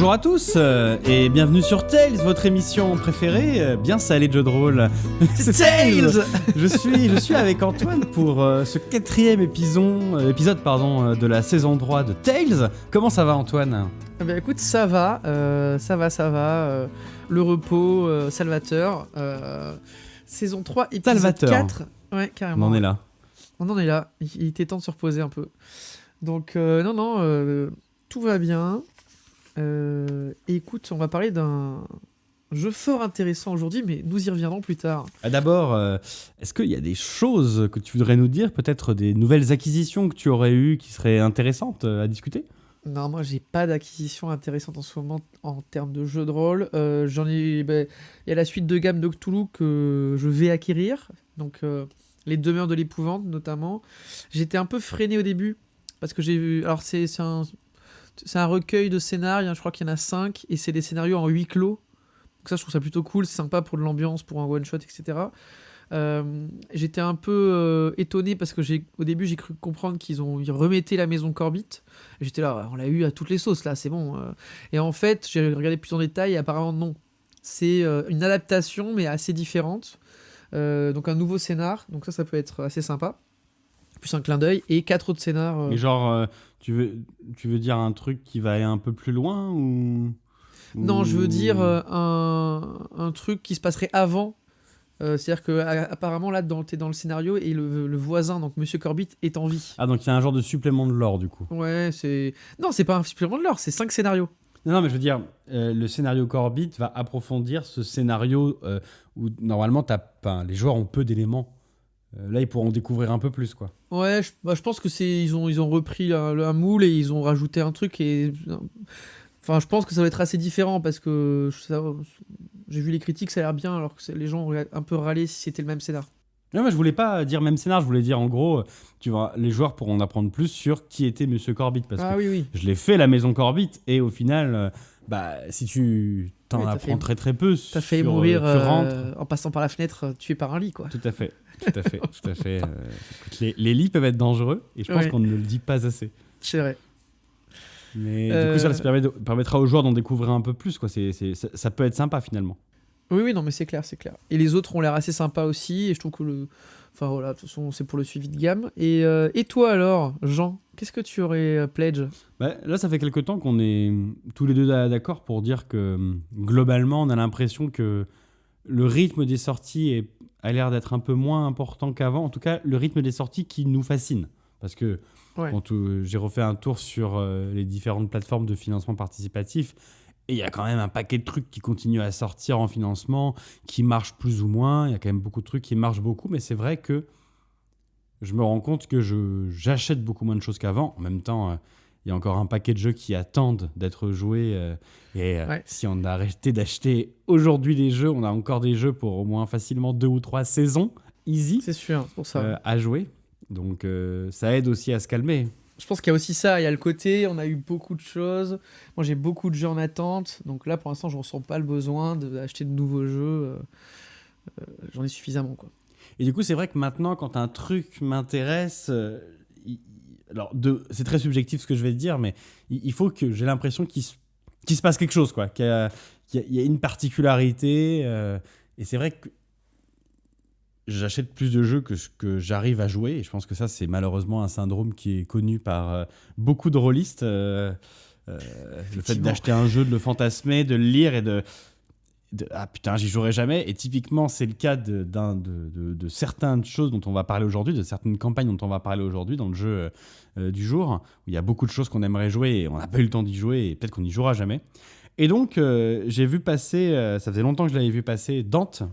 Bonjour à tous et bienvenue sur Tales, votre émission préférée, bien salée de jeux de rôle. C'est Tales. Je suis avec Antoine pour ce 4e épisode de la saison 3 de Tales. Comment ça va, Antoine ? Bah écoute, ça va. Le repos, Salvateur. Saison 3, épisode Salvateur. 4. Ouais, carrément. On en est là. On en est là. Il était temps de se reposer un peu. Donc, tout va bien. Écoute, on va parler d'un jeu fort intéressant aujourd'hui, mais nous y reviendrons plus tard. D'abord, est-ce qu'il y a des choses que tu voudrais nous dire, peut-être des nouvelles acquisitions que tu aurais eues qui seraient intéressantes à discuter ? Non, moi j'ai pas d'acquisition intéressante en ce moment en termes de jeu de rôle. Il y a la suite de gamme de Cthulhu que je vais acquérir. Donc, les demeures de l'épouvante notamment. J'étais un peu freiné au début parce que j'ai vu. Alors, c'est un recueil de scénarios, je crois qu'il y en a 5, et c'est des scénarios en huis clos. Donc ça, je trouve ça plutôt cool, c'est sympa pour de l'ambiance, pour un one-shot, etc. J'étais un peu étonné parce que au début, j'ai cru comprendre qu'ils remettaient la maison Corbit. Et j'étais là, on l'a eu à toutes les sauces, là, c'est bon. Et en fait, j'ai regardé plus en détail, et apparemment, non. C'est une adaptation, mais assez différente. Donc un nouveau scénar, donc ça peut être assez sympa. Plus un clin d'œil, et 4 autres scénars. Mais genre, tu veux dire un truc qui va aller un peu plus loin ou... Non, je veux dire un truc qui se passerait avant. C'est-à-dire que apparemment là, t'es dans le scénario et le voisin, donc Monsieur Corbit, est en vie. Ah, donc il y a un genre de supplément de lore du coup. Ouais, Non, c'est pas un supplément de lore, c'est 5 scénarios. Non, mais je veux dire, le scénario Corbit va approfondir ce scénario où normalement les joueurs ont peu d'éléments. Là, ils pourront découvrir un peu plus, quoi. Ouais, je pense que ils ont repris un moule et ils ont rajouté un truc et... Enfin, je pense que ça va être assez différent parce que j'ai vu les critiques, ça a l'air bien, alors que les gens auraient un peu râlé si c'était le même scénar. Non, moi, je voulais pas dire même scénar, je voulais dire en gros, les joueurs pourront en apprendre plus sur qui était Monsieur Corbit. Parce que oui. je l'ai fait, la maison Corbit, et au final, si tu t'en apprends très très peu. T'as fait mourir en passant par la fenêtre, tué par un lit, quoi. Tout à fait. Écoute, les lits peuvent être dangereux, et je pense qu'on ne le dit pas assez. C'est vrai. Mais du coup, ça permettra aux joueurs d'en découvrir un peu plus, quoi. Ça peut être sympa finalement. Oui, non, mais c'est clair. Et les autres ont l'air assez sympas aussi, et je trouve que Enfin voilà, de toute façon, c'est pour le suivi de gamme. Et toi alors, Jean, qu'est-ce que tu aurais pledge ? Là, ça fait quelque temps qu'on est tous les deux d'accord pour dire que globalement, on a l'impression que le rythme des sorties a l'air d'être un peu moins important qu'avant. En tout cas, le rythme des sorties qui nous fascine. Parce que quand j'ai refait un tour sur les différentes plateformes de financement participatif, et il y a quand même un paquet de trucs qui continuent à sortir en financement, qui marchent plus ou moins. Il y a quand même beaucoup de trucs qui marchent beaucoup, mais c'est vrai que je me rends compte que j'achète beaucoup moins de choses qu'avant. En même temps, il y a encore un paquet de jeux qui attendent d'être joués. Si on a arrêté d'acheter aujourd'hui des jeux, on a encore des jeux pour au moins facilement 2 ou 3 saisons, easy, c'est sûr, pour ça. À jouer. Donc ça aide aussi à se calmer. Je pense qu'il y a aussi ça, il y a le côté, on a eu beaucoup de choses. Moi, j'ai beaucoup de jeux en attente. Donc là, pour l'instant, je ne ressens pas le besoin d'acheter de nouveaux jeux. J'en ai suffisamment, quoi. Et du coup, c'est vrai que maintenant, quand un truc m'intéresse... c'est très subjectif ce que je vais te dire, mais il faut que j'ai l'impression qu'il se passe quelque chose, quoi. Qu'il y a une particularité. Et c'est vrai que j'achète plus de jeux que ce que j'arrive à jouer, et je pense que ça, c'est malheureusement un syndrome qui est connu par beaucoup de rôlistes. Le fait d'acheter un jeu, de le fantasmer, de le lire et ah putain, j'y jouerai jamais. Et typiquement, c'est le cas de certaines choses dont on va parler aujourd'hui, de certaines campagnes dont on va parler aujourd'hui dans le jeu du jour, où il y a beaucoup de choses qu'on aimerait jouer et on n'a pas eu le temps d'y jouer, et peut-être qu'on n'y jouera jamais. Et donc, j'ai vu passer, ça faisait longtemps que je l'avais vu passer, Dante.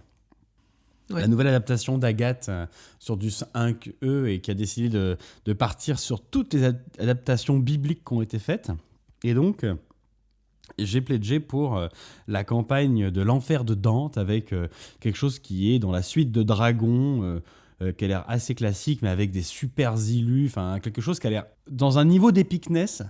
La nouvelle adaptation d'Agathe sur du 5e et qui a décidé de partir sur toutes les adaptations bibliques qui ont été faites. Et donc, j'ai pledgé pour la campagne de l'enfer de Dante avec quelque chose qui est dans la suite de Dragon, qui a l'air assez classique, mais avec des super illus, enfin quelque chose qui a l'air dans un niveau d'épicness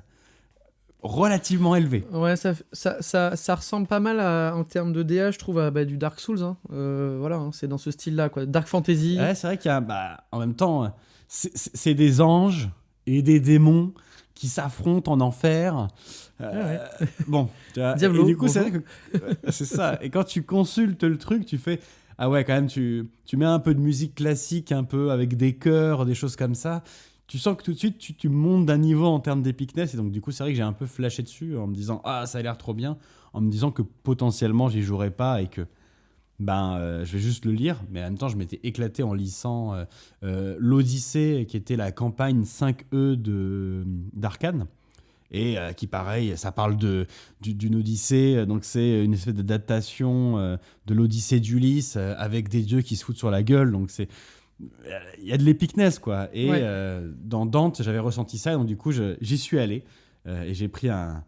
relativement élevé. Ouais, ça ressemble pas mal en termes de DA, je trouve, à du Dark Souls. Voilà, c'est dans ce style-là, quoi. Dark Fantasy. Ouais, c'est vrai qu'il y a, en même temps, c'est des anges et des démons qui s'affrontent en enfer. Bon, tu vois, Diablo, et du coup, bonjour. c'est vrai que c'est ça. Et quand tu consultes le truc, tu fais ah ouais, quand même, tu mets un peu de musique classique, un peu avec des chœurs, des choses comme ça. Tu sens que tout de suite, tu montes d'un niveau en termes d'épicness. Et donc, du coup, c'est vrai que j'ai un peu flashé dessus en me disant ah, ça a l'air trop bien. En me disant que potentiellement, j'y jouerais pas et que je vais juste le lire, mais en même temps, je m'étais éclaté en lisant l'Odyssée, qui était la campagne 5e d'Arcane, et qui, pareil, ça parle d'une Odyssée, donc c'est une espèce d'adaptation de l'Odyssée d'Ulysse, avec des dieux qui se foutent sur la gueule, donc il y a de l'épicness, quoi. Et Ouais. dans Dante, j'avais ressenti ça, donc du coup, j'y suis allé. Et j'ai pris un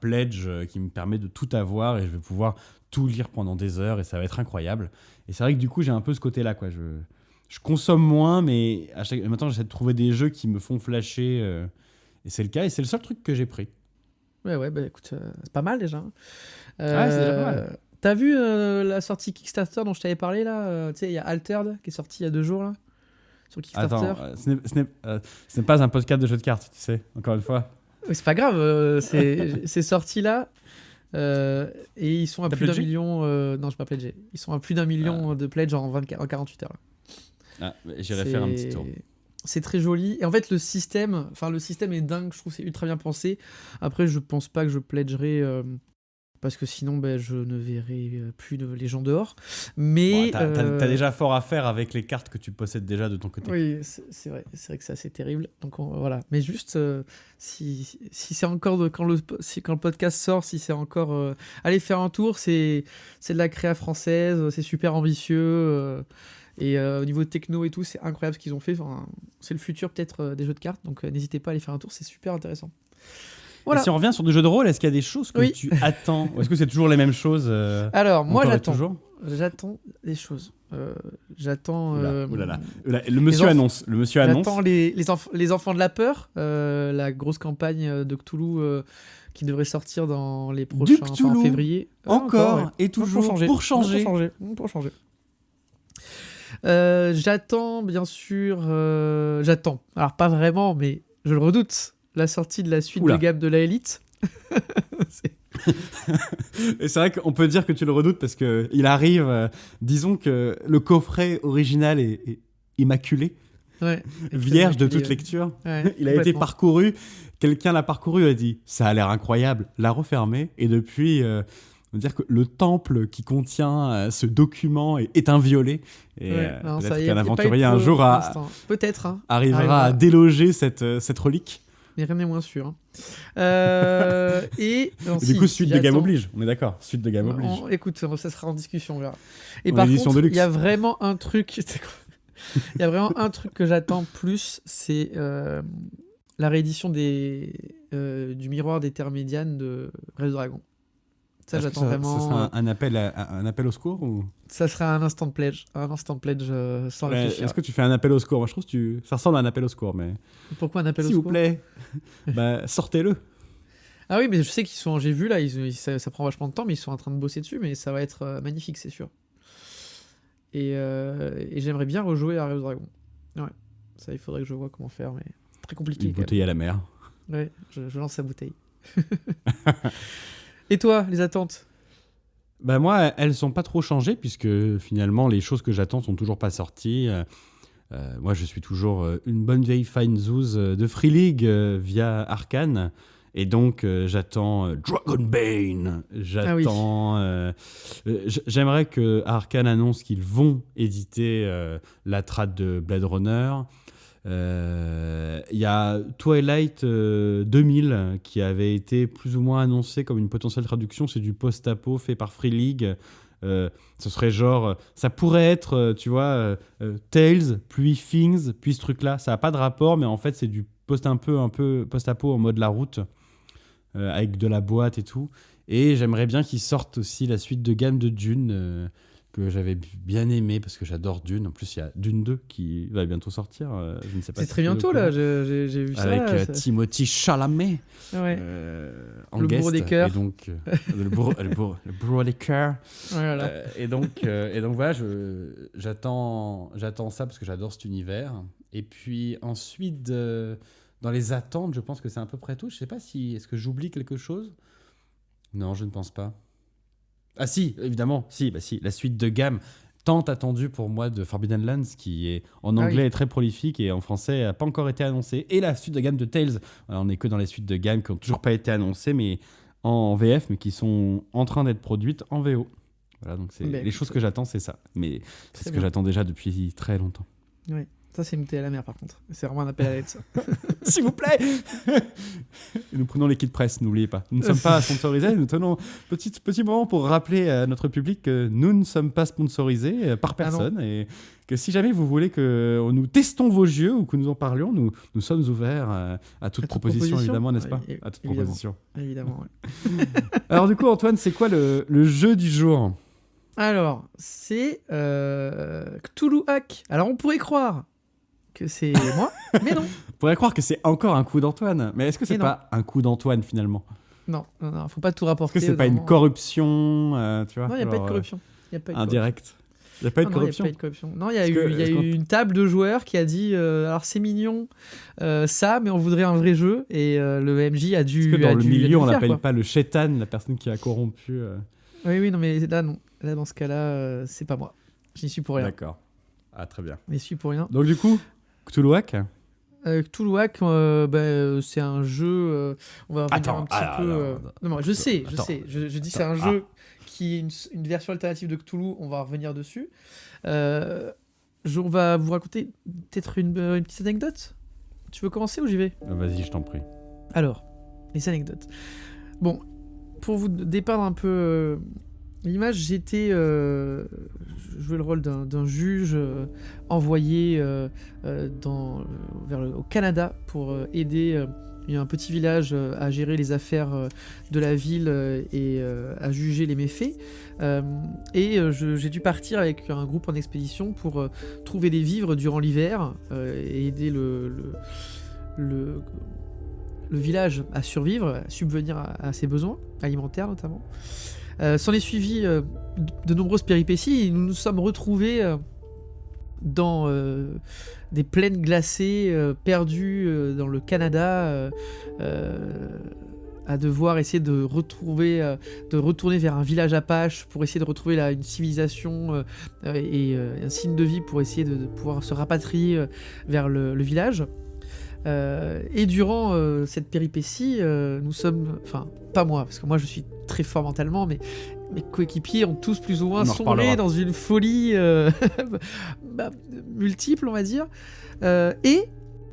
pledge qui me permet de tout avoir et je vais pouvoir tout lire pendant des heures et ça va être incroyable. Et c'est vrai que du coup, j'ai un peu ce côté-là, quoi. Je consomme moins, mais maintenant, j'essaie de trouver des jeux qui me font flasher. Et c'est le cas, et c'est le seul truc que j'ai pris. Ouais, bah écoute, c'est pas mal déjà. Hein. Ouais, c'est déjà pas mal. T'as vu la sortie Kickstarter dont je t'avais parlé là tu sais, il y a Altered qui est sorti il y a 2 jours là sur Kickstarter. Attends, ce n'est pas un podcast de jeux de cartes, tu sais, encore une fois. C'est pas grave, c'est sorti là. Et ils sont à T'as plus d'1 pledgé million. Non, je pas pledgé. Ils sont à plus d'1 million de pledge en 48 heures. J'irai faire un petit tour. C'est très joli. Et en fait, le système est dingue. Je trouve que c'est ultra bien pensé. Après, je pense pas que je pledgerai parce que sinon, je ne verrai plus les gens dehors. Mais Bon, t'as déjà fort à faire avec les cartes que tu possèdes déjà de ton côté. oui, c'est vrai que c'est assez terrible. Donc voilà. Mais juste, si c'est encore quand le podcast sort, si c'est encore, allez faire un tour. C'est de la créa française, c'est super ambitieux. Et au niveau techno et tout, c'est incroyable ce qu'ils ont fait. Enfin, c'est le futur peut-être des jeux de cartes. Donc n'hésitez pas à aller faire un tour, c'est super intéressant. Voilà. Et si on revient sur des jeux de rôle, est-ce qu'il y a des choses que tu attends ou est-ce que c'est toujours les mêmes choses Alors, moi, toujours j'attends des choses. J'attends. Oulala. Le monsieur annonce. J'attends les enfants de la peur, la grosse campagne de Cthulhu qui devrait sortir dans les prochains en février. Encore et Pour toujours changer. Pour changer. J'attends, bien sûr. J'attends. Alors, pas vraiment, mais je le redoute. La sortie de la suite de gamme de la Elite. Et c'est vrai qu'on peut dire que tu le redoutes parce qu'il arrive, disons que le coffret original est immaculé, vierge de toute lecture. Ouais, il a été parcouru, quelqu'un l'a parcouru et a dit ça a l'air incroyable, l'a refermé et depuis, on va dire que le temple qui contient ce document est inviolé. Et peut-être qu'un aventurier un jour arrivera à déloger cette relique. Mais rien n'est moins sûr. Hein. Et du coup, suite de gamme oblige. On est d'accord. Suite de gamme oblige. Écoute, ça sera en discussion. Là. Et par contre, il y a vraiment un truc. Il y a vraiment un truc que j'attends plus, c'est la réédition du miroir des terres médianes de Red Dragon. Ça, j'attends vraiment. Ça sera un appel au secours ou... Ça sera un instant pledge sans réfléchir. Est-ce que tu fais un appel au secours? Moi, je trouve que ça ressemble à un appel au secours, mais... Pourquoi un appel au secours? S'il vous plaît, sortez-le. Ah oui, mais je sais qu'ils sont... J'ai vu, là, ça prend vachement de temps, mais ils sont en train de bosser dessus, mais ça va être magnifique, c'est sûr. Et j'aimerais bien rejouer à Red Dragon. Ouais, ça, il faudrait que je vois comment faire, mais très compliqué. Une bouteille à la mer. Ouais, je lance la bouteille. Et toi, les attentes? Moi, elles sont pas trop changées puisque finalement les choses que j'attends sont toujours pas sorties. Moi, je suis toujours une bonne vieille fine zouze de Free League via Arcane. Et donc, j'attends Dragonbane. J'attends. J'aimerais que Arcane annonce qu'ils vont éditer la trad de Blade Runner. Il y a Twilight 2000 qui avait été plus ou moins annoncé comme une potentielle traduction. C'est du post-apo fait par Free League. Ce serait genre, ça pourrait être, tu vois, Tales, puis Things, puis ce truc-là. Ça n'a pas de rapport, mais en fait, c'est du un peu post-apo en mode la route, avec de la boîte et tout. Et j'aimerais bien qu'ils sortent aussi la suite de gamme de Dune, que j'avais bien aimé parce que j'adore Dune. En plus, il y a Dune 2 qui va bientôt sortir. Je ne sais pas. C'est très bientôt là. J'ai vu ça. Avec Timothée Chalamet en le guest. bourreau des cœurs. Et donc le bourreau des cœurs. Voilà. Et donc voilà, j'attends ça parce que j'adore cet univers. Et puis ensuite Dans les attentes, je pense que c'est à peu près tout. Je sais pas si... Est-ce que j'oublie quelque chose? Non, je ne pense pas. Ah si, évidemment, si, la suite de gamme tant attendue pour moi de Forbidden Lands, qui est en anglais très prolifique et en français n'a pas encore été annoncée, et la suite de gamme de Tales. Alors, on n'est que dans les suites de gamme qui n'ont toujours pas été annoncées, mais en VF, mais qui sont en train d'être produites en VO. Voilà, donc les choses que j'attends, c'est ça. Mais c'est ce que j'attends déjà depuis très longtemps. Oui. Ça, c'est une thé à la mer, par contre. C'est vraiment un appel à l'aide, ça. S'il vous plaît. Et nous prenons les kits presse, n'oubliez pas. Nous ne sommes pas sponsorisés. Nous tenons petit moment pour rappeler à notre public que nous ne sommes pas sponsorisés par personne. Et que si jamais vous voulez que nous testons vos jeux ou que nous en parlions, nous sommes ouverts à toute proposition, évidemment, n'est-ce pas? À toute proposition. Évidemment, ouais. Alors du coup, Antoine, c'est quoi le jeu du jour? Alors, c'est Cthulhu Hack. Alors, on pourrait croire que c'est moi, mais non. On pourrait croire que c'est encore un coup d'Antoine, mais est-ce que c'est pas un coup d'Antoine finalement? Non, faut pas tout rapporter. Est-ce que c'est pas une corruption, tu vois? Non, il n'y a pas de corruption. Indirect. Il n'y a pas eu de corruption. Non, il y a eu une table de joueurs qui a dit alors c'est mignon ça, mais on voudrait un vrai jeu, et le MJ a dû. Parce que dans le milieu, on l'appelle pas le chétan, la personne qui a corrompu. Oui, non, mais là, non. Là, dans ce cas-là, c'est pas moi. J'y suis pour rien. D'accord. Ah, très bien. J'y suis pour rien. Donc, du coup, Cthulhu Hack Cthulhu Hack, c'est un jeu. On va revenir un petit peu. Non, je sais. Je dis c'est un jeu qui est une version alternative de Cthulhu. On va revenir dessus. On va vous raconter peut-être une petite anecdote. Tu veux commencer ou j'y vais? Vas-y, je t'en prie. Alors, les anecdotes. Bon, pour vous dépeindre un peu l'image, j'étais. Je jouais le rôle d'un juge envoyé au Canada pour aider un petit village à gérer les affaires de la ville et à juger les méfaits. J'ai dû partir avec un groupe en expédition pour trouver des vivres durant l'hiver et aider le village à survivre, à subvenir à ses besoins alimentaires notamment. S'en est suivi de nombreuses péripéties, et nous nous sommes retrouvés dans des plaines glacées, perdues dans le Canada, à devoir essayer de retourner vers un village apache pour essayer de retrouver une civilisation et un signe de vie pour essayer de pouvoir se rapatrier vers le village. Et durant cette péripétie, nous sommes, enfin pas moi, parce que moi je suis très fort mentalement, mais mes coéquipiers ont tous plus ou moins sombré dans une folie multiple, on va dire.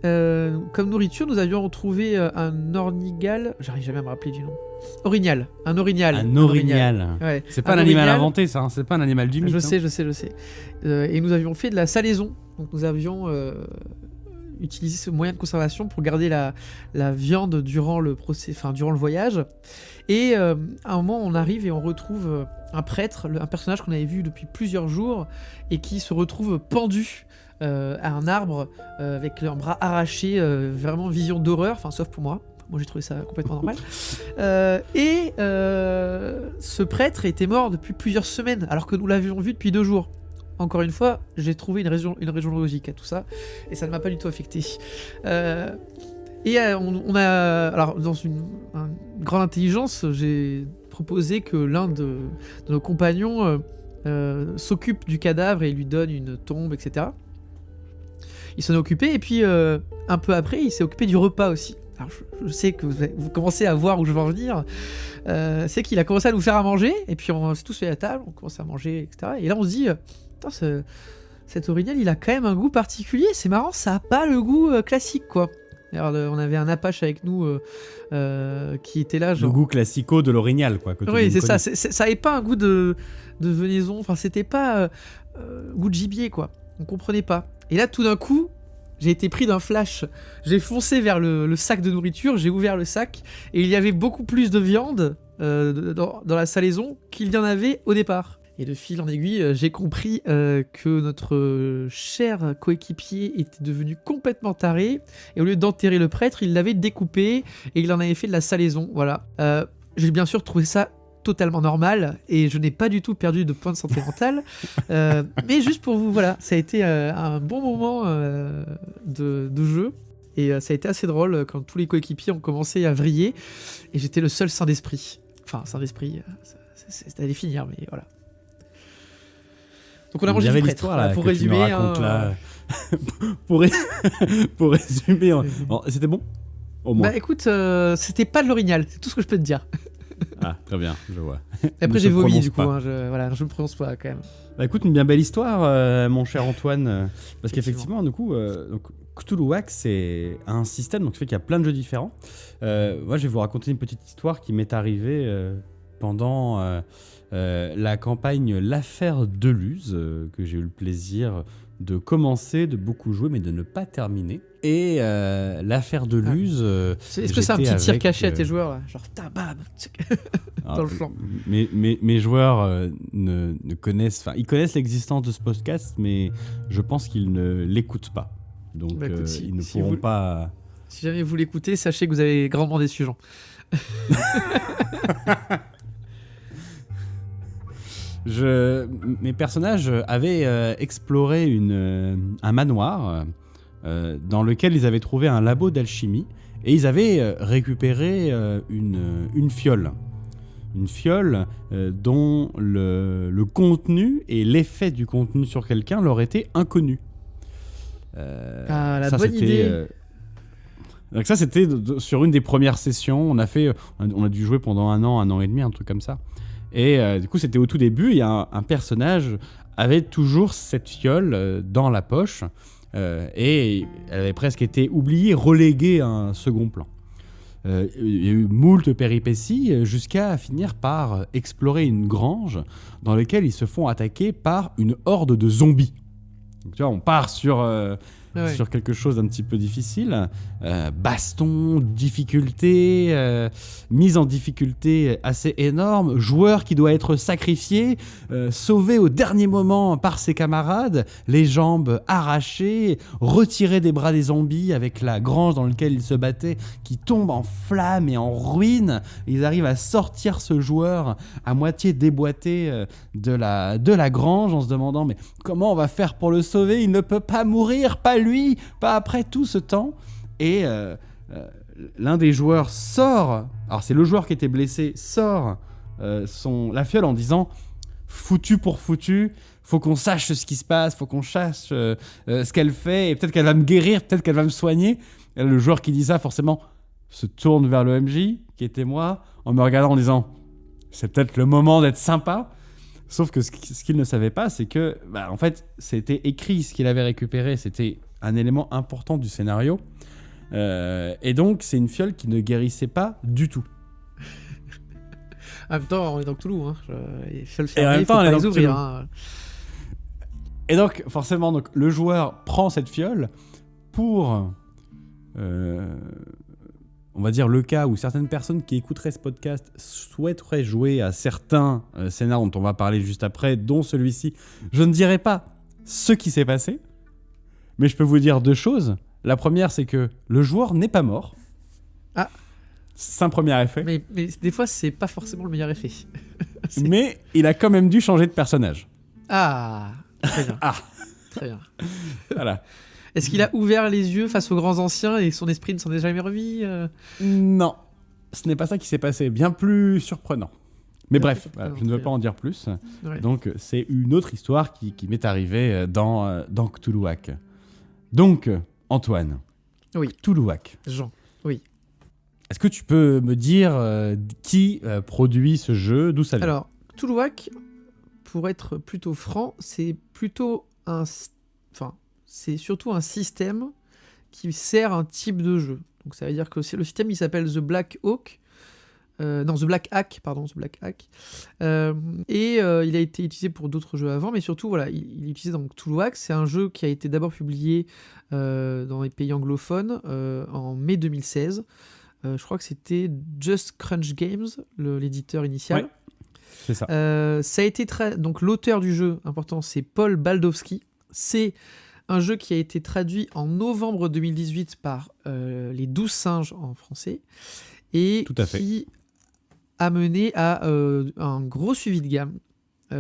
Comme nourriture, nous avions retrouvé un ornigal, j'arrive jamais à me rappeler du nom. Orignal, un orignal. Un orignal. Ouais. C'est pas un animal inventé, ça, hein. C'est pas un animal du mythe. Je sais. Et nous avions fait de la salaison, donc nous avions utiliser ce moyen de conservation pour garder la viande durant le voyage. Et à un moment, on arrive et on retrouve un prêtre, un personnage qu'on avait vu depuis plusieurs jours et qui se retrouve pendu à un arbre avec un bras arraché, vraiment vision d'horreur, enfin sauf pour moi. Moi j'ai trouvé ça complètement normal. Ce prêtre était mort depuis plusieurs semaines alors que nous l'avions vu depuis 2 jours. Encore une fois, j'ai trouvé une raison logique à tout ça, et ça ne m'a pas du tout affecté. On a, alors dans une grande intelligence, j'ai proposé que l'un de nos compagnons s'occupe du cadavre et lui donne une tombe, etc. Il s'en est occupé, et puis un peu après, il s'est occupé du repas aussi. Alors, je sais que vous commencez à voir où je veux en venir. C'est qu'il a commencé à nous faire à manger, et puis on s'est tous fait à la table, on commence à manger, etc. Et là, on se dit... cet orignal, il a quand même un goût particulier. C'est marrant, ça a pas le goût classique, quoi. Alors, on avait un Apache avec nous qui était là. Genre... Le goût classico de l'orignal, quoi. Oui, c'est ça. Ça avait pas un goût de venaison. Enfin, c'était pas goût de gibier, quoi. On comprenait pas. Et là, tout d'un coup, j'ai été pris d'un flash. J'ai foncé vers le sac de nourriture. J'ai ouvert le sac et il y avait beaucoup plus de viande dans la salaison qu'il y en avait au départ. Et de fil en aiguille, j'ai compris que notre cher coéquipier était devenu complètement taré. Et au lieu d'enterrer le prêtre, il l'avait découpé et il en avait fait de la salaison. Voilà. J'ai bien sûr trouvé ça totalement normal et je n'ai pas du tout perdu de point de santé mentale. Mais juste pour vous, voilà, ça a été un bon moment de jeu. Et ça a été assez drôle quand tous les coéquipiers ont commencé à vriller et j'étais le seul saint d'esprit. Enfin, saint d'esprit, c'est à définir, mais voilà. Donc on a mangé du prêtre, là, pour que tu me résumer. racontes, là. pour résumer, bon, c'était bon au moins. Bah écoute, c'était pas de l'orignal, c'est tout ce que je peux te dire. Ah, très bien, je vois. Et après Ne j'ai se vomi prononce du coup, pas. je me prononce pas quand même. Bah écoute, une bien belle histoire, mon cher Antoine, parce Effectivement. qu'effectivement, du coup, donc, Cthulhuac, c'est un système, donc ça fait qu'il y a plein de jeux différents. Moi, je vais vous raconter une petite histoire qui m'est arrivée pendant la campagne L'Affaire Deluse, que j'ai eu le plaisir de commencer, de beaucoup jouer, mais de ne pas terminer. Et L'Affaire Deluse... Est-ce que c'est un j'étais petit tir avec, caché à tes joueurs là, genre tabam dans le flanc. Mes joueurs ne connaissent... Enfin, ils connaissent l'existence de ce podcast, mais je pense qu'ils ne l'écoutent pas. Donc, Bah, écoute, ils ne pourront pas... Si jamais vous l'écoutez, sachez que vous avez grandement déçu Jean. Mes personnages avaient exploré un manoir dans lequel ils avaient trouvé un labo d'alchimie et ils avaient récupéré une fiole. Une fiole dont le contenu et l'effet du contenu sur quelqu'un leur était inconnu. La bonne idée. Donc ça, c'était sur une des premières sessions. On a dû jouer pendant un an et demi, un truc comme ça. Et du coup, c'était au tout début, et un personnage avait toujours cette fiole dans la poche, et elle avait presque été oubliée, reléguée à un second plan. Il y a eu moult péripéties jusqu'à finir par explorer une grange dans laquelle ils se font attaquer par une horde de zombies. Donc, tu vois, on part sur quelque chose d'un petit peu difficile. Baston, difficulté, mise en difficulté assez énorme, joueur qui doit être sacrifié, sauvé au dernier moment par ses camarades, les jambes arrachées, retiré des bras des zombies avec la grange dans laquelle il se battait qui tombe en flammes et en ruines. Ils arrivent à sortir ce joueur à moitié déboîté de la grange en se demandant mais comment on va faire pour le sauver ? Il ne peut pas mourir, pas lui, pas après tout ce temps. Et l'un des joueurs sort, alors c'est le joueur qui était blessé, sort la fiole en disant foutu pour foutu, faut qu'on sache ce qui se passe, faut qu'on sache ce qu'elle fait, et peut-être qu'elle va me guérir, peut-être qu'elle va me soigner. Et le joueur qui dit ça forcément se tourne vers le MJ, qui était moi, en me regardant en disant c'est peut-être le moment d'être sympa. Sauf que ce qu'il ne savait pas, c'est que, en fait, c'était écrit, ce qu'il avait récupéré, c'était un élément important du scénario. Et donc, c'est une fiole qui ne guérissait pas du tout. En même temps, on est dans Cthulhu, hein. Les fioles Et en fermées, même il faut temps, on pas est les dans ouvrir. Cthulhu. Hein. Et donc, forcément, le joueur prend cette fiole pour... on va dire le cas où certaines personnes qui écouteraient ce podcast souhaiteraient jouer à certains scénarios dont on va parler juste après, dont celui-ci. Je ne dirai pas ce qui s'est passé, mais je peux vous dire deux choses. La première, c'est que le joueur n'est pas mort. Ah. C'est un premier effet. Mais des fois, c'est pas forcément le meilleur effet. Mais il a quand même dû changer de personnage. Ah, très bien. Ah. Très bien. Voilà. Est-ce qu'il a ouvert les yeux face aux grands anciens et son esprit ne s'en est jamais remis Non, ce n'est pas ça qui s'est passé. Bien plus surprenant. Mais bref, voilà, je ne veux pas en dire plus. Ouais. Donc, c'est une autre histoire qui m'est arrivée dans Cthulhuac. Donc, Antoine. Oui. Cthulhuac. Jean. Oui. Est-ce que tu peux me dire qui produit ce jeu, d'où ça vient ? Alors, Cthulhuac, pour être plutôt franc, c'est plutôt c'est surtout un système qui sert un type de jeu. Donc ça veut dire que le système il s'appelle The Black Hack. The Black Hack. Et il a été utilisé pour d'autres jeux avant, mais surtout voilà, il est utilisé dans Cthulhuac. C'est un jeu qui a été d'abord publié dans les pays anglophones en mai 2016. Je crois que c'était Just Crunch Games, l'éditeur initial. Ouais, c'est ça. Ça a été donc l'auteur du jeu, important, c'est Paul Baldowski. C'est un jeu qui a été traduit en novembre 2018 par Les 12 Singes en français et qui a mené à un gros suivi de gamme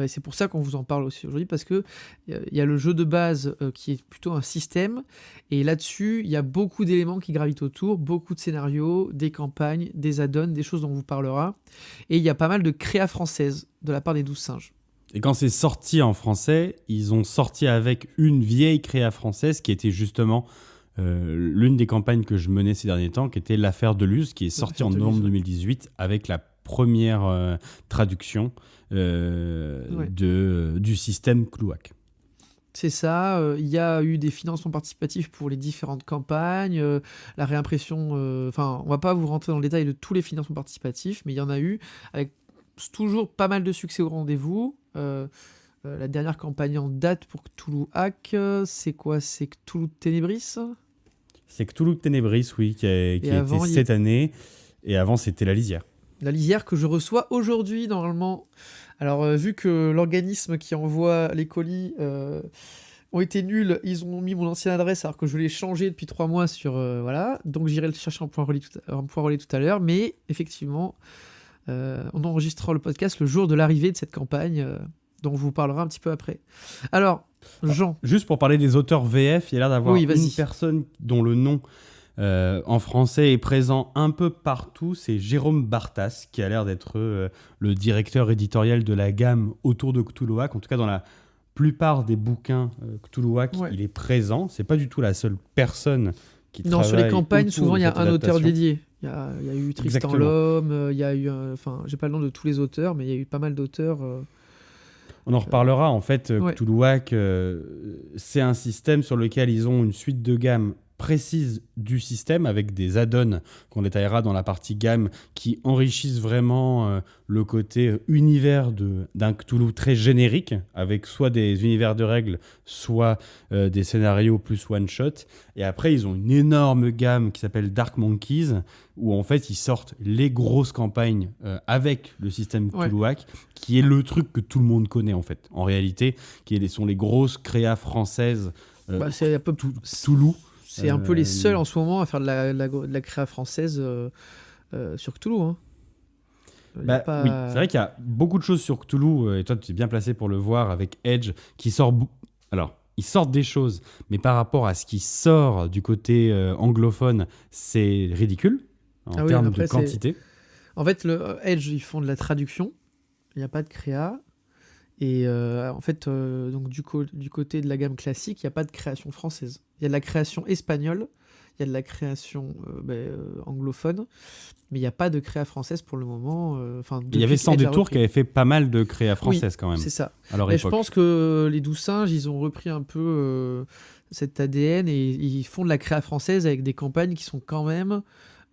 C'est pour ça qu'on vous en parle aussi aujourd'hui, parce que il y a le jeu de base qui est plutôt un système, et là-dessus, il y a beaucoup d'éléments qui gravitent autour, beaucoup de scénarios, des campagnes, des add-ons, des choses dont on vous parlera, et il y a pas mal de créa françaises de la part des 12 singes. Et quand c'est sorti en français, ils ont sorti avec une vieille créa française qui était justement l'une des campagnes que je menais ces derniers temps, qui était l'affaire de Luz, qui est sortie en novembre 2018 avec la première traduction du système Cthulhuac. C'est ça, il y a eu des financements participatifs pour les différentes campagnes, la réimpression, on va pas vous rentrer dans le détail de tous les financements participatifs, mais il y en a eu, avec toujours pas mal de succès au rendez-vous. La dernière campagne en date pour Cthulhuac, c'est quoi? C'est Cthulhu Ténébris? C'est Cthulhu Ténébris, oui, qui a été cette année, et avant c'était La Lisière. La Lisière que je reçois aujourd'hui, normalement. Alors, vu que l'organisme qui envoie les colis ont été nuls, ils ont mis mon ancienne adresse alors que je l'ai changé depuis 3 mois sur... voilà, donc j'irai le chercher en point relais tout à l'heure. Mais effectivement, on enregistrera le podcast le jour de l'arrivée de cette campagne, dont on vous parlera un petit peu après. Alors, Jean... Juste pour parler des auteurs VF, il y a l'air d'avoir une personne dont le nom... en français est présent un peu partout, c'est Jérôme Bartas qui a l'air d'être le directeur éditorial de la gamme autour de Cthulhuac. En tout cas, dans la plupart des bouquins Cthulhuac, il est présent. C'est pas du tout la seule personne qui travaille. Non, sur les campagnes, souvent il y a un auteur dédié. Il y a eu Tristan Lhomme, il y a eu, j'ai pas le nom de tous les auteurs, mais il y a eu pas mal d'auteurs. On en reparlera. En fait, Cthulhuac, c'est un système sur lequel ils ont une suite de gammes précise du système avec des add-ons qu'on détaillera dans la partie gamme qui enrichissent vraiment le côté univers d'un Cthulhu très générique avec soit des univers de règles, soit des scénarios plus one-shot. Et après, ils ont une énorme gamme qui s'appelle Dark Monkeys où en fait, ils sortent les grosses campagnes avec le système Cthulhuac qui est le truc que tout le monde connaît en fait. En réalité, qui sont les grosses créas françaises c'est un peu Cthulhu. C'est un peu les seuls en ce moment à faire de la créa française sur Cthulhu. Hein. Oui, c'est vrai qu'il y a beaucoup de choses sur Cthulhu, et toi tu es bien placé pour le voir avec Edge, qui sort... Alors, ils sortent des choses, mais par rapport à ce qui sort du côté anglophone, c'est ridicule en termes de quantité. En fait, le Edge, ils font de la traduction, il n'y a pas de créa. Et en fait, donc du côté de la gamme classique, il n'y a pas de création française. Il y a de la création espagnole, il y a de la création anglophone, mais il n'y a pas de créa française pour le moment. Il y avait Sans Détour qui avait fait pas mal de créa française quand même. C'est ça. Alors, je pense que les 12 singes, ils ont repris un peu cet ADN et ils font de la créa française avec des campagnes qui sont quand même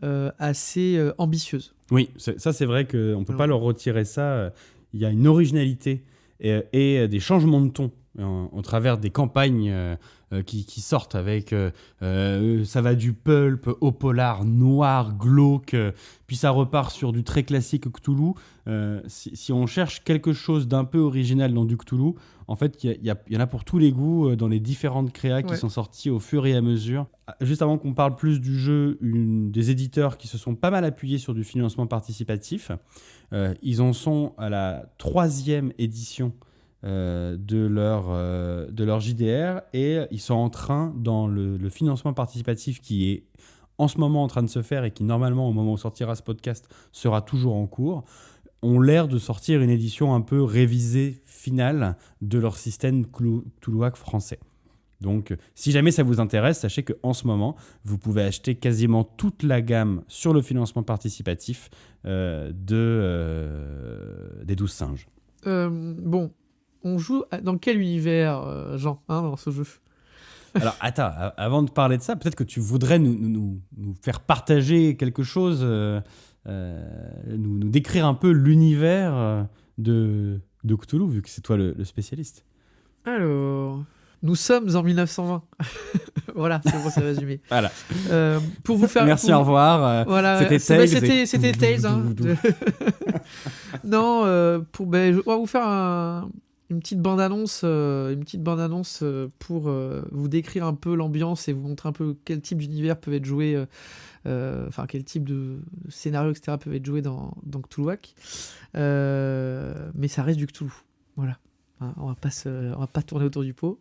assez ambitieuses. Oui, ça c'est vrai qu'on ne peut pas leur retirer ça. Il y a une originalité et des changements de ton au travers des campagnes qui sortent avec ça va du pulp au polar noir, glauque, puis ça repart sur du très classique Cthulhu. Si on cherche quelque chose d'un peu original dans du Cthulhu, en fait il y en a pour tous les goûts dans les différentes créas qui sont sorties au fur et à mesure. Juste avant qu'on parle plus du jeu, des éditeurs qui se sont pas mal appuyés sur du financement participatif, ils en sont à la 3e édition de leur JDR et ils sont en train, dans le financement participatif qui est en ce moment en train de se faire et qui normalement au moment où sortira ce podcast sera toujours en cours, ont l'air de sortir une édition un peu révisée finale de leur système Cthulhuac français. Donc si jamais ça vous intéresse, sachez qu'en ce moment vous pouvez acheter quasiment toute la gamme sur le financement participatif des 12 singes. Bon, on joue dans quel univers, Jean, dans ce jeu ? Alors, attends, avant de parler de ça, peut-être que tu voudrais nous faire partager quelque chose, nous décrire un peu l'univers de Cthulhu, vu que c'est toi le spécialiste. Alors, nous sommes en 1920. Voilà, c'est bon, c'est résumé. Voilà. Pour vous faire... Merci, au revoir. Voilà, c'était Tales. C'était Tales. Hein. Non, on va vous faire une petite bande-annonce pour vous décrire un peu l'ambiance et vous montrer un peu quel type d'univers peut être joué, quel type de scénario, etc. peuvent être joués dans Cthulhuac. Mais ça reste du Cthulhu. Voilà. Hein, on va pas tourner autour du pot.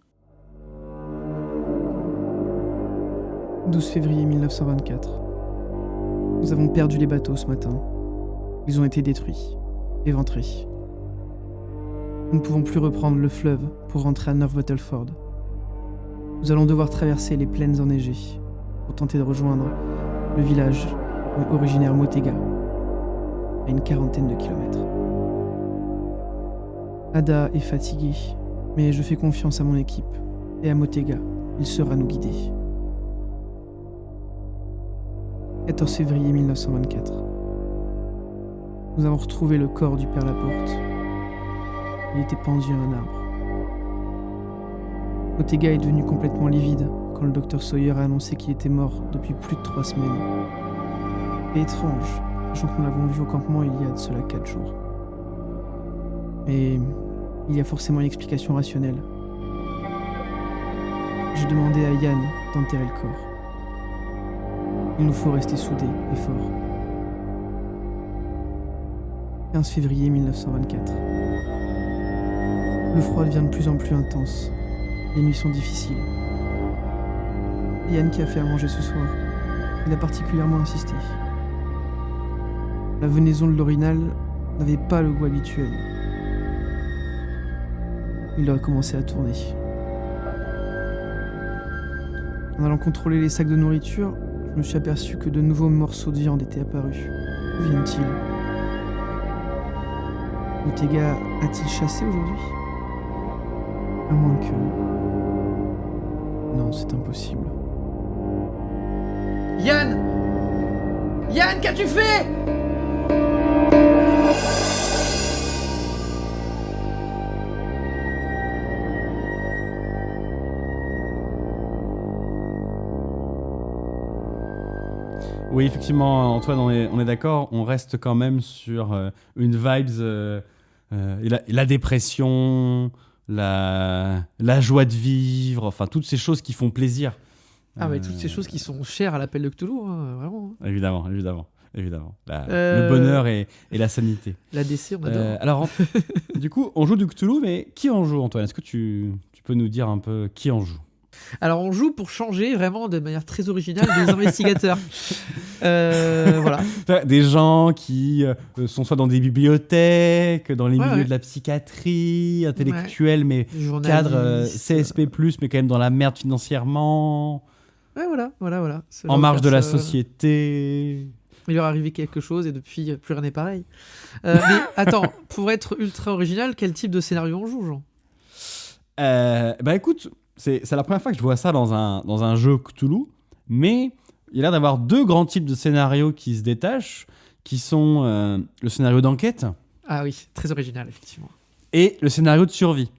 12 février 1924. Nous avons perdu les bateaux ce matin. Ils ont été détruits, éventrés. Nous ne pouvons plus reprendre le fleuve pour rentrer à North Battleford. Nous allons devoir traverser les plaines enneigées pour tenter de rejoindre le village originaire Motega, à une 40aine de kilomètres. Ada est fatigué, mais je fais confiance à mon équipe et à Motega. Il sera nous guider. 14 février 1924. Nous avons retrouvé le corps du père Laporte. Il était pendu à un arbre. Motega est devenu complètement livide quand le docteur Sawyer a annoncé qu'il était mort depuis plus de 3 semaines. C'est étrange, sachant que nous l'avons vu au campement il y a de cela 4 jours. Mais il y a forcément une explication rationnelle. J'ai demandé à Yann d'enterrer le corps. Il nous faut rester soudés et forts. 15 février 1924. Le froid devient de plus en plus intense. Les nuits sont difficiles. Yann qui a fait à manger ce soir, il a particulièrement insisté. La venaison de l'Orinal n'avait pas le goût habituel. Il aurait commencé à tourner. En allant contrôler les sacs de nourriture, je me suis aperçu que de nouveaux morceaux de viande étaient apparus. D'où viennent-ils ? Motega a-t-il chassé aujourd'hui ? À moins que... Non, c'est impossible. Yann, qu'as-tu fait ? Oui, effectivement, Antoine, on est d'accord. On reste quand même sur une vibes, la dépression, la joie de vivre, enfin toutes ces choses qui font plaisir. Ah ouais, toutes ces choses qui sont chères à l'appel de Cthulhu, hein, vraiment. Évidemment. Le bonheur et la sanité. L'ADC, on adore. Alors, du coup, on joue du Cthulhu, mais qui en joue, Antoine ? Est-ce que tu peux nous dire un peu qui en joue ? Alors on joue pour changer vraiment de manière très originale des investigateurs. Voilà. Des gens qui sont soit dans des bibliothèques, dans les milieux de la psychiatrie, intellectuels, mais cadre CSP+, mais quand même dans la merde financièrement. Ouais, voilà. En marge de la société. Il leur est arrivé quelque chose et depuis, plus rien n'est pareil. Mais attends, pour être ultra original, quel type de scénario on joue, Jean ? Bah écoute... C'est la première fois que je vois ça dans un jeu Cthulhu, mais il y a l'air d'avoir 2 grands types de scénarios qui se détachent, qui sont le scénario d'enquête. Ah oui, très original, effectivement. Et le scénario de survie.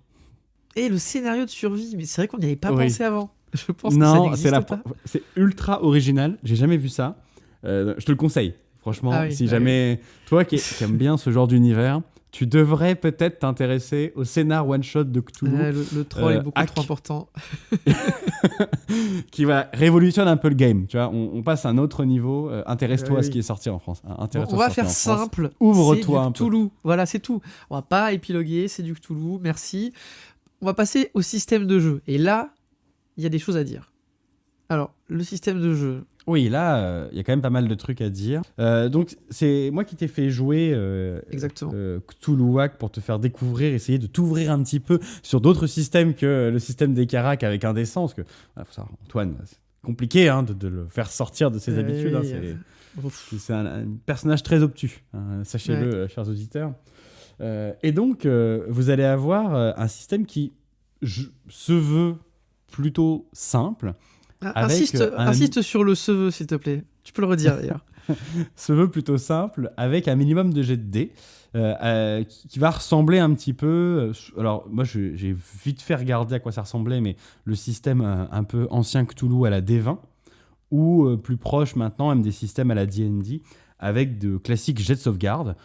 Et le scénario de survie, mais c'est vrai qu'on n'y avait pas pensé avant. Je pense non, que ça n'existe pas. C'est ultra original, j'ai jamais vu ça. Je te le conseille, franchement, si jamais... Toi qui aimes bien ce genre d'univers... Tu devrais peut-être t'intéresser au scénar one-shot de Cthulhu. Le troll est beaucoup trop important. Qui va révolutionner un peu le game. Tu vois, on passe à un autre niveau. Intéresse-toi à ce qui est sorti en France. On va faire simple. Ouvre-toi un peu. Cthulhu. Voilà, c'est tout. On va pas épiloguer, c'est du Cthulhu. Merci. On va passer au système de jeu. Et là, il y a des choses à dire. Alors, le système de jeu... Oui, là, il y a quand même pas mal de trucs à dire. Donc, c'est moi qui t'ai fait jouer Cthulhuac pour te faire découvrir, essayer de t'ouvrir un petit peu sur d'autres systèmes que le système des Caracs avec Indécence. Faut savoir, Antoine, c'est compliqué de le faire sortir de ses habitudes. C'est un personnage très obtus, sachez-le, chers auditeurs. Et donc, vous allez avoir un système qui se veut plutôt simple. Insiste sur le se veut, s'il te plaît. Tu peux le redire, d'ailleurs. Se veut plutôt simple, avec un minimum de jet de dés, qui va ressembler un petit peu... alors, moi, j'ai vite fait regarder à quoi ça ressemblait, mais le système un peu ancien Cthulhu à la D20, ou plus proche maintenant, même des systèmes à la D&D, avec de classiques jets de sauvegarde.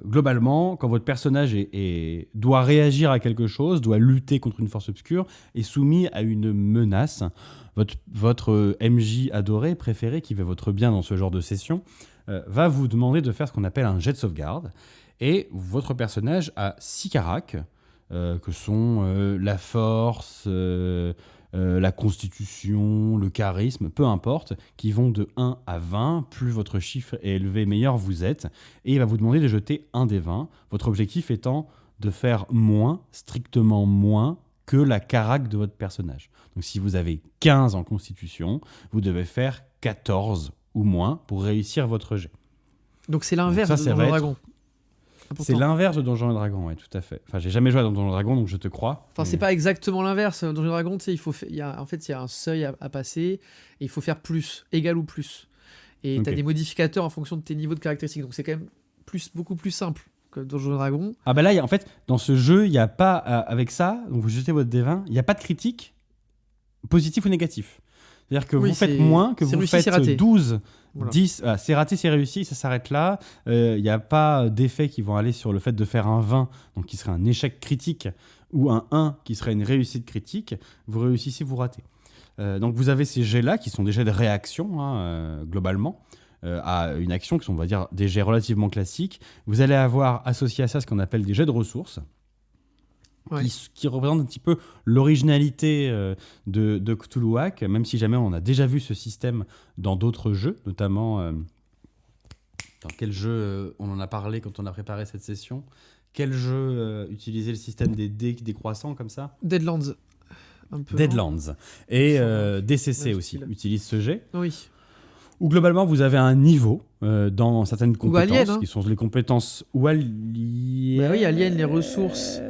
Globalement, quand votre personnage doit réagir à quelque chose, doit lutter contre une force obscure, est soumis à une menace, votre MJ adoré, préféré, qui veut votre bien dans ce genre de session, va vous demander de faire ce qu'on appelle un jet de sauvegarde. Et votre personnage a 6 caracs, que sont la force, la constitution, le charisme, peu importe, qui vont de 1 à 20. Plus votre chiffre est élevé, meilleur vous êtes. Et il va vous demander de jeter un des 20. Votre objectif étant de faire moins, strictement moins, que la carac de votre personnage. Donc si vous avez 15 en constitution, vous devez faire 14 ou moins pour réussir votre jet. Donc c'est l'inverse Donc de ça Donjons va et être- Dragons. C'est l'inverse de Donjons et Dragons, oui, tout à fait. Enfin, j'ai jamais joué à Donjons et Dragons, donc je te crois. Enfin, Mais- c'est pas exactement l'inverse. Donjons et Dragons, tu sais, il y a un seuil à passer et il faut faire plus, égal ou plus. Et tu as Ok. des modificateurs en fonction de tes niveaux de caractéristiques. Donc c'est quand même beaucoup plus simple que Donjons et Dragons. Ah bah là, en fait, dans ce jeu, il n'y a pas, avec ça, donc vous jetez votre D20, il n'y a pas de critique, positif ou négatif. C'est-à-dire que Oui, vous faites c'est- moins, que c'est vous réussi, c'est faites raté. 12, Voilà. 10, c'est raté, c'est réussi, ça s'arrête là. Il n'y a pas d'effets qui vont aller sur le fait de faire un 20, donc qui serait un échec critique, ou un 1 qui serait une réussite critique. Vous réussissez, vous ratez. Donc vous avez ces jets-là qui sont des jets de réaction, hein, globalement, à une action qui sont, on va dire, des jets relativement classiques. Vous allez avoir associé à ça ce qu'on appelle des jets de ressources, Ouais. qui représentent un petit peu l'originalité de Cthulhuac, même si jamais on a déjà vu ce système dans d'autres jeux, notamment dans quel jeu on en a parlé quand on a préparé cette session. Quel jeu utilisait le système des dés décroissants comme ça? Deadlands. Un peu, Deadlands. Et DCC Même aussi style. utilise ce jet. non Oui. Où globalement vous avez un niveau dans certaines compétences, Alien, hein. qui sont les compétences ou Alien. Bah oui, Alien, les ressources.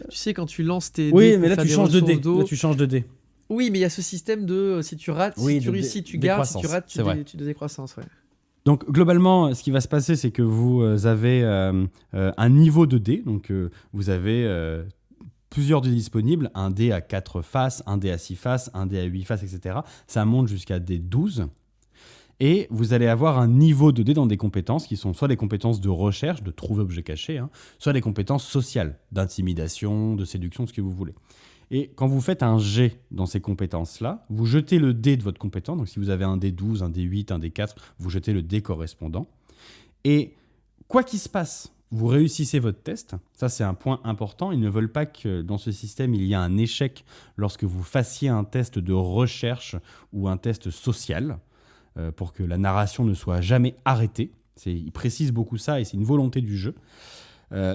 Tu sais, quand tu lances tes Oui, dés mais pour là faire tu des changes de dés. ressources d'eau. Là tu changes de dés. Oui, mais il y a ce système de si tu rates, Oui, si tu de réussis, tu gardes, si tu décroissance, rates, c'est vrai. tu décroissances. Ouais. Donc globalement, ce qui va se passer, c'est que vous avez un niveau de dés. Donc vous avez plusieurs dés disponibles, un dé à 4 faces, un dé à 6 faces, un dé à 8 faces, etc. Ça monte jusqu'à des 12. Et vous allez avoir un niveau de dés dans des compétences qui sont soit des compétences de recherche, de trouver objet caché, hein, soit des compétences sociales, d'intimidation, de séduction, ce que vous voulez. Et quand vous faites un jet dans ces compétences-là, vous jetez le dé de votre compétence. Donc si vous avez un dé 12, un dé 8, un dé 4, vous jetez le dé correspondant. Et quoi qu'il se passe, vous réussissez votre test. Ça, c'est un point important. Ils ne veulent pas que dans ce système, il y ait un échec lorsque vous fassiez un test de recherche ou un test social, pour que la narration ne soit jamais arrêtée. Ils précisent beaucoup ça et c'est une volonté du jeu.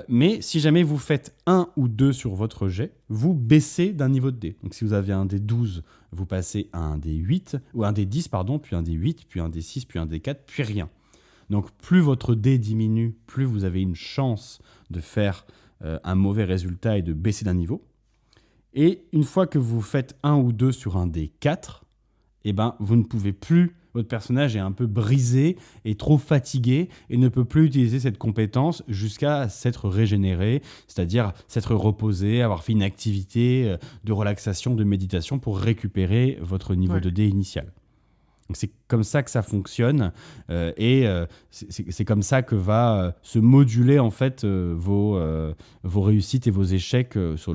Mais si jamais vous faites 1 ou 2 sur votre jet, vous baissez d'un niveau de dé. Donc si vous avez un dé 12, vous passez à un dé 8, ou un dé 10, pardon, puis un dé 8, puis un dé 6, puis un dé 4, puis rien. Donc plus votre dé diminue, plus vous avez une chance de faire un mauvais résultat et de baisser d'un niveau. Et une fois que vous faites 1 ou 2 sur un dé 4, eh ben, vous ne pouvez plus, votre personnage est un peu brisé et trop fatigué et ne peut plus utiliser cette compétence jusqu'à s'être régénéré, c'est-à-dire s'être reposé, avoir fait une activité de relaxation, de méditation pour récupérer votre niveau de dé initial. Donc c'est comme ça que ça fonctionne et c'est comme ça que va se moduler en fait vos réussites et vos échecs sur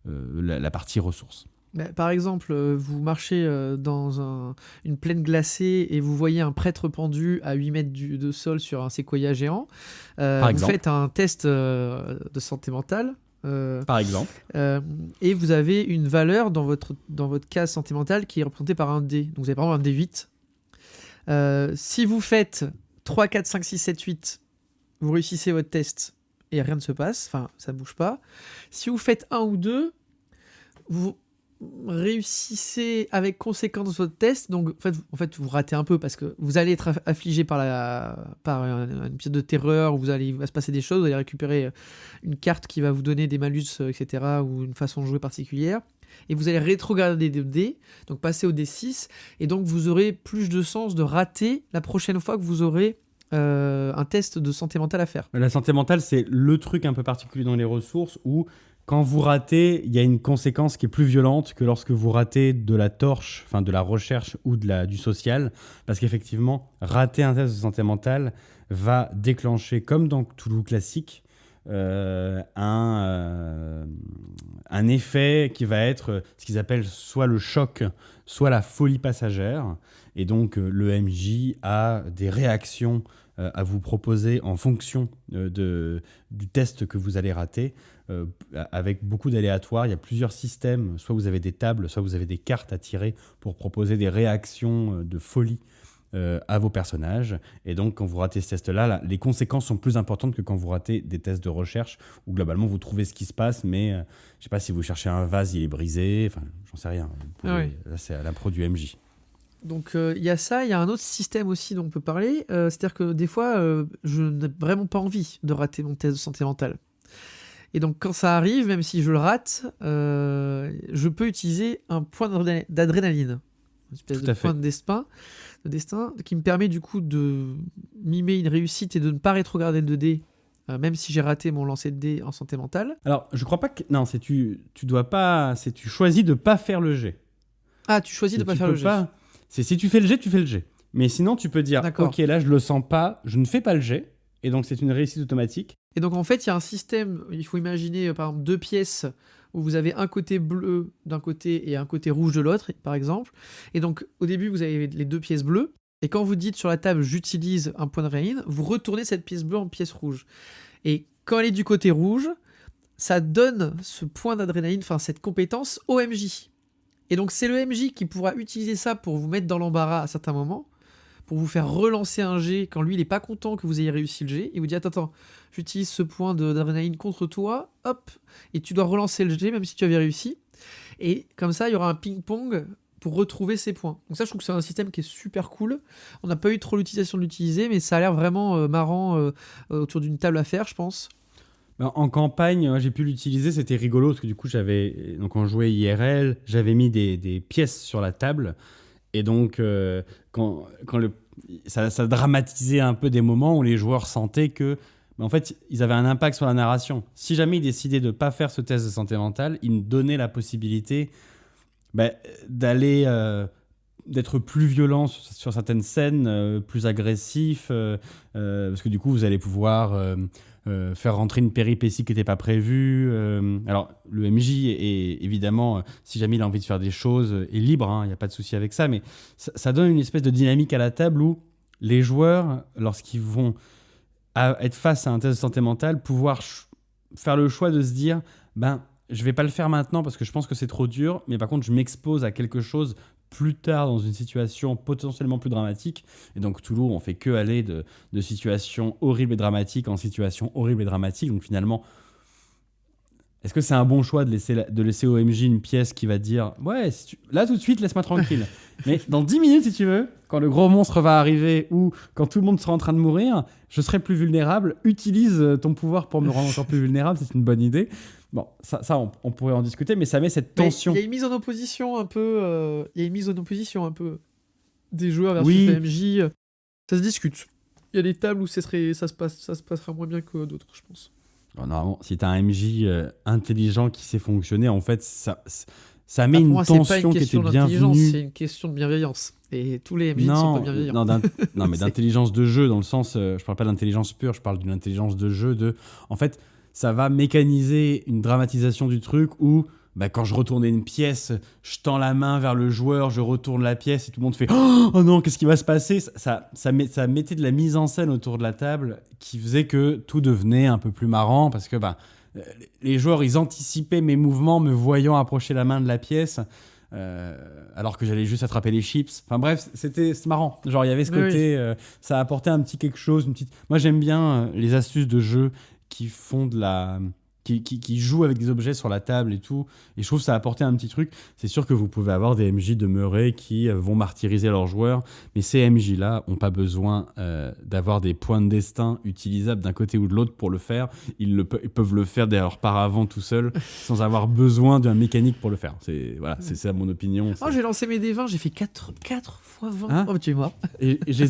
la partie ressources. Bah, par exemple, vous marchez dans une plaine glacée et vous voyez un prêtre pendu à 8 mètres de sol sur un séquoia géant. Vous exemple. faites un test de santé mentale. Par exemple. Et vous avez une valeur dans votre case santé mentale qui est représentée par un dé. Donc vous avez par exemple un dé 8. Si vous faites 3, 4, 5, 6, 7, 8, vous réussissez votre test et rien ne se passe, enfin ça ne bouge pas. Si vous faites 1 ou 2, vous réussissez avec conséquence votre test, donc en fait vous ratez un peu parce que vous allez être affligé par une pièce de terreur, où il va se passer des choses, vous allez récupérer une carte qui va vous donner des malus, etc., ou une façon de jouer particulière, et vous allez rétrograder des dés, donc passer au D6, et donc vous aurez plus de chances de rater la prochaine fois que vous aurez un test de santé mentale à faire. La santé mentale, c'est le truc un peu particulier dans les ressources où quand vous ratez, il y a une conséquence qui est plus violente que lorsque vous ratez de la torche, enfin de la recherche ou du social, parce qu'effectivement, rater un test de santé mentale va déclencher, comme dans Cthulhu classique, un effet qui va être ce qu'ils appellent soit le choc, soit la folie passagère. Et donc, le MJ a des réactions à vous proposer en fonction du test que vous allez rater, avec beaucoup d'aléatoires. Il y a plusieurs systèmes, soit vous avez des tables, soit vous avez des cartes à tirer pour proposer des réactions de folie à vos personnages. Et donc, quand vous ratez ce test-là, les conséquences sont plus importantes que quand vous ratez des tests de recherche, où globalement, vous trouvez ce qui se passe, mais je ne sais pas si vous cherchez un vase, il est brisé, enfin, j'en sais rien. Là, c'est à l'impro du MJ. Donc il y a ça, il y a un autre système aussi dont on peut parler, c'est-à-dire que des fois, je n'ai vraiment pas envie de rater mon test de santé mentale. Et donc quand ça arrive, même si je le rate, je peux utiliser un point d'adrénaline, une espèce de point de destin, qui me permet du coup de mimer une réussite et de ne pas rétrograder le 2D, même si j'ai raté mon lancer de dés en santé mentale. Alors, je crois pas que... Non, tu dois pas... Tu choisis de pas faire le jet. Ah, tu choisis de pas faire le jet. C'est si tu fais le jet, tu fais le jet. Mais sinon, tu peux dire, ok, là, je le sens pas, je ne fais pas le jet. Et donc, c'est une réussite automatique. Et donc, en fait, il y a un système, il faut imaginer, par exemple, 2 pièces où vous avez un côté bleu d'un côté et un côté rouge de l'autre, par exemple. Et donc, au début, vous avez les 2 pièces bleues. Et quand vous dites sur la table, j'utilise un point d'adrénaline, vous retournez cette pièce bleue en pièce rouge. Et quand elle est du côté rouge, ça donne ce point d'adrénaline, enfin, cette compétence au MJ. Et donc, c'est le MJ qui pourra utiliser ça pour vous mettre dans l'embarras à certains moments, pour vous faire relancer un jet quand lui, il n'est pas content que vous ayez réussi le jet. Il vous dit, attends, j'utilise ce point d'adrénaline contre toi, hop, et tu dois relancer le jet, même si tu avais réussi. Et comme ça, il y aura un ping-pong pour retrouver ces points. Donc ça, je trouve que c'est un système qui est super cool. On n'a pas eu trop l'utilisation de l'utiliser, mais ça a l'air vraiment marrant autour d'une table à faire, je pense. En campagne, j'ai pu l'utiliser, c'était rigolo, parce que du coup, donc on jouait IRL, j'avais mis des pièces sur la table, et donc ça dramatisait un peu des moments où les joueurs sentaient que, en fait, ils avaient un impact sur la narration. Si jamais ils décidaient de ne pas faire ce test de santé mentale, ils me donnaient la possibilité d'être plus violent sur certaines scènes, plus agressif, parce que du coup, vous allez pouvoir... faire rentrer une péripétie qui n'était pas prévue. Alors, le MJ est évidemment, si jamais il a envie de faire des choses, est libre, il n'y a pas de souci avec ça, mais ça donne une espèce de dynamique à la table où les joueurs, lorsqu'ils vont être face à un test de santé mentale, pouvoir faire le choix de se dire, je ne vais pas le faire maintenant parce que je pense que c'est trop dur, mais par contre, je m'expose à quelque chose plus tard dans une situation potentiellement plus dramatique. Et donc Toulouse, on fait que aller de situations horribles et dramatiques en situations horribles et dramatiques. Donc finalement, est-ce que c'est un bon choix de laisser au MJ une pièce qui va dire « Ouais, là tout de suite, laisse-moi tranquille. Mais dans 10 minutes, si tu veux, quand le gros monstre va arriver ou quand tout le monde sera en train de mourir, je serai plus vulnérable. Utilise ton pouvoir pour me rendre encore plus vulnérable. C'est une bonne idée. » Bon, ça on pourrait en discuter, mais ça met cette tension. Il y a une mise en opposition un peu. Des joueurs versus MJ. Ça se discute. Il y a des tables où ça se passera moins bien que d'autres, je pense. Normalement, si tu as un MJ intelligent qui sait fonctionner, en fait, ça met une tension qui était bienvenue. C'est une question de bienveillance. Et tous les MJ ne sont pas bienveillants. Non, mais d'intelligence de jeu, dans le sens, je parle pas d'intelligence pure, je parle d'une intelligence de jeu. En fait, ça va mécaniser une dramatisation du truc où, quand je retournais une pièce, je tends la main vers le joueur, je retourne la pièce et tout le monde fait « Oh non, qu'est-ce qui va se passer ?» Ça mettait de la mise en scène autour de la table qui faisait que tout devenait un peu plus marrant parce que les joueurs, ils anticipaient mes mouvements me voyant approcher la main de la pièce alors que j'allais juste attraper les chips. Enfin bref, c'est marrant. Genre, il y avait ce côté... ça apportait un petit quelque chose, une petite... Moi, j'aime bien les astuces de jeu qui font qui jouent avec des objets sur la table et tout, et je trouve que ça a apporté un petit truc. C'est sûr que vous pouvez avoir des MJ demeurés qui vont martyriser leurs joueurs, mais ces MJ-là n'ont pas besoin d'avoir des points de destin utilisables d'un côté ou de l'autre pour le faire. Ils peuvent le faire dès leur paravent tout seul, sans avoir besoin d'un mécanique pour le faire. C'est ça mon opinion. J'ai lancé mes D20, j'ai fait 4 fois 20. Oh, tu es mort. Et je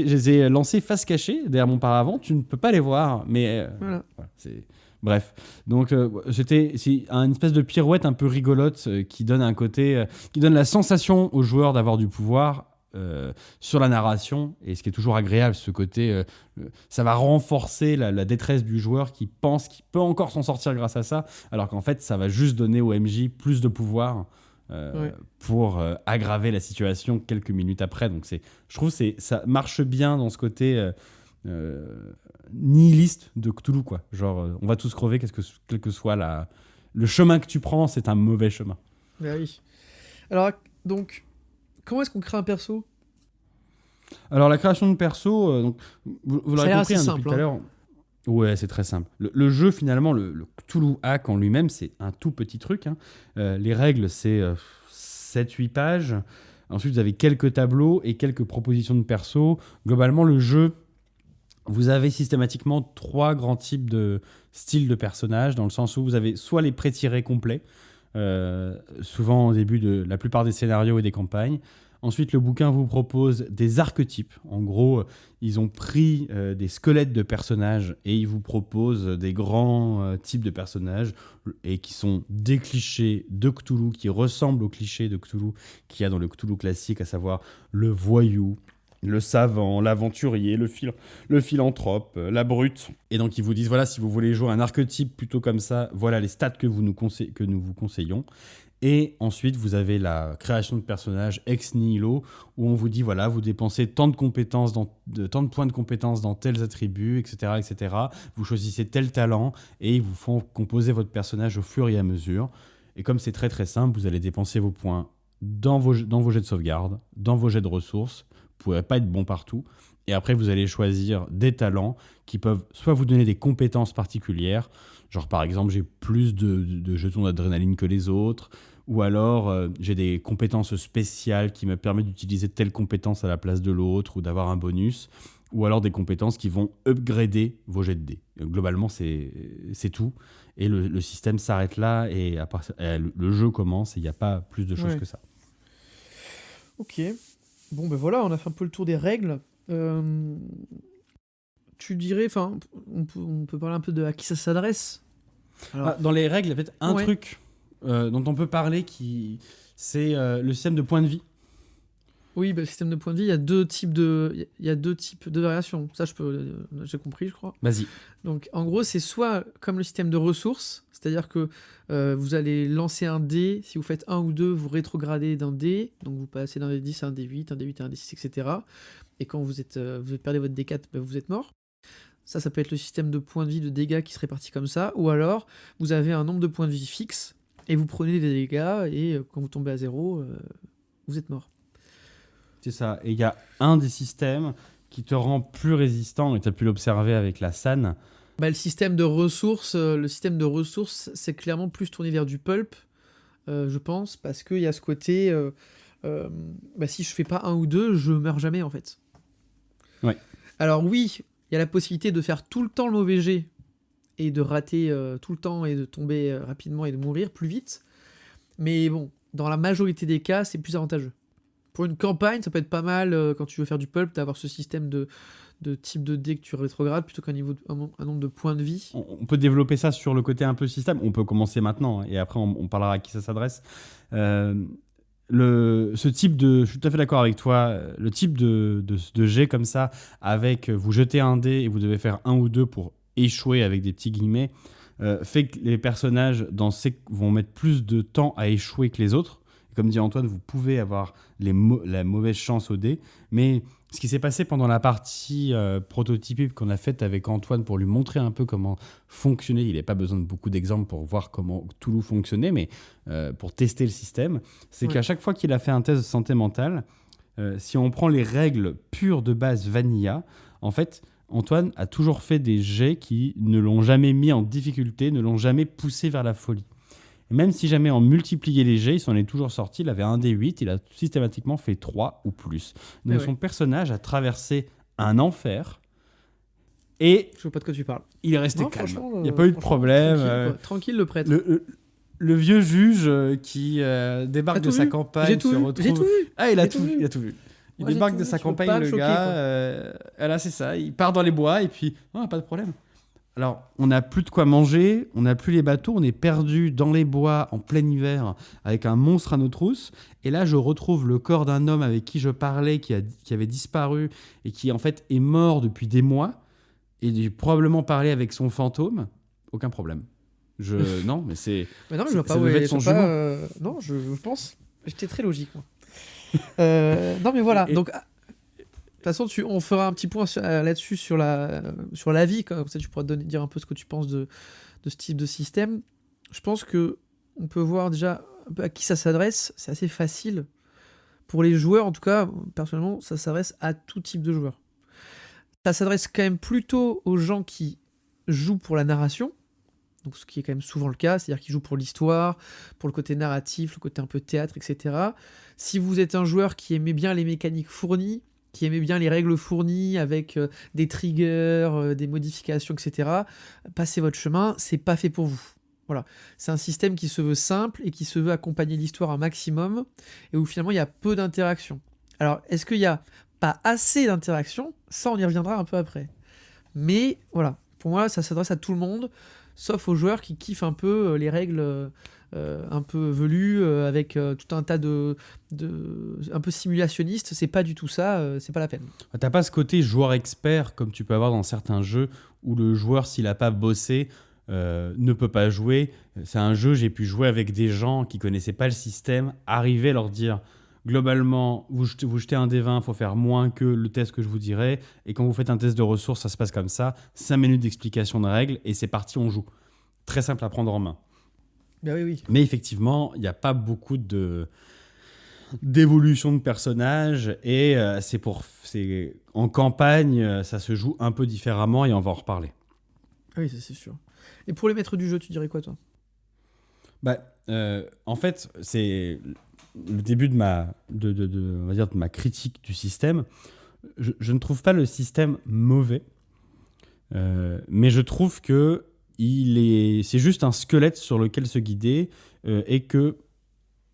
les ai lancés face cachée derrière mon paravent. Tu ne peux pas les voir, mais voilà, c'est... Bref, donc c'est une espèce de pirouette un peu rigolote qui donne un côté, qui donne la sensation aux joueurs d'avoir du pouvoir sur la narration, et ce qui est toujours agréable, ce côté, ça va renforcer la détresse du joueur qui pense qu'il peut encore s'en sortir grâce à ça, alors qu'en fait ça va juste donner au MJ plus de pouvoir pour aggraver la situation quelques minutes après. Donc je trouve que ça marche bien dans ce côté nihiliste de Cthulhu, quoi. Genre, on va tous crever, quel que soit le chemin que tu prends, c'est un mauvais chemin. Ah oui. Alors, donc, comment est-ce qu'on crée un perso ? Alors, la création de perso, donc, vous l'aurez compris depuis tout à l'heure. Ouais, c'est très simple. Le jeu, finalement, le Cthulhu Hack en lui-même, c'est un tout petit truc. Les règles, c'est 7-8 pages. Ensuite, vous avez quelques tableaux et quelques propositions de perso. Globalement, le jeu, vous avez systématiquement 3 grands types de styles de personnages, dans le sens où vous avez soit les pré-tirés complets, souvent au début de la plupart des scénarios et des campagnes. Ensuite, le bouquin vous propose des archétypes. En gros, ils ont pris des squelettes de personnages et ils vous proposent des grands types de personnages et qui sont des clichés de Cthulhu, qui ressemblent aux clichés de Cthulhu qu'il y a dans le Cthulhu classique, à savoir le voyou, le savant, l'aventurier, le philanthrope, la brute. Et donc, ils vous disent, voilà, si vous voulez jouer un archétype plutôt comme ça, voilà les stats que nous vous conseillons. Et ensuite, vous avez la création de personnages ex nihilo, où on vous dit, voilà, vous dépensez tant de points de compétences dans tels attributs, etc., etc. Vous choisissez tel talent, et ils vous font composer votre personnage au fur et à mesure. Et comme c'est très très simple, vous allez dépenser vos points dans vos jets de sauvegarde, dans vos jets de ressources. Vous ne pourrez pas être bon partout. Et après, vous allez choisir des talents qui peuvent soit vous donner des compétences particulières, genre par exemple, j'ai plus de jetons d'adrénaline que les autres, ou alors j'ai des compétences spéciales qui me permettent d'utiliser telle compétence à la place de l'autre, ou d'avoir un bonus, ou alors des compétences qui vont upgrader vos jets de dés. Globalement, c'est tout. Et le système s'arrête là, et le jeu commence, et il n'y a pas plus de choses que ça. Ok. Bon, ben voilà, on a fait un peu le tour des règles. Tu dirais, enfin, on peut parler un peu de à qui ça s'adresse. Alors... dans les règles, il y a peut-être un truc dont on peut parler, c'est le système de points de vie. Oui, le système de points de vie, il y a deux types de variations. Ça, j'ai compris, je crois. Vas-y. Donc, en gros, c'est soit comme le système de ressources, c'est-à-dire que vous allez lancer un dé. Si vous faites 1 ou 2, vous rétrogradez d'un dé. Donc, vous passez d'un D10 à un D8, un D8 à un D6, etc. Et quand vous perdez votre D4, vous êtes mort. Ça peut être le système de points de vie, de dégâts qui se répartit comme ça. Ou alors, vous avez un nombre de points de vie fixe et vous prenez des dégâts et quand vous tombez à 0, vous êtes mort. C'est ça. Et il y a un des systèmes qui te rend plus résistant, et tu as pu l'observer avec la SAN. Le système de ressources, c'est clairement plus tourné vers du pulp, je pense, parce qu'il y a ce côté, si je fais pas 1 ou 2, je meurs jamais, en fait. Ouais. Alors oui, il y a la possibilité de faire tout le temps le mauvais jet, et de rater tout le temps, et de tomber rapidement, et de mourir plus vite. Mais bon, dans la majorité des cas, c'est plus avantageux. Pour une campagne, ça peut être pas mal quand tu veux faire du pulp, d'avoir ce système de type de dés que tu rétrogrades plutôt qu'un nombre de points de vie. On peut développer ça sur le côté un peu système. On peut commencer maintenant, et après on parlera à qui ça s'adresse. Je suis tout à fait d'accord avec toi, le type de jet comme ça, avec vous jetez un dé et vous devez faire 1 ou 2 pour échouer avec des petits guillemets, fait que les personnages vont mettre plus de temps à échouer que les autres. Comme dit Antoine, vous pouvez avoir la mauvaise chance au dé, mais ce qui s'est passé pendant la partie prototypée qu'on a faite avec Antoine pour lui montrer un peu comment fonctionnait, il n'avait pas besoin de beaucoup d'exemples pour voir comment Cthulhu fonctionnait, mais pour tester le système, c'est qu'à chaque fois qu'il a fait un test de santé mentale, si on prend les règles pures de base vanilla, en fait, Antoine a toujours fait des jets qui ne l'ont jamais mis en difficulté, ne l'ont jamais poussé vers la folie. Même si jamais on multipliait les jets, il s'en est toujours sorti. Il avait un D8, il a systématiquement fait 3 ou plus. Donc son personnage a traversé un enfer et... Je vois pas de quoi tu parles. Il est resté calme. Il n'y a pas eu de problème. Tranquille, le prêtre. Le vieux juge qui débarque de sa campagne se retrouve... J'ai tout vu. Ah, il a tout vu. Il débarque de sa campagne, le gars. Là, c'est ça. Il part dans les bois et puis... Oh, pas de problème. Alors, on n'a plus de quoi manger, on n'a plus les bateaux, on est perdu dans les bois en plein hiver avec un monstre à nos trousses. Et là, je retrouve le corps d'un homme avec qui je parlais, qui avait disparu et qui en fait est mort depuis des mois. Et j'ai probablement parlé avec son fantôme. Aucun problème. Non, mais c'est. Mais non, mais Ça- je vois pas ça où devait est- être son je vois pas, jumeau. Non, je pense. J'étais très logique, moi. Non, mais voilà. Et- Donc, de toute façon, on fera un petit point là-dessus sur la vie. Comme ça, tu pourras dire un peu ce que tu penses de ce type de système. Je pense que on peut voir déjà un peu à qui ça s'adresse. C'est assez facile. Pour les joueurs, en tout cas, personnellement, ça s'adresse à tout type de joueurs. Ça s'adresse quand même plutôt aux gens qui jouent pour la narration. Donc, ce qui est quand même souvent le cas, c'est-à-dire qu'ils jouent pour l'histoire, pour le côté narratif, le côté un peu théâtre, etc. Si vous êtes un joueur qui aimait bien les mécaniques fournies, qui aimait bien les règles fournies avec des triggers, des modifications, etc., passez votre chemin, c'est pas fait pour vous. Voilà. C'est un système qui se veut simple et qui se veut accompagner l'histoire un maximum et où finalement il y a peu d'interactions. Alors, est-ce qu'il y a pas assez d'interactions? Ça, on y reviendra un peu après. Mais voilà, pour moi, ça s'adresse à tout le monde, sauf aux joueurs qui kiffent un peu les règles un peu velues, avec tout un tas un peu simulationnistes. C'est pas du tout ça, c'est pas la peine. T'as pas ce côté joueur expert comme tu peux avoir dans certains jeux où le joueur, s'il a pas bossé, ne peut pas jouer. C'est un jeu, j'ai pu jouer avec des gens qui connaissaient pas le système, arriver à leur dire globalement, vous jetez un D20, il faut faire moins que le test que je vous dirai, et quand vous faites un test de ressources, ça se passe comme ça, 5 minutes d'explication de règles, et c'est parti, on joue. Très simple à prendre en main. Ben oui, oui. Mais effectivement, il n'y a pas beaucoup d'évolution de personnages, et en campagne, ça se joue un peu différemment, et on va en reparler. Ah oui, ça, c'est sûr. Et pour les maîtres du jeu, tu dirais quoi, toi? En fait, c'est le début de on va dire de ma critique du système. Je ne trouve pas le système mauvais, mais je trouve que c'est juste un squelette sur lequel se guider, et que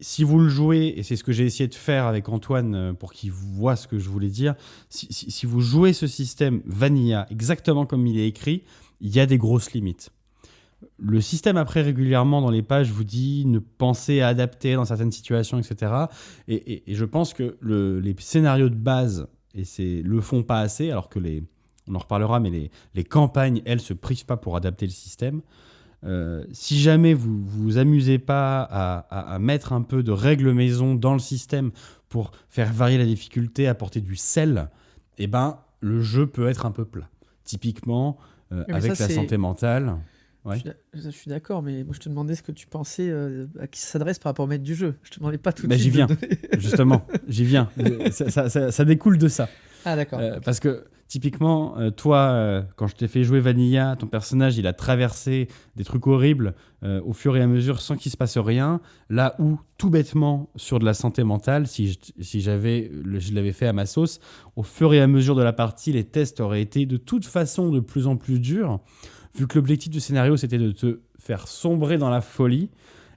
si vous le jouez, et c'est ce que j'ai essayé de faire avec Antoine pour qu'il voit ce que je voulais dire, si vous jouez ce système vanilla exactement comme il est écrit, il y a des grosses limites. Le système, après, régulièrement dans les pages, vous dit ne pensez à adapter dans certaines situations, etc. Et je pense que les scénarios de base le font pas assez, alors que on en reparlera, mais les campagnes, elles, se privent pas pour adapter le système. Si jamais vous vous amusez pas à mettre un peu de règles maison dans le système pour faire varier la difficulté, apporter du sel, eh ben, le jeu peut être un peu plat. Typiquement, mais avec ça, la santé mentale. Ouais. Je suis d'accord, mais moi je te demandais ce que tu pensais, à qui ça s'adresse par rapport au maître du jeu. Je te demandais pas tout de Bah, suite. j'y viens. de donner- Justement, j'y viens. Ça découle de ça. Ah d'accord. Parce que typiquement, toi, quand je t'ai fait jouer Vanilla, ton personnage, il a traversé des trucs horribles au fur et à mesure sans qu'il se passe rien. Là où, tout bêtement, sur de la santé mentale, si je l'avais fait à ma sauce, au fur et à mesure de la partie, les tests auraient été de toute façon de plus en plus durs. Vu que l'objectif du scénario, c'était de te faire sombrer dans la folie,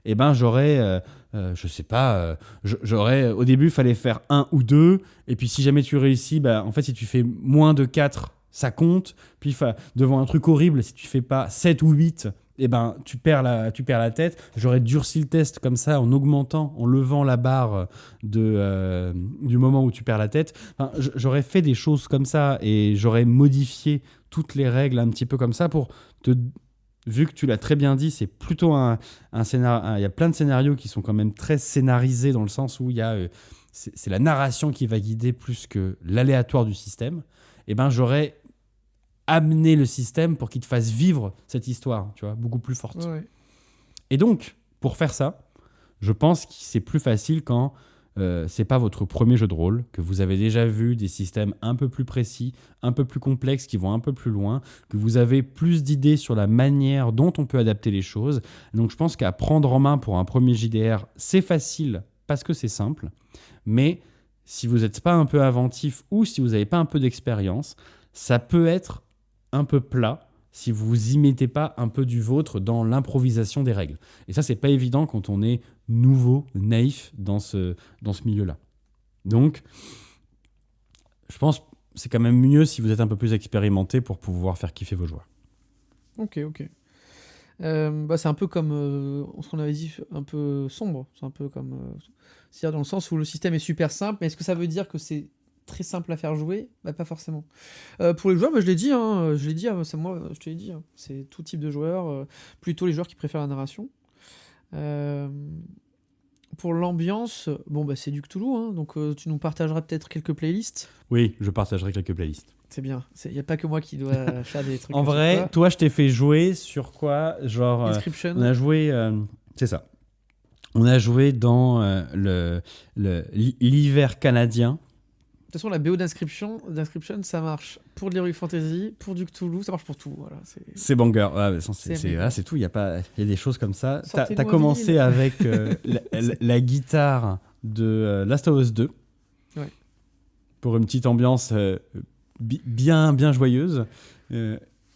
eh ben j'aurais, je sais pas, au début, il fallait faire 1 ou 2, et puis si jamais tu réussis, bah, en fait, si tu fais moins de 4, ça compte, puis devant un truc horrible, si tu fais pas 7 ou 8, eh ben, tu perds la tête. J'aurais durci le test comme ça, en augmentant, en levant la barre du moment où tu perds la tête. Enfin, j'aurais fait des choses comme ça, et j'aurais modifié toutes les règles un petit peu comme ça pour vu que tu l'as très bien dit, c'est plutôt un scénario. Il y a plein de scénarios qui sont quand même très scénarisés dans le sens où c'est la narration qui va guider plus que l'aléatoire du système. Et ben j'aurais amené le système pour qu'il te fasse vivre cette histoire, tu vois, beaucoup plus forte. Ouais. Et donc, pour faire ça, je pense que c'est plus facile quand c'est pas votre premier jeu de rôle, que vous avez déjà vu des systèmes un peu plus précis, un peu plus complexes, qui vont un peu plus loin, que vous avez plus d'idées sur la manière dont on peut adapter les choses. Donc je pense qu'à prendre en main pour un premier JDR, c'est facile parce que c'est simple, mais si vous n'êtes pas un peu inventif ou si vous n'avez pas un peu d'expérience, ça peut être un peu plat si vous y mettez pas un peu du vôtre dans l'improvisation des règles. Et ça, c'est pas évident quand on est nouveau, naïf dans ce milieu-là. Donc, je pense que c'est quand même mieux si vous êtes un peu plus expérimenté pour pouvoir faire kiffer vos joueurs. Ok. C'est un peu comme ce qu'on avait dit, un peu sombre. C'est un peu comme. C'est-à-dire dans le sens où le système est super simple, mais est-ce que ça veut dire que c'est très simple à faire jouer, bah pas forcément. Pour les joueurs, bah, je l'ai dit, c'est moi, je te l'ai dit, hein, c'est tout type de joueurs, plutôt les joueurs qui préfèrent la narration. Euh, pour l'ambiance, bon bah c'est du Cthulhu, hein, donc tu nous partageras peut-être quelques playlists. Oui, je partagerai quelques playlists. C'est bien, il n'y a pas que moi qui dois faire des trucs. En vrai, toi, je t'ai fait jouer sur quoi? Genre, Inscription. on a joué... c'est ça. On a joué dans l'hiver canadien. De toute façon, la BO d'Inscription, ça marche pour de l'Heroic Fantasy, pour du Cthulhu, ça marche pour tout. Voilà, c'est banger. Ouais, c'est tout. Il y a des choses comme ça. T'as commencé avec la guitare de Last of Us 2. Ouais. Pour une petite ambiance bien joyeuse.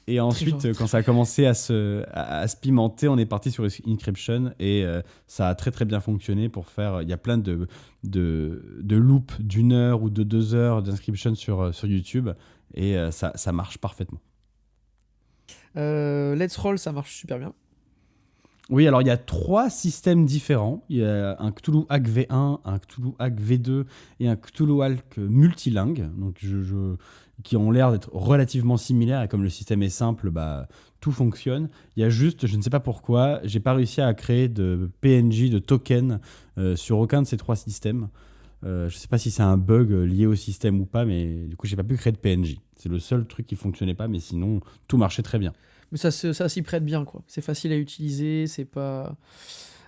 Et ensuite, quand ça a commencé à se pimenter, on est parti sur Inscription et ça a très très bien fonctionné pour faire... Il y a plein de loops d'1 heure ou de 2 heures d'Inscription sur YouTube et ça marche parfaitement. Let's Roll, ça marche super bien. Oui, alors il y a 3 systèmes différents. Il y a un Cthulhu Hack V1, un Cthulhu Hack V2 et un Cthulhu Hack multilingue. Donc qui ont l'air d'être relativement similaires et comme le système est simple, bah, tout fonctionne. Il y a juste, je ne sais pas pourquoi, j'ai pas réussi à créer de PNJ, de token sur aucun de ces 3 systèmes. Je sais pas si c'est un bug lié au système ou pas, mais du coup j'ai pas pu créer de PNJ. C'est le seul truc qui fonctionnait pas, mais sinon tout marchait très bien. Mais ça s'y prête bien, quoi. C'est facile à utiliser, c'est pas...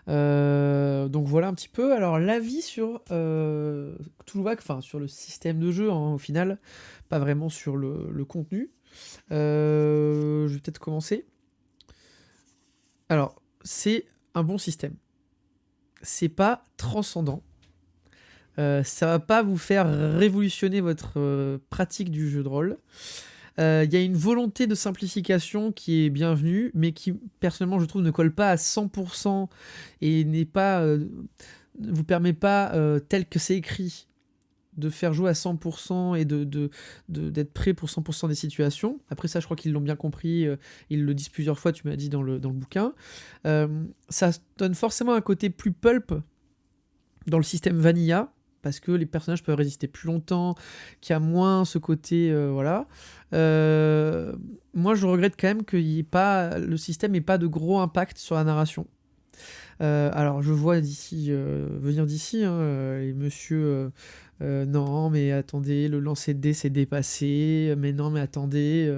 donc voilà un petit peu. Alors l'avis sur Cthulhu Hack, enfin sur le système de jeu, hein, au final, pas vraiment sur le contenu. Je vais peut-être commencer. Alors, c'est un bon système. C'est pas transcendant. Ça va pas vous faire révolutionner votre pratique du jeu de rôle. Il y a une volonté de simplification qui est bienvenue, mais qui, personnellement, je trouve, ne colle pas à 100% et n'est pas, ne vous permet pas, tel que c'est écrit, de faire jouer à 100% et d'être prêt pour 100% des situations. Après ça, je crois qu'ils l'ont bien compris, ils le disent plusieurs fois, tu m'as dit dans le bouquin. Ça donne forcément un côté plus pulp dans le système vanilla, parce que les personnages peuvent résister plus longtemps, qu'il y a moins ce côté... voilà. Moi, je regrette quand même que le système n'ait pas de gros impact sur la narration. Alors, je vois venir d'ici, hein, les monsieur... non, mais attendez, le lancer de dés c'est dépassé. Mais non, mais attendez,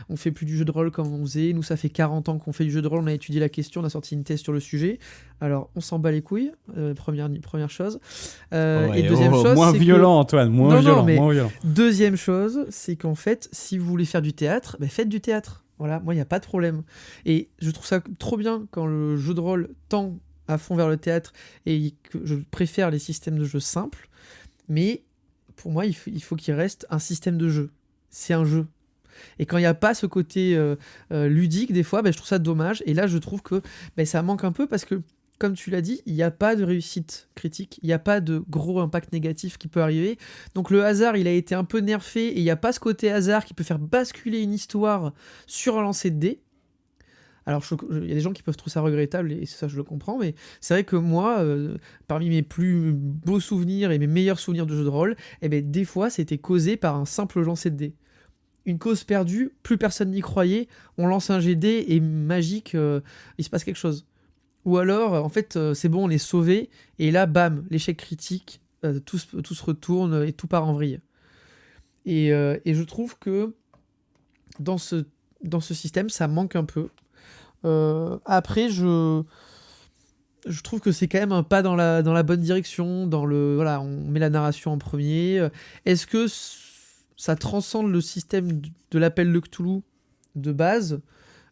on fait plus du jeu de rôle comme on faisait. Nous, ça fait 40 ans qu'on fait du jeu de rôle, on a étudié la question, on a sorti une thèse sur le sujet. Alors, on s'en bat les couilles, première chose. Et deuxième chose, moins c'est violent, Antoine, moins violent. Deuxième chose, c'est qu'en fait, si vous voulez faire du théâtre, bah, faites du théâtre. Voilà, moi, il n'y a pas de problème. Et je trouve ça trop bien quand le jeu de rôle tend à fond vers le théâtre et que je préfère les systèmes de jeu simples. Mais pour moi, il faut qu'il reste un système de jeu. C'est un jeu. Et quand il n'y a pas ce côté ludique, des fois, je trouve ça dommage. Et là, je trouve que ça manque un peu parce que, comme tu l'as dit, il n'y a pas de réussite critique. Il n'y a pas de gros impact négatif qui peut arriver. Donc le hasard, il a été un peu nerfé. Et il n'y a pas ce côté hasard qui peut faire basculer une histoire sur un lancer de dés. Alors, il y a des gens qui peuvent trouver ça regrettable, et ça, je le comprends, mais c'est vrai que moi, parmi mes plus beaux souvenirs et mes meilleurs souvenirs de jeux de rôle, des fois, c'était causé par un simple lancer de dés. Une cause perdue, plus personne n'y croyait, on lance un jet de dés, et magique, il se passe quelque chose. Ou alors, en fait, c'est bon, on est sauvé, et là, bam, l'échec critique, tout se retourne, et tout part en vrille. Et je trouve que dans ce système, ça manque un peu. Après, je trouve que c'est quand même un pas dans la bonne direction. Voilà, on met la narration en premier. Est-ce que ça transcende le système de l'appel de Cthulhu de base?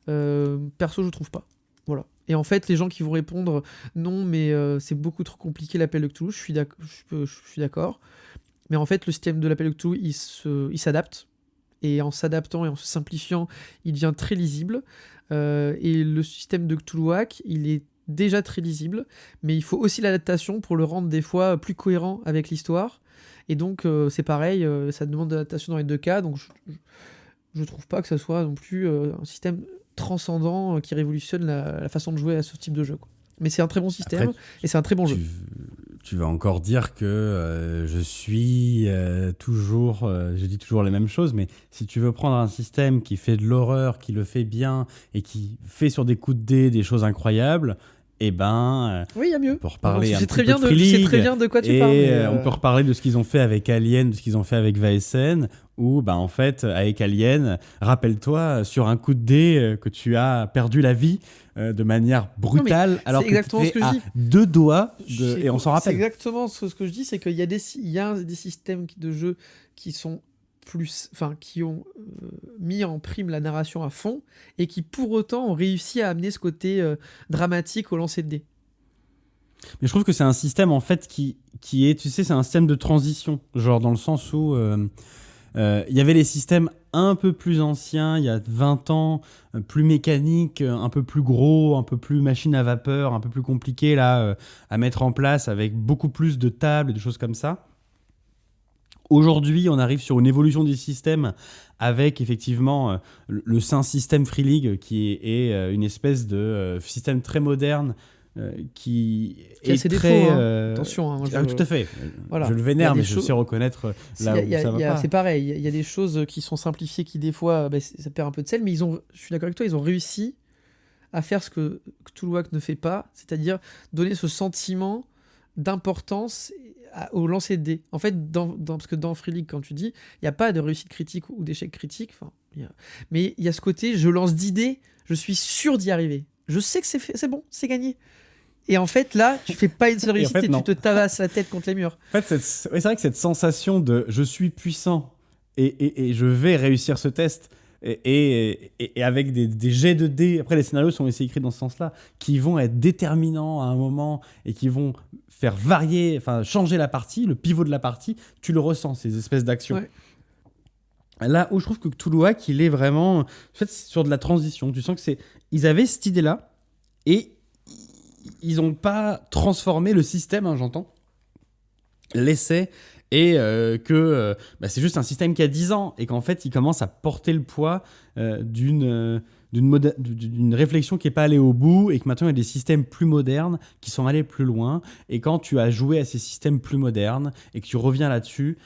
Perso, je trouve pas. Voilà. Et en fait, les gens qui vont répondre non, mais c'est beaucoup trop compliqué l'appel de Cthulhu, je suis d'accord. Mais en fait, le système de l'appel de Cthulhu, il s'adapte. Et en s'adaptant et en se simplifiant, il devient très lisible. Et le système de Cthulhu Hack, il est déjà très lisible, mais il faut aussi l'adaptation pour le rendre des fois plus cohérent avec l'histoire. Et donc, c'est pareil, ça demande de l'adaptation dans les deux cas. Donc, je trouve pas que ça soit non plus un système transcendant qui révolutionne la façon de jouer à ce type de jeu, quoi. Mais c'est un très bon système et c'est un très bon jeu. tu vas encore dire que je suis toujours, je dis toujours les mêmes choses, mais si tu veux prendre un système qui fait de l'horreur, qui le fait bien et qui fait sur des coups de dés des choses incroyables, eh ben, Oui, il y a mieux. on peut reparler un Je sais petit très peu bien de de, Free je sais League, très bien de quoi tu et parles. Mais, on peut reparler de ce qu'ils ont fait avec Alien, de ce qu'ils ont fait avec VSN, où en fait, avec Alien, rappelle-toi, sur un coup de dé, que tu as perdu la vie de manière brutale, alors que tu exactement ce que je à dis. 2 doigts, C'est- et on s'en C'est rappelle. exactement ce que je dis, c'est qu'il y a des systèmes de jeu qui sont qui ont mis en prime la narration à fond et qui pour autant ont réussi à amener ce côté dramatique au lancer de dés. Mais je trouve que c'est un système en fait qui est, tu sais, c'est un système de transition, genre dans le sens où il y avait les systèmes un peu plus anciens, il y a 20 ans, plus mécaniques, un peu plus gros, un peu plus machine à vapeur, un peu plus compliqué là à mettre en place avec beaucoup plus de tables et de choses comme ça. Aujourd'hui, on arrive sur une évolution des systèmes avec effectivement le Saint System Free League qui est une espèce de système très moderne qui Qui a est ses très défauts, hein. Attention, hein, tout à fait. Voilà. Je le Il y vénère, a des mais je choses- sais reconnaître Il là y a- où il y a- ça va il y a- pas. C'est pareil, il y a des choses qui sont simplifiées qui des fois ça perd un peu de sel, mais je suis d'accord avec toi, ils ont réussi à faire ce que Cthulhuac ne fait pas, c'est-à-dire donner ce sentiment d'importance au lancer de dés. En fait, parce que dans Free League, quand tu dis, il n'y a pas de réussite critique ou d'échec critique, mais il y a ce côté, je lance 10 dés, je suis sûr d'y arriver. Je sais que c'est bon, c'est gagné. Et en fait, là, tu fais pas une seule réussite fait, et non. tu te tabasses la tête contre les murs. En fait, c'est vrai que cette sensation de je suis puissant et je vais réussir ce test, et avec des jets de dés, après les scénarios sont aussi écrits dans ce sens-là, qui vont être déterminants à un moment et qui vont faire varier, enfin changer la partie, le pivot de la partie, tu le ressens, ces espèces d'actions. Ouais. Là où je trouve que Cthulhuac, il est vraiment en fait, sur de la transition. Tu sens que ils avaient cette idée-là et ils n'ont pas transformé le système, hein, j'entends, l'essai, et c'est juste un système qui a 10 ans et qu'en fait il commence à porter le poids d'une réflexion qui n'est pas allée au bout et que maintenant il y a des systèmes plus modernes qui sont allés plus loin, et quand tu as joué à ces systèmes plus modernes et que tu reviens là-dessus,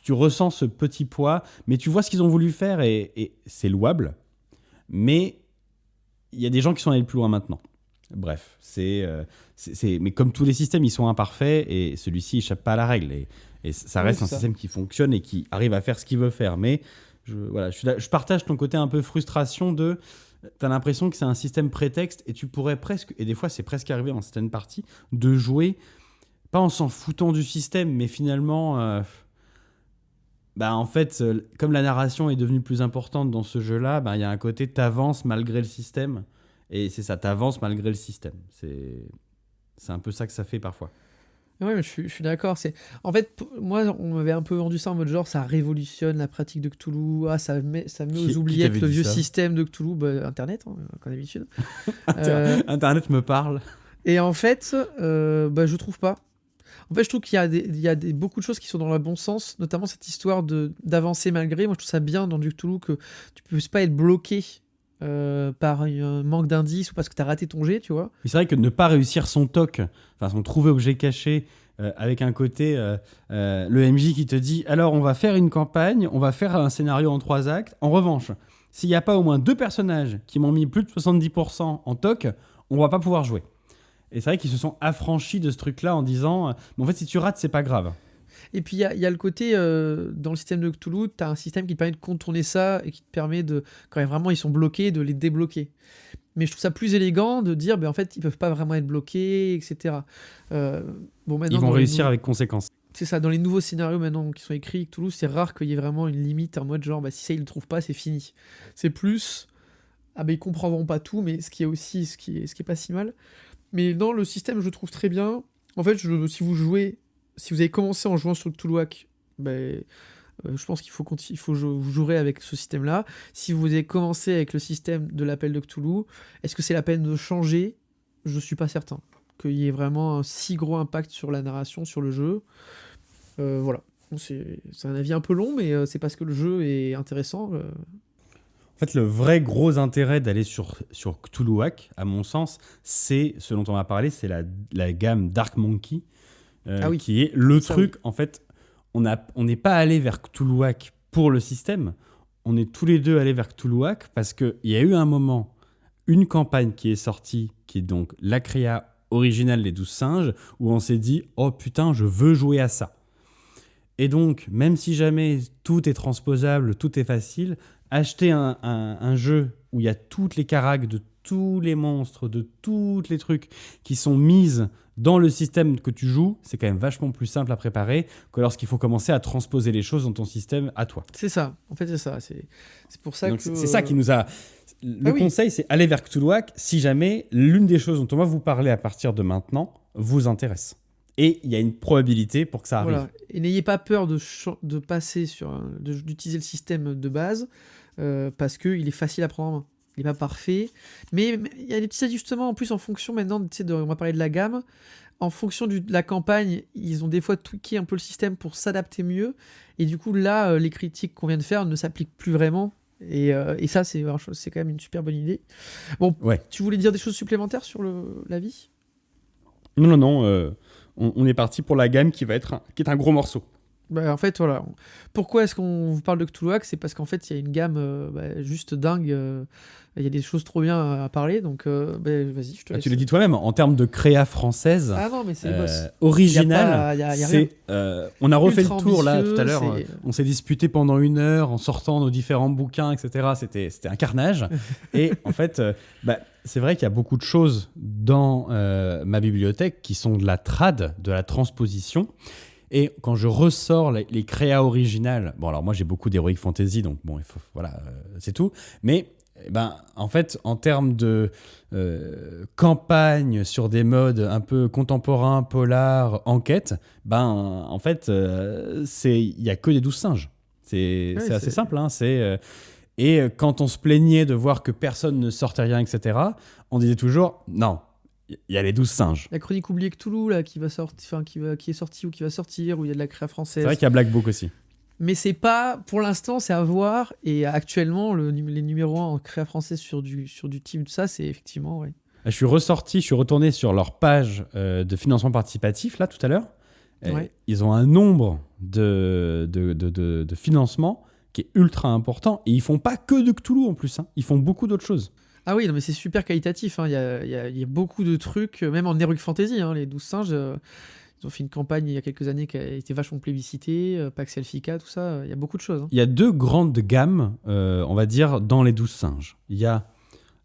tu ressens ce petit poids, mais tu vois ce qu'ils ont voulu faire et c'est louable, mais il y a des gens qui sont allés plus loin maintenant. Bref, mais comme tous les systèmes, ils sont imparfaits et celui-ci échappe pas à la règle. Et ça reste un système qui fonctionne et qui arrive à faire ce qu'il veut faire. Mais je partage ton côté un peu frustration de... T'as l'impression que c'est un système prétexte et tu pourrais presque, et des fois c'est presque arrivé en certaines parties, de jouer, pas en s'en foutant du système, mais finalement... en fait, comme la narration est devenue plus importante dans ce jeu-là, il y a un côté t'avances malgré le système. Et c'est ça, t'avances malgré le système. C'est un peu ça que ça fait parfois. Ouais, mais je suis d'accord. En fait, moi, on m'avait un peu vendu ça en mode genre, ça révolutionne la pratique de Cthulhu. Ça met aux oubliettes le vieux système de Cthulhu. Internet, hein, comme d'habitude. Internet me parle. Et en fait, je trouve pas. En fait, je trouve qu'il y a beaucoup de choses qui sont dans le bon sens, notamment cette histoire d'avancer malgré. Moi, je trouve ça bien dans du Cthulhu que tu ne puisses pas être bloqué par un manque d'indices ou parce que tu as raté ton jet, tu vois. C'est vrai que ne pas réussir son TOC, enfin son trouver objet caché, avec un côté le MJ qui te dit alors on va faire une campagne, on va faire un scénario en 3 actes. En revanche, s'il n'y a pas au moins 2 personnages qui m'ont mis plus de 70% en TOC, on va pas pouvoir jouer. Et c'est vrai qu'ils se sont affranchis de ce truc-là en disant mais en fait si tu rates c'est pas grave. Et puis il y a le côté, dans le système de Cthulhu, tu as un système qui te permet de contourner ça et qui te permet de, quand vraiment ils sont bloqués, de les débloquer. Mais je trouve ça plus élégant de dire, en fait, ils peuvent pas vraiment être bloqués, etc. Maintenant, ils vont réussir avec conséquence. C'est ça, dans les nouveaux scénarios maintenant qui sont écrits, Cthulhu, c'est rare qu'il y ait vraiment une limite en mode genre, si ça ils le trouvent pas, c'est fini. C'est plus, ils comprendront pas tout, mais ce qui est pas si mal. Mais dans le système, je le trouve très bien. En fait, si vous avez commencé en jouant sur Cthulhuac, je pense vous jouerez avec ce système-là. Si vous avez commencé avec le système de l'appel de Cthulhu, est-ce que c'est la peine de changer ? Je suis pas certain qu'il y ait vraiment un si gros impact sur la narration, sur le jeu. Voilà. C'est un avis un peu long, mais c'est parce que le jeu est intéressant. En fait, le vrai gros intérêt d'aller sur Cthulhuac, à mon sens, c'est ce dont on va parler, c'est la gamme Dark Monkey, qui est le Ça, truc, en fait, on n'est pas allé vers Cthulhuac pour le système, on est tous les deux allés vers Cthulhuac parce qu'il y a eu un moment, une campagne qui est sortie, qui est donc la créa originale des 12 singes, où on s'est dit « Oh putain, je veux jouer à ça ». Et donc, même si jamais tout est transposable, tout est facile, acheter un jeu où il y a toutes les caracs de tous les monstres, de tous les trucs qui sont mises dans le système que tu joues, c'est quand même vachement plus simple à préparer que lorsqu'il faut commencer à transposer les choses dans ton système à toi. C'est ça, en fait c'est ça. C'est pour ça Donc que... c'est ça qui nous a... Le oui. conseil, c'est aller vers Cthulhuac si jamais l'une des choses dont on va vous parler à partir de maintenant vous intéresse. Et il y a une probabilité pour que ça arrive. Voilà. Et n'ayez pas peur de passer d'utiliser le système de base parce qu'il est facile à prendre en main. Il n'est pas parfait. Mais il y a des petits ajustements en plus en fonction maintenant, on va parler de la gamme. En fonction de la campagne, ils ont des fois tweaké un peu le système pour s'adapter mieux. Et du coup, là, les critiques qu'on vient de faire ne s'appliquent plus vraiment. Et ça, c'est quand même une super bonne idée. Bon, ouais. Tu voulais dire des choses supplémentaires sur l'avis ? Non. On est parti pour la gamme qui est un gros morceau. Bah, en fait, voilà. Pourquoi est-ce qu'on vous parle de Cthulhuac ? C'est parce qu'en fait, il y a une gamme juste dingue. Il y a des choses trop bien à parler. Donc, vas-y, je te laisse. Tu l'as dit toi-même, en termes de créa française, Ah non, mais c'est le boss. original, y a c'est... on a refait Ultra le tour là ambitieux, tout à l'heure. On s'est disputé pendant 1 heure en sortant nos différents bouquins, etc. C'était un carnage. Et en fait, c'est vrai qu'il y a beaucoup de choses dans ma bibliothèque qui sont de la trad, de la transposition. Et quand je ressors les créas originales, bon alors moi j'ai beaucoup d'Heroic Fantasy, donc bon, c'est tout. Mais en fait, en termes de campagne sur des modes un peu contemporains, polar, enquête, en fait, il n'y a que des 12 singes. C'est assez simple. Hein, et quand on se plaignait de voir que personne ne sortait rien, etc., on disait toujours, non, il y a les 12 singes. La chronique oubliée Cthulhu, là, qui est sortie ou qui va sortir, où il y a de la créa française. C'est vrai qu'il y a Black Book aussi. Mais c'est pas, pour l'instant, c'est à voir. Et actuellement, les numéros 1 en créa française sur du type de ça, c'est effectivement, ouais. Je suis retourné sur leur page de financement participatif, là, tout à l'heure. Ouais. Ils ont un nombre de financements qui est ultra important. Et ils font pas que de Cthulhu, en plus. Hein. Ils font beaucoup d'autres choses. Ah oui, non, mais c'est super qualitatif. Hein. Il y a beaucoup de trucs, même en Heroic Fantasy, hein, les 12 singes... Ils ont fait une campagne il y a quelques années qui a été vachement plébiscitée, Pax Elfica, tout ça. Il y a beaucoup de choses. Hein. Il y a 2 grandes gammes, on va dire, dans les 12 singes. Il y a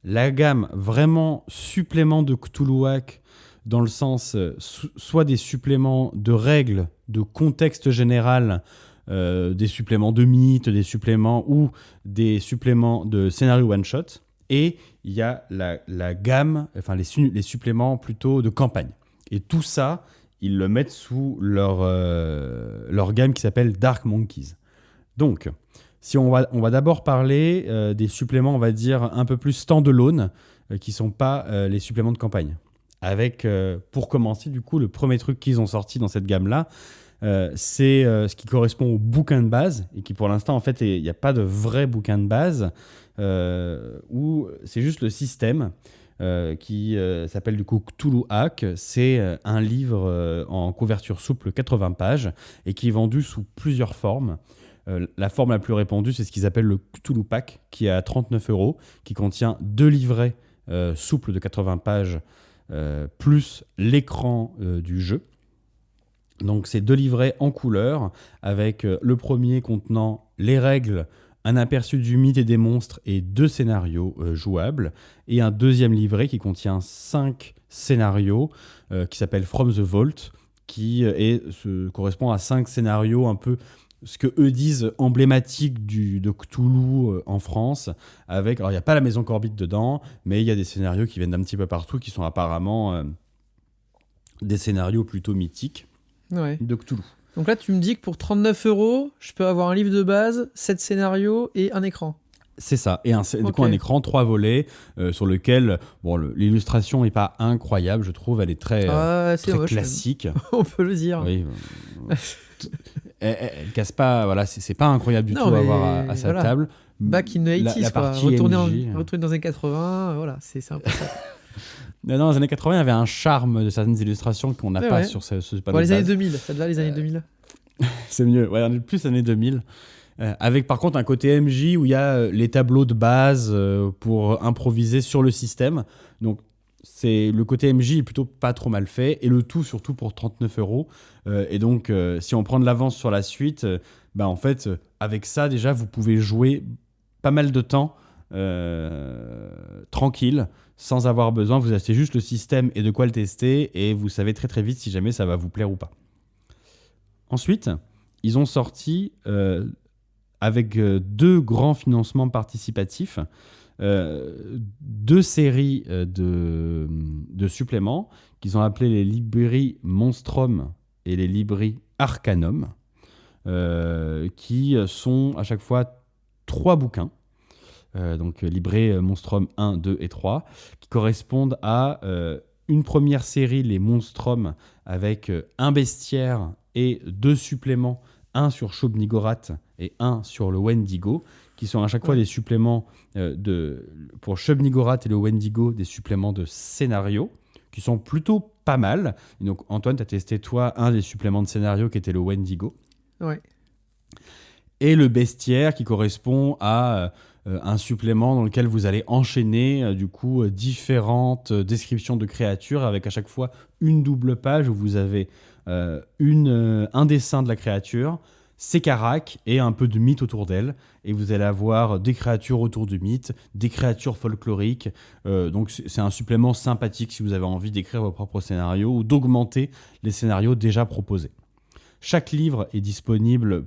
la gamme vraiment supplément de Cthulhuac, dans le sens soit des suppléments de règles, de contexte général, des suppléments de mythes, des suppléments ou des suppléments de scénario one-shot. Et il y a la gamme, enfin les suppléments plutôt de campagne. Et tout ça... ils le mettent sous leur gamme qui s'appelle Dark Monkeys. Donc, si on va d'abord parler des suppléments, on va dire, un peu plus stand-alone, qui ne sont pas les suppléments de campagne. Avec, pour commencer, du coup, le premier truc qu'ils ont sorti dans cette gamme-là, c'est ce qui correspond au bouquin de base, et qui, pour l'instant, en fait, il n'y a pas de vrai bouquin de base, où c'est juste le système, qui s'appelle du coup Cthulhuac. C'est un livre en couverture souple 80 pages et qui est vendu sous plusieurs formes. La forme la plus répandue, c'est ce qu'ils appellent le Cthulhu Pack, qui est à 39 €, qui contient 2 livrets souples de 80 pages plus l'écran du jeu. Donc c'est 2 livrets en couleur, avec le premier contenant les règles, un aperçu du mythe et des monstres et 2 scénarios jouables, et un deuxième livret qui contient 5 scénarios qui s'appelle From the Vault, qui correspond à 5 scénarios un peu ce que eux disent emblématiques de Cthulhu en France. Alors il n'y a pas la maison Corbett dedans, mais il y a des scénarios qui viennent d'un petit peu partout, qui sont apparemment des scénarios plutôt mythiques de Cthulhu. Donc là, tu me dis que pour 39 €, je peux avoir un livre de base, 7 scénarios et un écran. C'est ça. Et du coup, un écran 3 volets sur lequel l'illustration n'est pas incroyable, je trouve. Elle est très classique. On peut le dire. Oui. elle casse pas. Voilà, c'est pas incroyable du tout à avoir à sa table. Back in the 80s, quoi. Retourner dans les 80, voilà, c'est un peu ça. Non, dans les années 80, il y avait un charme de certaines illustrations qu'on n'a Ouais, pas ouais. sur ce panneau Les de années base. 2000, ça te va les années 2000? C'est mieux, ouais, on est plus années 2000. Avec par contre un côté MJ où il y a les tableaux de base pour improviser sur le système. Donc le côté MJ est plutôt pas trop mal fait et le tout surtout pour 39 €. Et donc si on prend de l'avance sur la suite, en fait avec ça déjà vous pouvez jouer pas mal de temps tranquille sans avoir besoin. Vous achetez juste le système et de quoi le tester et vous savez très très vite si jamais ça va vous plaire ou pas. Ensuite, ils ont sorti avec 2 grands financements participatifs, 2 séries de suppléments qu'ils ont appelés les Libri Monstrum et les Libri Arcanum, qui sont à chaque fois 3 bouquins, donc Libri Monstrum 1, 2 et 3, qui correspondent à une première série, les Monstrum, avec un bestiaire et 2 suppléments, un sur Shub-Niggurath et un sur le Wendigo, qui sont à chaque fois des suppléments pour Shub-Niggurath et le Wendigo, des suppléments de scénario, qui sont plutôt pas mal. Et donc Antoine, tu as testé toi un des suppléments de scénario qui était le Wendigo. Ouais. Et le bestiaire qui correspond à un supplément dans lequel vous allez enchaîner différentes descriptions de créatures avec à chaque fois une double page où vous avez un dessin de la créature, ses caracs et un peu de mythe autour d'elle. Et vous allez avoir des créatures autour du mythe, des créatures folkloriques. Donc c'est un supplément sympathique si vous avez envie d'écrire vos propres scénarios ou d'augmenter les scénarios déjà proposés. Chaque livre est disponible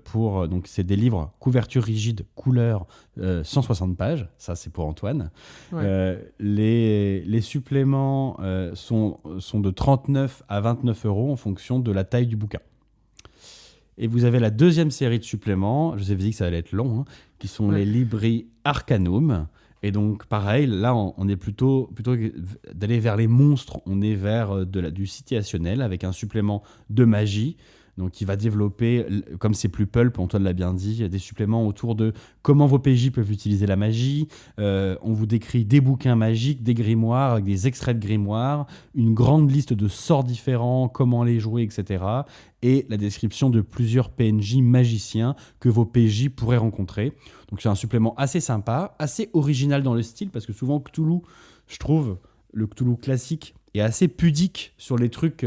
donc c'est des livres couverture rigide, couleur, 160 pages. Ça, c'est pour Antoine. Ouais. Les suppléments sont de 39 à 29 € en fonction de la taille du bouquin. Et vous avez la deuxième série de suppléments, je vous ai dit que ça allait être long, qui sont les Libri Arcanum. Et donc, pareil, là, on est plutôt d'aller vers les monstres, on est vers du situationnel avec un supplément de magie. Donc, il va développer, comme c'est plus pulp, Antoine l'a bien dit, des suppléments autour de comment vos PJ peuvent utiliser la magie. On vous décrit des bouquins magiques, des grimoires, avec des extraits de grimoires, une grande liste de sorts différents, comment les jouer, etc. Et la description de plusieurs PNJ magiciens que vos PJ pourraient rencontrer. Donc, c'est un supplément assez sympa, assez original dans le style, parce que souvent, Cthulhu, je trouve, le Cthulhu classique est assez pudique sur les trucs...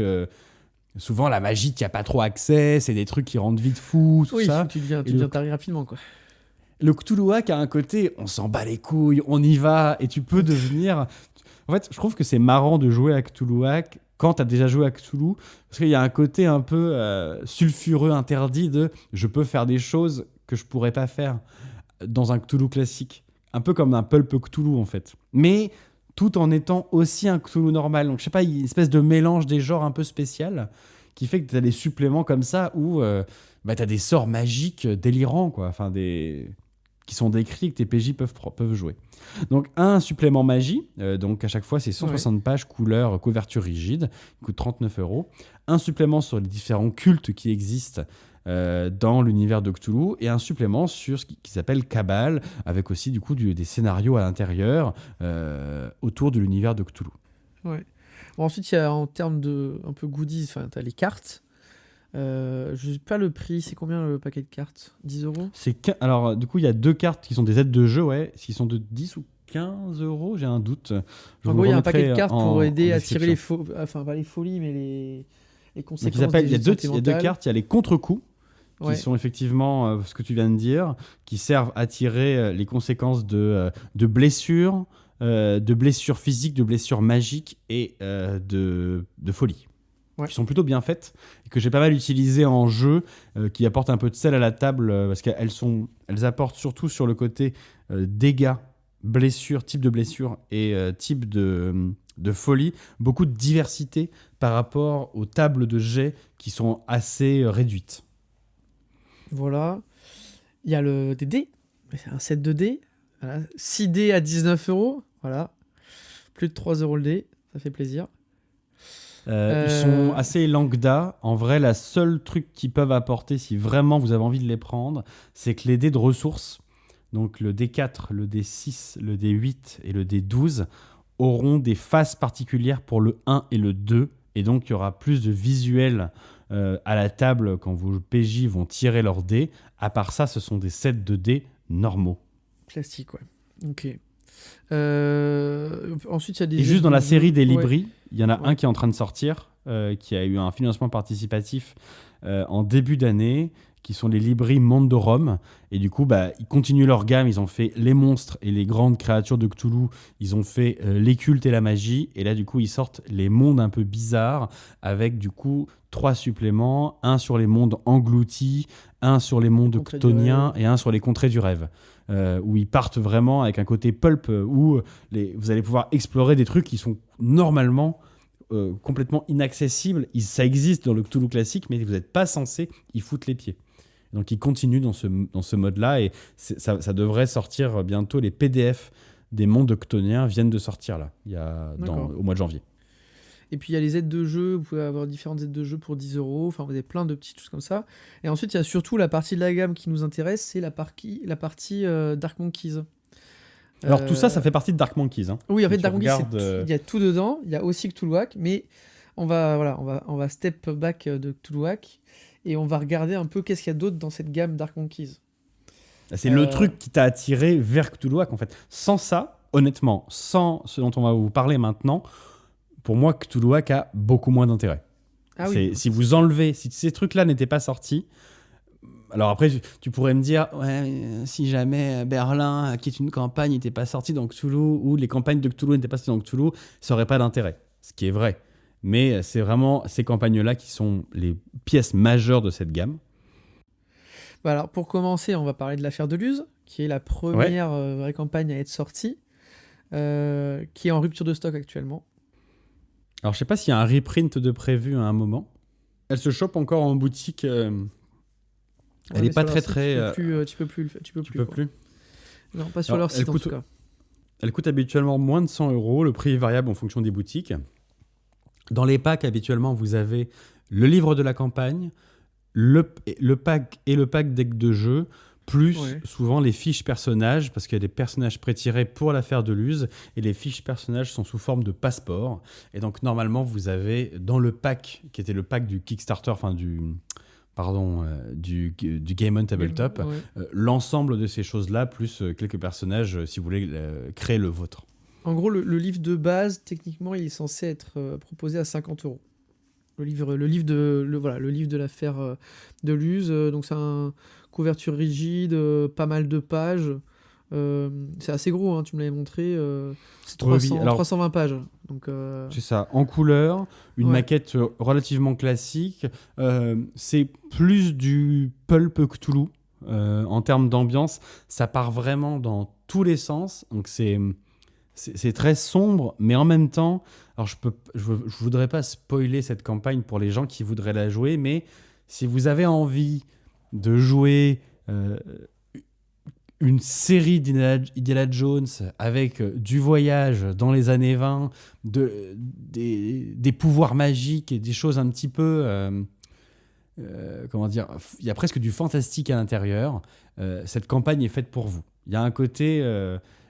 souvent, la magie, tu n'y as pas trop accès, c'est des trucs qui rendent vite fou, tout ça. Tu deviens taré rapidement, quoi. Le Cthulhuac a un côté, on s'en bat les couilles, on y va, et tu peux devenir... En fait, je trouve que c'est marrant de jouer à Cthulhuac quand tu as déjà joué à Cthulhu, parce qu'il y a un côté un peu sulfureux, interdit de « je peux faire des choses que je pourrais pas faire dans un Cthulhu classique ». Un peu comme un pulp Cthulhu, en fait. Mais... tout en étant aussi un Cthulhu normal. Donc, je sais pas, une espèce de mélange des genres un peu spécial qui fait que tu as des suppléments comme ça où tu as des sorts magiques délirants, quoi. Enfin, qui sont décrits et que tes PJ peuvent jouer. Donc, un supplément magie, donc à chaque fois, c'est 160 pages, couleur, couverture rigide, qui coûte 39 €. Un supplément sur les différents cultes qui existent dans l'univers de Cthulhu et un supplément sur ce qui s'appelle Cabal avec aussi du coup des scénarios à l'intérieur autour de l'univers de Cthulhu. Ouais. Bon, ensuite, il y a en termes de un peu goodies, tu as les cartes. Je sais pas le prix, c'est combien le paquet de cartes? 10 €? Alors du coup, il y a 2 cartes qui sont des aides de jeu, qui sont de 10 ou 15 €, j'ai un doute. En gros, il y a un paquet de cartes pour aider à tirer pas les folies, mais les conséquences. Il y a 2 cartes, il y a les contre-coups, qui sont effectivement ce que tu viens de dire, qui servent à tirer les conséquences de blessures, physiques, de blessures magiques et de folie. Qui sont plutôt bien faites et que j'ai pas mal utilisées en jeu, qui apportent un peu de sel à la table parce qu'elles apportent surtout sur le côté dégâts, blessures, type de blessure et type de folie, beaucoup de diversité par rapport aux tables de jet qui sont assez réduites. Voilà. Il y a des dés. Un set de dés. Voilà. 6 dés à 19 €. Voilà. Plus de 3 € le dé. Ça fait plaisir. Ils sont assez lambda. En vrai, la seule truc qu'ils peuvent apporter, si vraiment vous avez envie de les prendre, c'est que les dés de ressources, donc le D4, le D6, le D8 et le D12, auront des phases particulières pour le 1 et le 2. Et donc, il y aura plus de visuels à la table quand vos PJ vont tirer leurs dés. À part ça, ce sont des sets de dés normaux. Classique, ouais. Ok. Ensuite, il y a des. Et juste dans la série des ouais. Libris, il y en a Ouais. un qui est en train de sortir, qui a eu un financement participatif en début d'année, qui sont les Libris Mondorum. Et du coup, ils continuent leur gamme. Ils ont fait les monstres et les grandes créatures de Cthulhu. Ils ont fait les cultes et la magie. Et là, du coup, ils sortent les mondes un peu bizarres avec, du coup, 3 suppléments. Un sur les mondes engloutis, un sur les mondes Contrées du chthoniens rêve. et un sur les contrées du rêve. Où ils partent vraiment avec un côté pulp où vous allez pouvoir explorer des trucs qui sont normalement complètement inaccessibles. Ça existe dans le Cthulhu classique, mais vous n'êtes pas censé y foutre les pieds. Donc ils continuent dans ce mode-là et ça devrait sortir bientôt. Les PDF des mondes chthoniens viennent de sortir là, au mois de janvier. Et puis il y a les aides de jeu, vous pouvez avoir différentes aides de jeu pour 10 €, enfin vous avez plein de petites choses comme ça. Et ensuite il y a surtout la partie de la gamme qui nous intéresse, c'est la partie Dark Monkeys. Alors tout ça fait partie de Dark Monkeys. Hein. Oui, en fait Si tu Dark Monkeys, regardes, il y a tout dedans, il y a aussi Cthulhuac, mais on va step back de Cthulhuac et on va regarder un peu qu'est-ce qu'il y a d'autre dans cette gamme Dark Monkeys. c'est le truc qui t'a attiré vers Cthulhuac en fait. Sans ça, honnêtement, sans ce dont on va vous parler maintenant, pour moi, Cthulhuac a beaucoup moins d'intérêt. Ah oui. Si vous enlevez, si ces trucs-là n'étaient pas sortis, alors après, tu pourrais me dire, si jamais Berlin, qui est une campagne, n'était pas sorti dans Cthulhu, ou les campagnes de Cthulhu n'étaient pas sorties dans Cthulhu, ça n'aurait pas d'intérêt. Ce qui est vrai. Mais c'est vraiment ces campagnes-là qui sont les pièces majeures de cette gamme. Alors pour commencer, on va parler de l'affaire de Luz, qui est la première vraie campagne à être sortie, qui est en rupture de stock actuellement. Alors, je sais pas s'il y a un reprint de prévu à un moment. Elle se chope encore en boutique. Elle est pas très. Tu peux plus. Non, pas sur leur site en tout cas. Elle coûte habituellement moins de 100 €. Le prix est variable en fonction des boutiques. Dans les packs, habituellement, vous avez le livre de la campagne, le pack et le pack deck de jeu, plus souvent les fiches personnages, parce qu'il y a des personnages prétirés pour l'affaire de Luz, et les fiches personnages sont sous forme de passeport. Et donc, normalement, vous avez dans le pack, qui était le pack du Kickstarter, enfin du Game on Tabletop, l'ensemble de ces choses-là, plus quelques personnages, si vous voulez créer le vôtre. En gros, le livre de base, techniquement, il est censé être proposé à 50 €. Le livre de l'affaire de Luz, donc c'est une couverture rigide, pas mal de pages. C'est assez gros, hein, tu me l'avais montré. C'est 320 pages. Donc, c'est ça, en couleur, une maquette relativement classique. C'est plus du pulp Cthulhu en termes d'ambiance. Ça part vraiment dans tous les sens. Donc c'est très sombre, mais en même temps, alors je voudrais pas spoiler cette campagne pour les gens qui voudraient la jouer, mais si vous avez envie de jouer une série d'Indiana Jones avec du voyage dans les années 20, des pouvoirs magiques et des choses un petit peu... comment dire, il y a presque du fantastique à l'intérieur. Cette campagne est faite pour vous. Il y a un côté...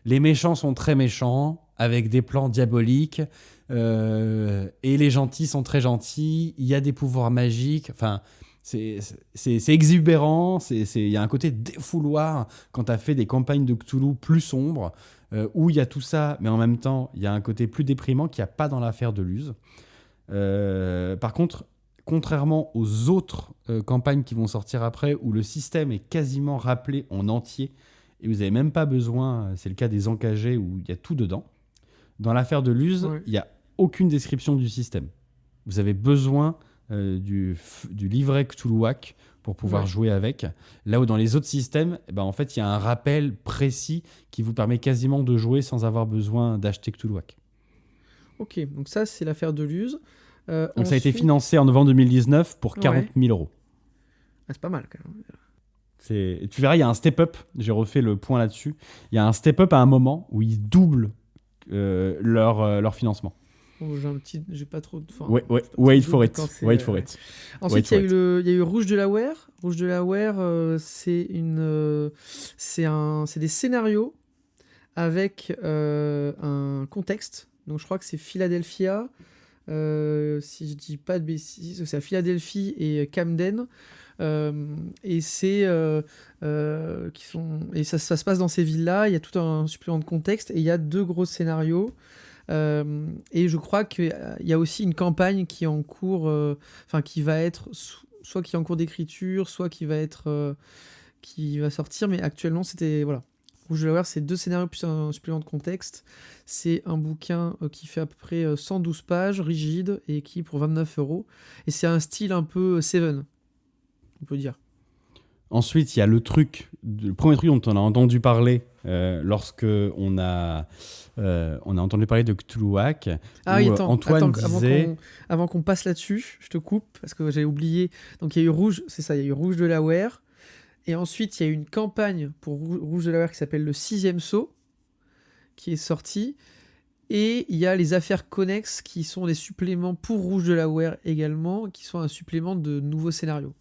les méchants sont très méchants, avec des plans diaboliques, et les gentils sont très gentils. Il y a des pouvoirs magiques. Enfin, c'est exubérant. Il y a un côté défouloir quand tu as fait des campagnes de Cthulhu plus sombres, où il y a tout ça, mais en même temps, il y a un côté plus déprimant qu'il n'y a pas dans l'affaire de Luz. Par contre, contrairement aux autres campagnes qui vont sortir après, où le système est quasiment rappelé en entier, et vous n'avez même pas besoin, c'est le cas des Encagés où il y a tout dedans. Dans l'affaire de Luz, il n'y a aucune description du système. Vous avez besoin du livret Cthulhuac pour pouvoir jouer avec. Là où dans les autres systèmes, en fait, il y a un rappel précis qui vous permet quasiment de jouer sans avoir besoin d'acheter Cthulhuac. Ok, donc ça, c'est l'affaire de Luz. Donc ça a été financé en novembre 2019 pour 40 000 €. Ah, c'est pas mal quand même. Tu verras, il y a un step-up, j'ai refait le point là-dessus, il y a un step-up à un moment où ils doublent leur financement. Oh, j'ai pas trop de... Wait for it. Ensuite, il y a eu Rouge de la Ware. Rouge de la Ware, c'est des scénarios avec un contexte. Donc je crois que c'est Philadelphia, si je dis pas de bêtises, c'est à Philadelphie et Camden. Et c'est et ça se passe dans ces villes-là. Il y a tout un supplément de contexte et il y a 2 gros scénarios. Et je crois qu'il y a aussi une campagne qui est en cours, qui va être soit qui est en cours d'écriture, soit qui va sortir. Mais actuellement, c'était voilà. Rouge de la Weir, c'est 2 scénarios plus un supplément de contexte. C'est un bouquin qui fait à peu près 112 pages, rigide, et qui est pour 29€. Et c'est un style un peu Seven, on peut dire. Ensuite, il y a le premier truc dont on a entendu parler lorsque on a entendu parler de Cthulhuac. Ah oui, Antoine disait... Avant qu'on passe là-dessus, je te coupe, parce que j'avais oublié. Donc il y a eu Rouge, c'est ça, il y a eu Rouge de la Weir. Et ensuite, il y a eu une campagne pour Rouge de la Weir qui s'appelle le 6e Sceau, qui est sortie. Et il y a les affaires connexes qui sont des suppléments pour Rouge de la Weir également, qui sont un supplément de nouveaux scénarios.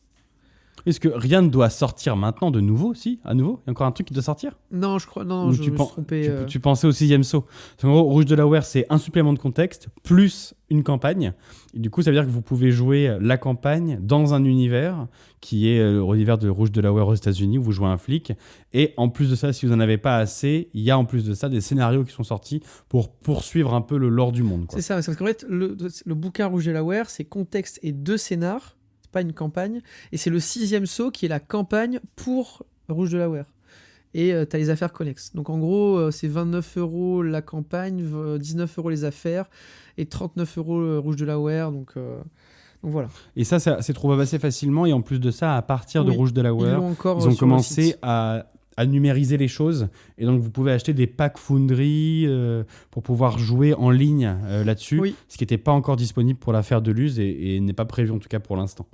Est-ce que rien ne doit sortir maintenant de nouveau, à nouveau? Il y a encore un truc qui doit sortir? Non, je crois... Non, je me suis trompé. Tu pensais au 6e Sceau. En gros, Rouge de la Weir, c'est un supplément de contexte, plus une campagne. Et du coup, ça veut dire que vous pouvez jouer la campagne dans un univers qui est l'univers de Rouge de la Weir aux États-Unis, où vous jouez un flic. Et en plus de ça, si vous n'en avez pas assez, il y a en plus de ça des scénarios qui sont sortis pour poursuivre un peu le lore du monde, quoi. C'est ça, parce qu'en fait, le bouquin Rouge de la Weir, c'est contexte et 2 scénars. Pas une campagne, et c'est le 6e Sceau qui est la campagne pour Rouge de la Weir. Et t'as les affaires connexes. Donc en gros, c'est 29€ la campagne, 19€ les affaires, et 39€ Rouge de la Weir. Donc voilà. Et ça c'est trouvable assez facilement, et en plus de ça, à partir de Rouge de la Weir, ils ont sur commencé à numériser les choses, et donc vous pouvez acheter des packs Foundry pour pouvoir jouer en ligne là-dessus, ce qui n'était pas encore disponible pour l'affaire de Luz et n'est pas prévu en tout cas pour l'instant.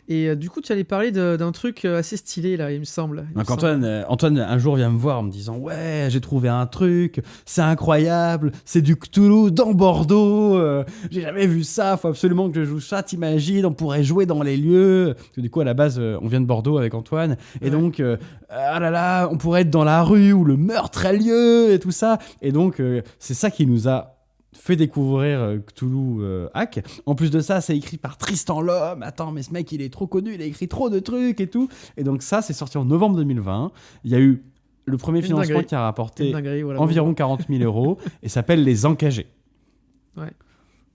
Et du coup, tu allais parler d'un truc assez stylé, là, il me semble. Donc Antoine, un jour, vient me voir en me disant « Ouais, j'ai trouvé un truc, c'est incroyable, c'est du Cthulhu dans Bordeaux, j'ai jamais vu ça, faut absolument que je joue ça, t'imagines, on pourrait jouer dans les lieux. » Parce que du coup, à la base, on vient de Bordeaux avec Antoine, et donc, ah là là, on pourrait être dans la rue où le meurtre a lieu, et tout ça. Et donc, c'est ça qui nous a fait découvrir Cthulhuac. En plus de ça, c'est écrit par Tristan Lhomme. Attends, mais ce mec, il est trop connu, il a écrit trop de trucs et tout. Et donc ça, c'est sorti en novembre 2020. Il y a eu le premier financement qui a rapporté environ 40 000 € et s'appelle Les Encagés. Ouais,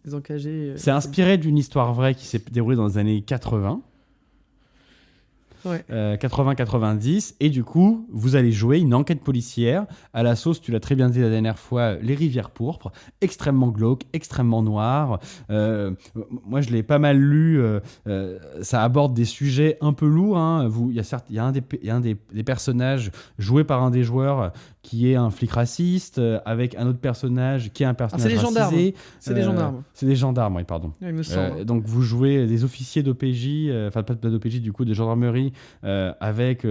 Les Encagés. C'est inspiré d'une histoire vraie qui s'est déroulée dans les années 80. 80-90, et du coup vous allez jouer une enquête policière à la sauce, tu l'as très bien dit la dernière fois, Les Rivières Pourpres, extrêmement glauque, extrêmement noir. Moi je l'ai pas mal lu, ça aborde des sujets un peu lourds, hein. Il y a un des personnages joué par un des joueurs qui est un flic raciste, avec un autre personnage qui est un personnage racisé. C'est des gendarmes. C'est des gendarmes, oui, pardon. Il me semble. Donc vous jouez des officiers d'OPJ, enfin pas d'OPJ du coup, de gendarmerie, avec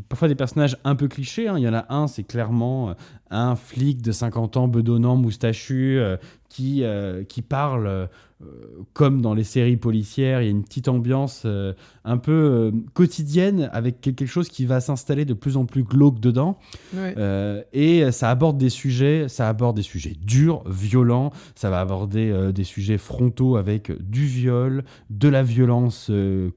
parfois des personnages un peu clichés, hein. Il y en a un, c'est clairement un flic de 50 ans, bedonnant, moustachu, qui parle comme dans les séries policières. Il y a une petite ambiance un peu quotidienne, avec quelque chose qui va s'installer de plus en plus glauque dedans. Et ça aborde des sujets durs, violents. Ça va aborder des sujets frontaux avec du viol, de la violence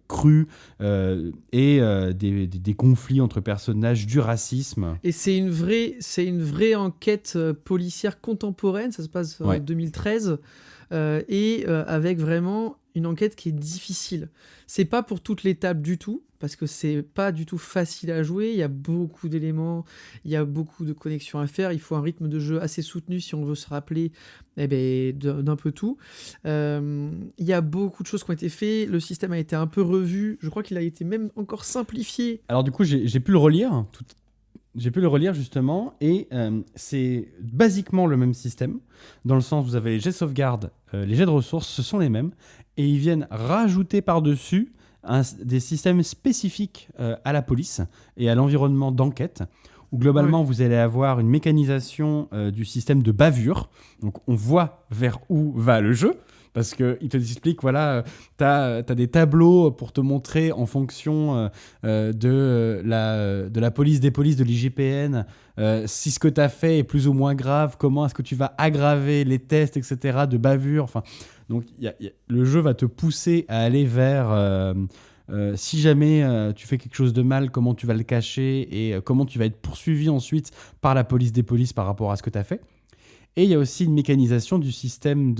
crue, et des conflits entre personnages, du racisme. Et c'est une vraie enquête policière contemporaine. Ça se passe en 2013. Avec vraiment une enquête qui est difficile. C'est pas pour toutes les tables du tout, parce que c'est pas du tout facile à jouer. Il y a beaucoup d'éléments, il y a beaucoup de connexions à faire. Il faut un rythme de jeu assez soutenu si on veut se rappeler d'un peu tout. Il y a beaucoup de choses qui ont été faites. Le système a été un peu revu. Je crois qu'il a été même encore simplifié. Alors du coup, j'ai pu le relire. J'ai pu le relire justement, et c'est basiquement le même système, dans le sens où vous avez les jets de sauvegarde, les jets de ressources, ce sont les mêmes, et ils viennent rajouter des systèmes spécifiques à la police et à l'environnement d'enquête, où globalement vous allez avoir une mécanisation du système de bavure. Donc on voit vers où va le jeu. Parce qu'il te explique, voilà, tu as des tableaux pour te montrer en fonction de la police des polices de l'IGPN si ce que tu as fait est plus ou moins grave, comment est-ce que tu vas aggraver les tests, etc., de bavure. Enfin, donc, le jeu va te pousser à aller vers... si jamais tu fais quelque chose de mal, comment tu vas le cacher et comment tu vas être poursuivi ensuite par la police des polices par rapport à ce que tu as fait. Et il y a aussi une mécanisation du système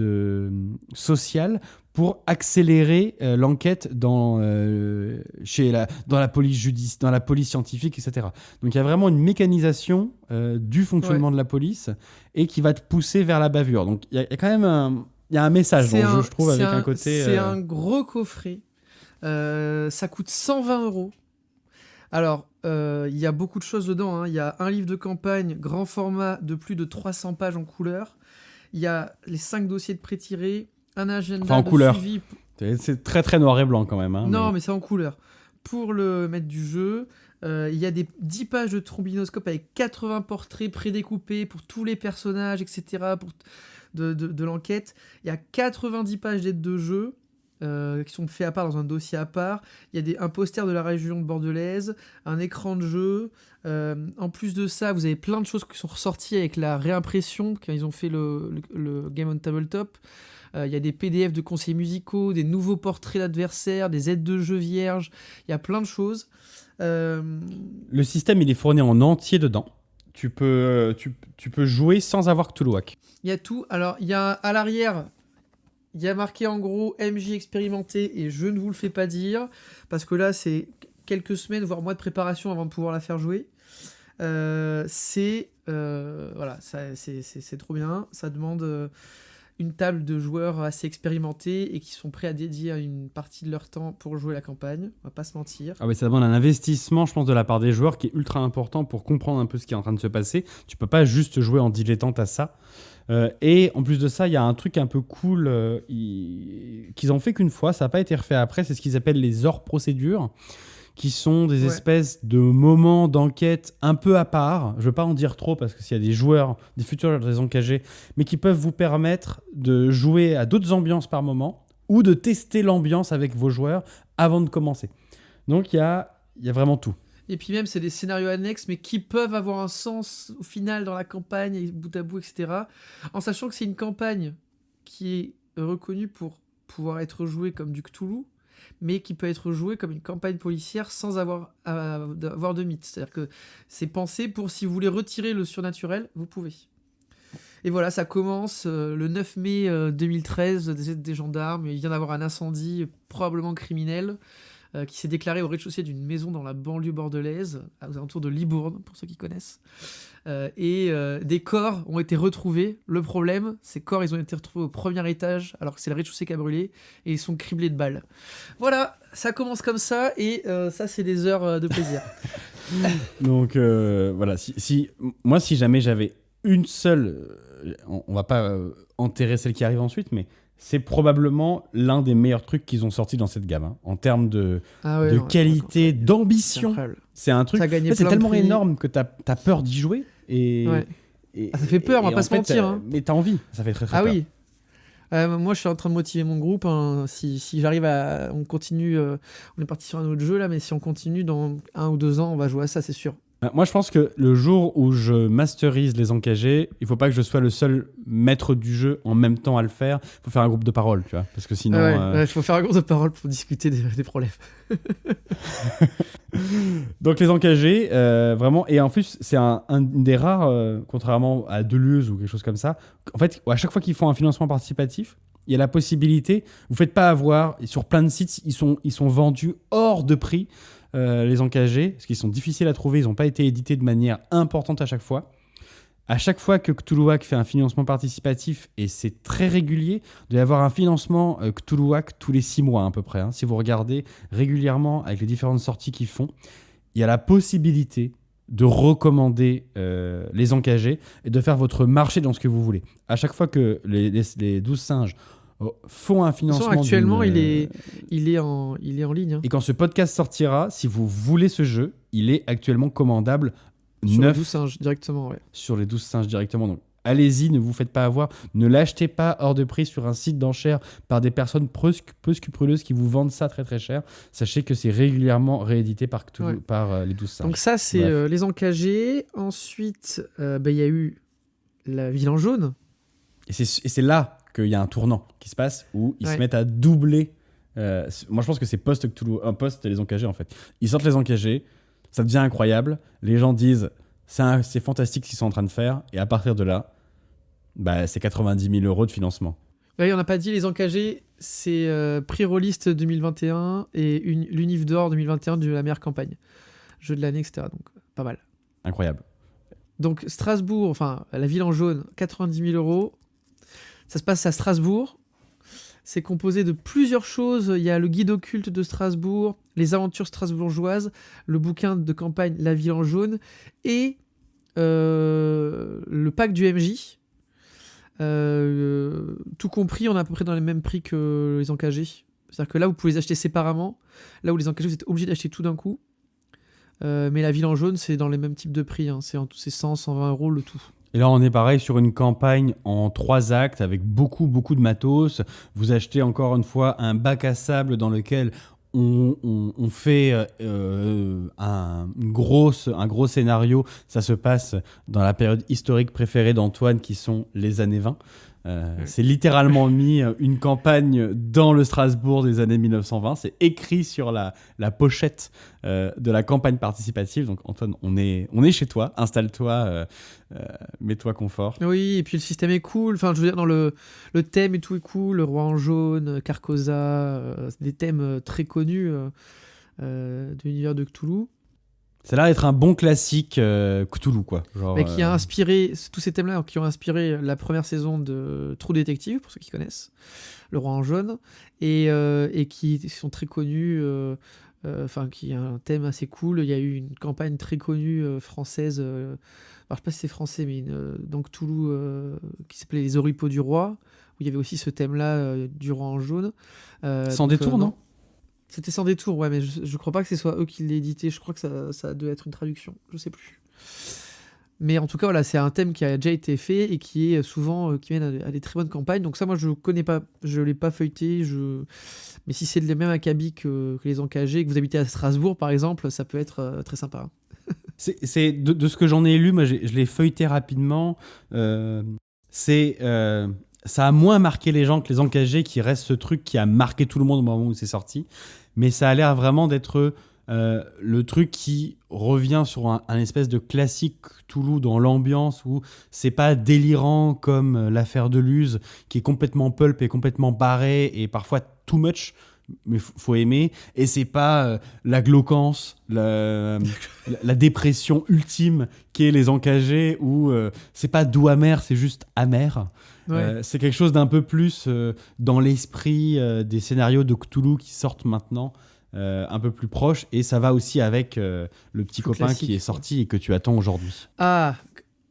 social pour accélérer l'enquête dans la police dans la police scientifique, etc. Donc il y a vraiment une mécanisation du fonctionnement de la police et qui va te pousser vers la bavure. Donc il y a quand même un message dans le jeu, je trouve, avec un côté... C'est un gros coffret. Ça coûte 120 €. Alors, il y a beaucoup de choses dedans, hein. Il y a un livre de campagne grand format de plus de 300 pages en couleur. Il y a les 5 dossiers de pré-tirés, un agenda de couleur. suivi. C'est très très noir et blanc quand même. Hein, non, mais c'est en couleur. Pour le maître du jeu, il y a 10 pages de trombinoscope avec 80 portraits prédécoupés pour tous les personnages, etc. de l'enquête. Il y a 90 pages d'aide de jeu. Qui sont faits à part dans un dossier à part. Il y a un poster de la région bordelaise, un écran de jeu. En plus de ça, vous avez plein de choses qui sont ressorties avec la réimpression quand ils ont fait le Game on Tabletop. Il y a des PDF de conseils musicaux, des nouveaux portraits d'adversaires, des aides de jeu vierges. Il y a plein de choses. Le système, il est fourni en entier dedans. Tu peux jouer sans avoir Cthulhuac. Il y a tout. Alors, il y a à l'arrière... Il y a marqué en gros MJ expérimenté et je ne vous le fais pas dire parce que là c'est quelques semaines voire mois de préparation avant de pouvoir la faire jouer. C'est trop bien. Ça demande une table de joueurs assez expérimentés et qui sont prêts à dédier une partie de leur temps pour jouer la campagne. On va pas se mentir. Ah oui, ça demande un investissement, je pense, de la part des joueurs qui est ultra important pour comprendre un peu ce qui est en train de se passer. Tu peux pas juste jouer en dilettante à ça. Et en plus de ça, il y a un truc un peu cool qu'ils ont fait qu'une fois, ça n'a pas été refait après, c'est ce qu'ils appellent les hors procédures, qui sont des espèces de moments d'enquête un peu à part. Je ne veux pas en dire trop parce que s'il y a des joueurs, des futurs des encagés, mais qui peuvent vous permettre de jouer à d'autres ambiances par moment ou de tester l'ambiance avec vos joueurs avant de commencer. Donc il y a vraiment tout. Et puis même, c'est des scénarios annexes, mais qui peuvent avoir un sens au final dans la campagne, et bout à bout, etc. En sachant que c'est une campagne qui est reconnue pour pouvoir être jouée comme du Cthulhu, mais qui peut être jouée comme une campagne policière sans avoir de mythe. C'est-à-dire que c'est pensé pour, si vous voulez retirer le surnaturel, vous pouvez. Et voilà, ça commence le 9 mai 2013, des gendarmes, il vient d'avoir un incendie probablement criminel, qui s'est déclaré au rez-de-chaussée d'une maison dans la banlieue bordelaise, aux alentours de Libourne, pour ceux qui connaissent. Et des corps ont été retrouvés. Le problème, ces corps, ils ont été retrouvés au premier étage, alors que c'est le rez-de-chaussée qui a brûlé, et ils sont criblés de balles. Voilà, ça commence comme ça, et ça, c'est des heures de plaisir. Donc, voilà, si jamais j'avais une seule... on va pas enterrer celle qui arrive ensuite, mais... c'est probablement l'un des meilleurs trucs qu'ils ont sorti dans cette gamme. Hein. En termes de qualité, d'ambition. C'est un truc... c'est tellement énorme que t'as peur d'y jouer. Et ça fait peur, on va pas se mentir. Hein. Mais t'as envie, ça fait très très peur. Oui. Moi, je suis en train de motiver mon groupe. Hein. Si j'arrive à... On continue... on est parti sur un autre jeu, là, mais si on continue, dans 1 ou 2 ans, on va jouer à ça, c'est sûr. Moi, je pense que le jour où je masterise les encagés, il faut pas que je sois le seul maître du jeu en même temps à le faire. Il faut faire un groupe de parole, tu vois, parce que sinon... il faut faire un groupe de parole pour discuter des problèmes. Donc les encagés, vraiment... Et en plus, c'est un des rares, contrairement à Deleuze ou quelque chose comme ça, en fait, à chaque fois qu'ils font un financement participatif, il y a la possibilité... Vous faites pas avoir... Sur plein de sites, ils sont vendus hors de prix. Les encagés, parce qu'ils sont difficiles à trouver, ils n'ont pas été édités de manière importante à chaque fois. À chaque fois que Cthulhuac fait un financement participatif, et c'est très régulier, de y avoir un financement Cthulhuac tous les 6 mois à peu près. Hein. Si vous regardez régulièrement avec les différentes sorties qu'ils font, il y a la possibilité de recommander les encagés et de faire votre marché dans ce que vous voulez. À chaque fois que les 12 singes font un financement. Actuellement, il est en ligne. Hein. Et quand ce podcast sortira, si vous voulez ce jeu, il est actuellement commandable Sur les 9 12 singes directement, ouais. sur les 12 singes directement. Donc, allez-y, ne vous faites pas avoir. Ne l'achetez pas hors de prix sur un site d'enchères par des personnes peu scrupuleuses qui vous vendent ça très très cher. Sachez que c'est régulièrement réédité par, Ouais. par les 12 singes. Donc ça, c'est Bref. les encagés. Ensuite, il y a eu la ville en jaune. Et c'est là qu'il y a un tournant qui se passe où ils se Ouais. mettent à doubler. Moi, je pense que c'est post-Cthulhu, un post les encagés en fait. Ils sortent les encagés, ça devient incroyable. Les gens disent c'est fantastique ce qu'ils sont en train de faire. Et à partir de là, c'est 90 000 € de financement. Oui, on n'a pas dit les encagés, c'est prix Rollist 2021 et l'Unif d'or 2021 de la meilleure campagne. Jeu de l'année, etc. Donc, pas mal. Incroyable. Donc, Strasbourg, enfin, la ville en jaune, 90 000 €. Ça se passe à Strasbourg. C'est composé de plusieurs choses. Il y a le guide occulte de Strasbourg, les aventures strasbourgeoises, le bouquin de campagne La ville en jaune et le pack du MJ. Tout compris, on est à peu près dans les mêmes prix que les encagés. C'est-à-dire que là, vous pouvez les acheter séparément. Là où les encagés, vous êtes obligé d'acheter tout d'un coup. Mais la ville en jaune, c'est dans les mêmes types de prix. Hein. C'est 100, 120 € le tout. Et là, on est pareil sur une campagne en 3 actes avec beaucoup de matos. Vous achetez encore une fois un bac à sable dans lequel on fait un gros scénario. Ça se passe dans la période historique préférée d'Antoine, qui sont les années 20. C'est littéralement mis une campagne dans le Strasbourg des années 1920. C'est écrit sur la pochette de la campagne participative. Donc Antoine, on est chez toi. Installe-toi, mets-toi confort. Oui, et puis le système est cool. Enfin, je veux dire, dans le thème et tout est cool. Le roi en jaune, Carcosa, c'est des thèmes très connus de l'univers de Cthulhu. Ça a l'air d'être un bon classique Cthulhu, quoi. Genre, Mais qui a inspiré, tous ces thèmes-là qui ont inspiré la première saison de True Detective, pour ceux qui connaissent, Le Roi en jaune, et qui sont très connus, qui a un thème assez cool. Il y a eu une campagne très connue française, alors je sais pas si c'est français, mais donc Cthulhu, qui s'appelait Les Oripeaux du Roi, où il y avait aussi ce thème-là du Roi en jaune. Sans détour, non ? C'était Sans détour, ouais, mais je crois pas que ce soit eux qui l'aient édité. Je crois que ça doit être une traduction. Je sais plus. Mais en tout cas, voilà, c'est un thème qui a déjà été fait et qui est souvent qui mène à des très bonnes campagnes. Donc ça, moi, je connais pas. Je l'ai pas feuilleté. Mais si c'est le même acabit que les encagés, que vous habitez à Strasbourg, par exemple, ça peut être très sympa. C'est de ce que j'en ai lu, moi, je l'ai feuilleté rapidement. Ça a moins marqué les gens que les encagés, qui reste ce truc qui a marqué tout le monde au moment où c'est sorti. Mais ça a l'air vraiment d'être le truc qui revient sur un espèce de classique Cthulhu dans l'ambiance, où c'est pas délirant comme l'affaire de Luz, qui est complètement pulp et complètement barré et parfois too much, mais faut aimer. Et c'est pas la glauquance, la dépression ultime qu'est les encagés, où c'est pas doux amer, c'est juste amer. Ouais. C'est quelque chose d'un peu plus dans l'esprit des scénarios de Cthulhu qui sortent maintenant, un peu plus proche, et ça va aussi avec le petit Plus copain classique, qui est sorti et que tu attends aujourd'hui. Ah,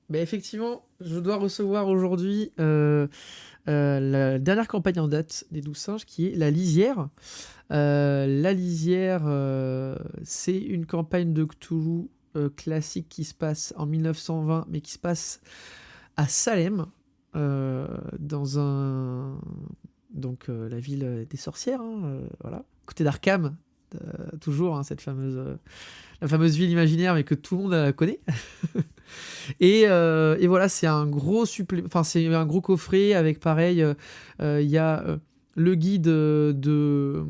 mais effectivement, je dois recevoir aujourd'hui la dernière campagne en date des 12 singes, qui est La Lisière. La Lisière, c'est une campagne de Cthulhu classique qui se passe en 1920, mais qui se passe à Salem, dans la ville des sorcières, voilà, côté d'Arkham, toujours, cette la fameuse ville imaginaire, mais que tout le monde connaît. Et voilà, c'est un gros c'est un gros coffret avec, pareil, il y a le guide de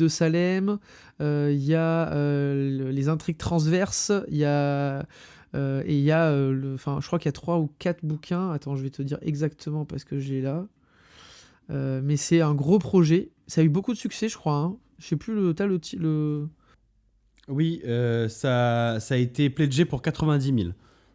Salem, il y a les intrigues transverses, il y a et il y a je crois qu'il y a 3 ou 4 bouquins. Attends, je vais te dire exactement parce que j'ai là. Mais c'est un gros projet. Ça a eu beaucoup de succès, je crois. Hein. Je sais plus Oui, ça a été pledgé pour 90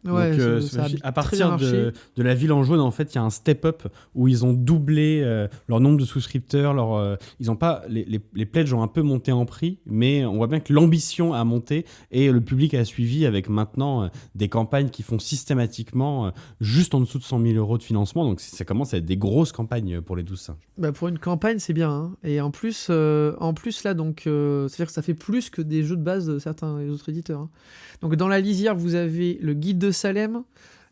000. Ouais, Donc, ça a à très bien partir marché. de la ville en jaune, en fait, il y a un step-up où ils ont doublé leur nombre de souscripteurs. Ils ont pas, les pledges ont un peu monté en prix, mais on voit bien que l'ambition a monté et le public a suivi avec maintenant des campagnes qui font systématiquement juste en dessous de 100 000 euros de financement. Donc, ça commence à être des grosses campagnes pour les 12 singes. Bah, pour une campagne, c'est bien, hein. Et en plus là, donc, c'est-à-dire que ça fait plus que des jeux de base de certains autres éditeurs, hein. Donc, dans la lisière, vous avez le guide de Salem,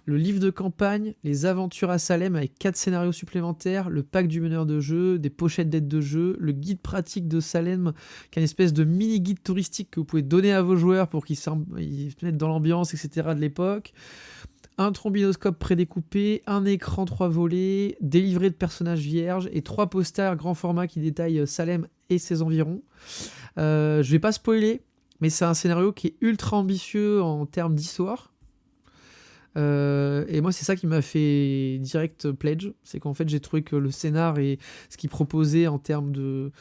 le livre de campagne, les aventures à Salem avec 4 scénarios supplémentaires, le pack du meneur de jeu, des pochettes d'aide de jeu, le guide pratique de Salem, qui est une espèce de mini-guide touristique que vous pouvez donner à vos joueurs pour qu'ils se mettent dans l'ambiance, etc. de l'époque. Un trombinoscope prédécoupé, un écran 3 volets, des livrets de personnages vierges et 3 posters grand format qui détaillent Salem et ses environs. Je vais pas spoiler, mais c'est un scénario qui est ultra ambitieux en termes d'histoire. Et moi, c'est ça qui m'a fait direct pledge. C'est qu'en fait, j'ai trouvé que le scénar et ce qu'il proposait en termes de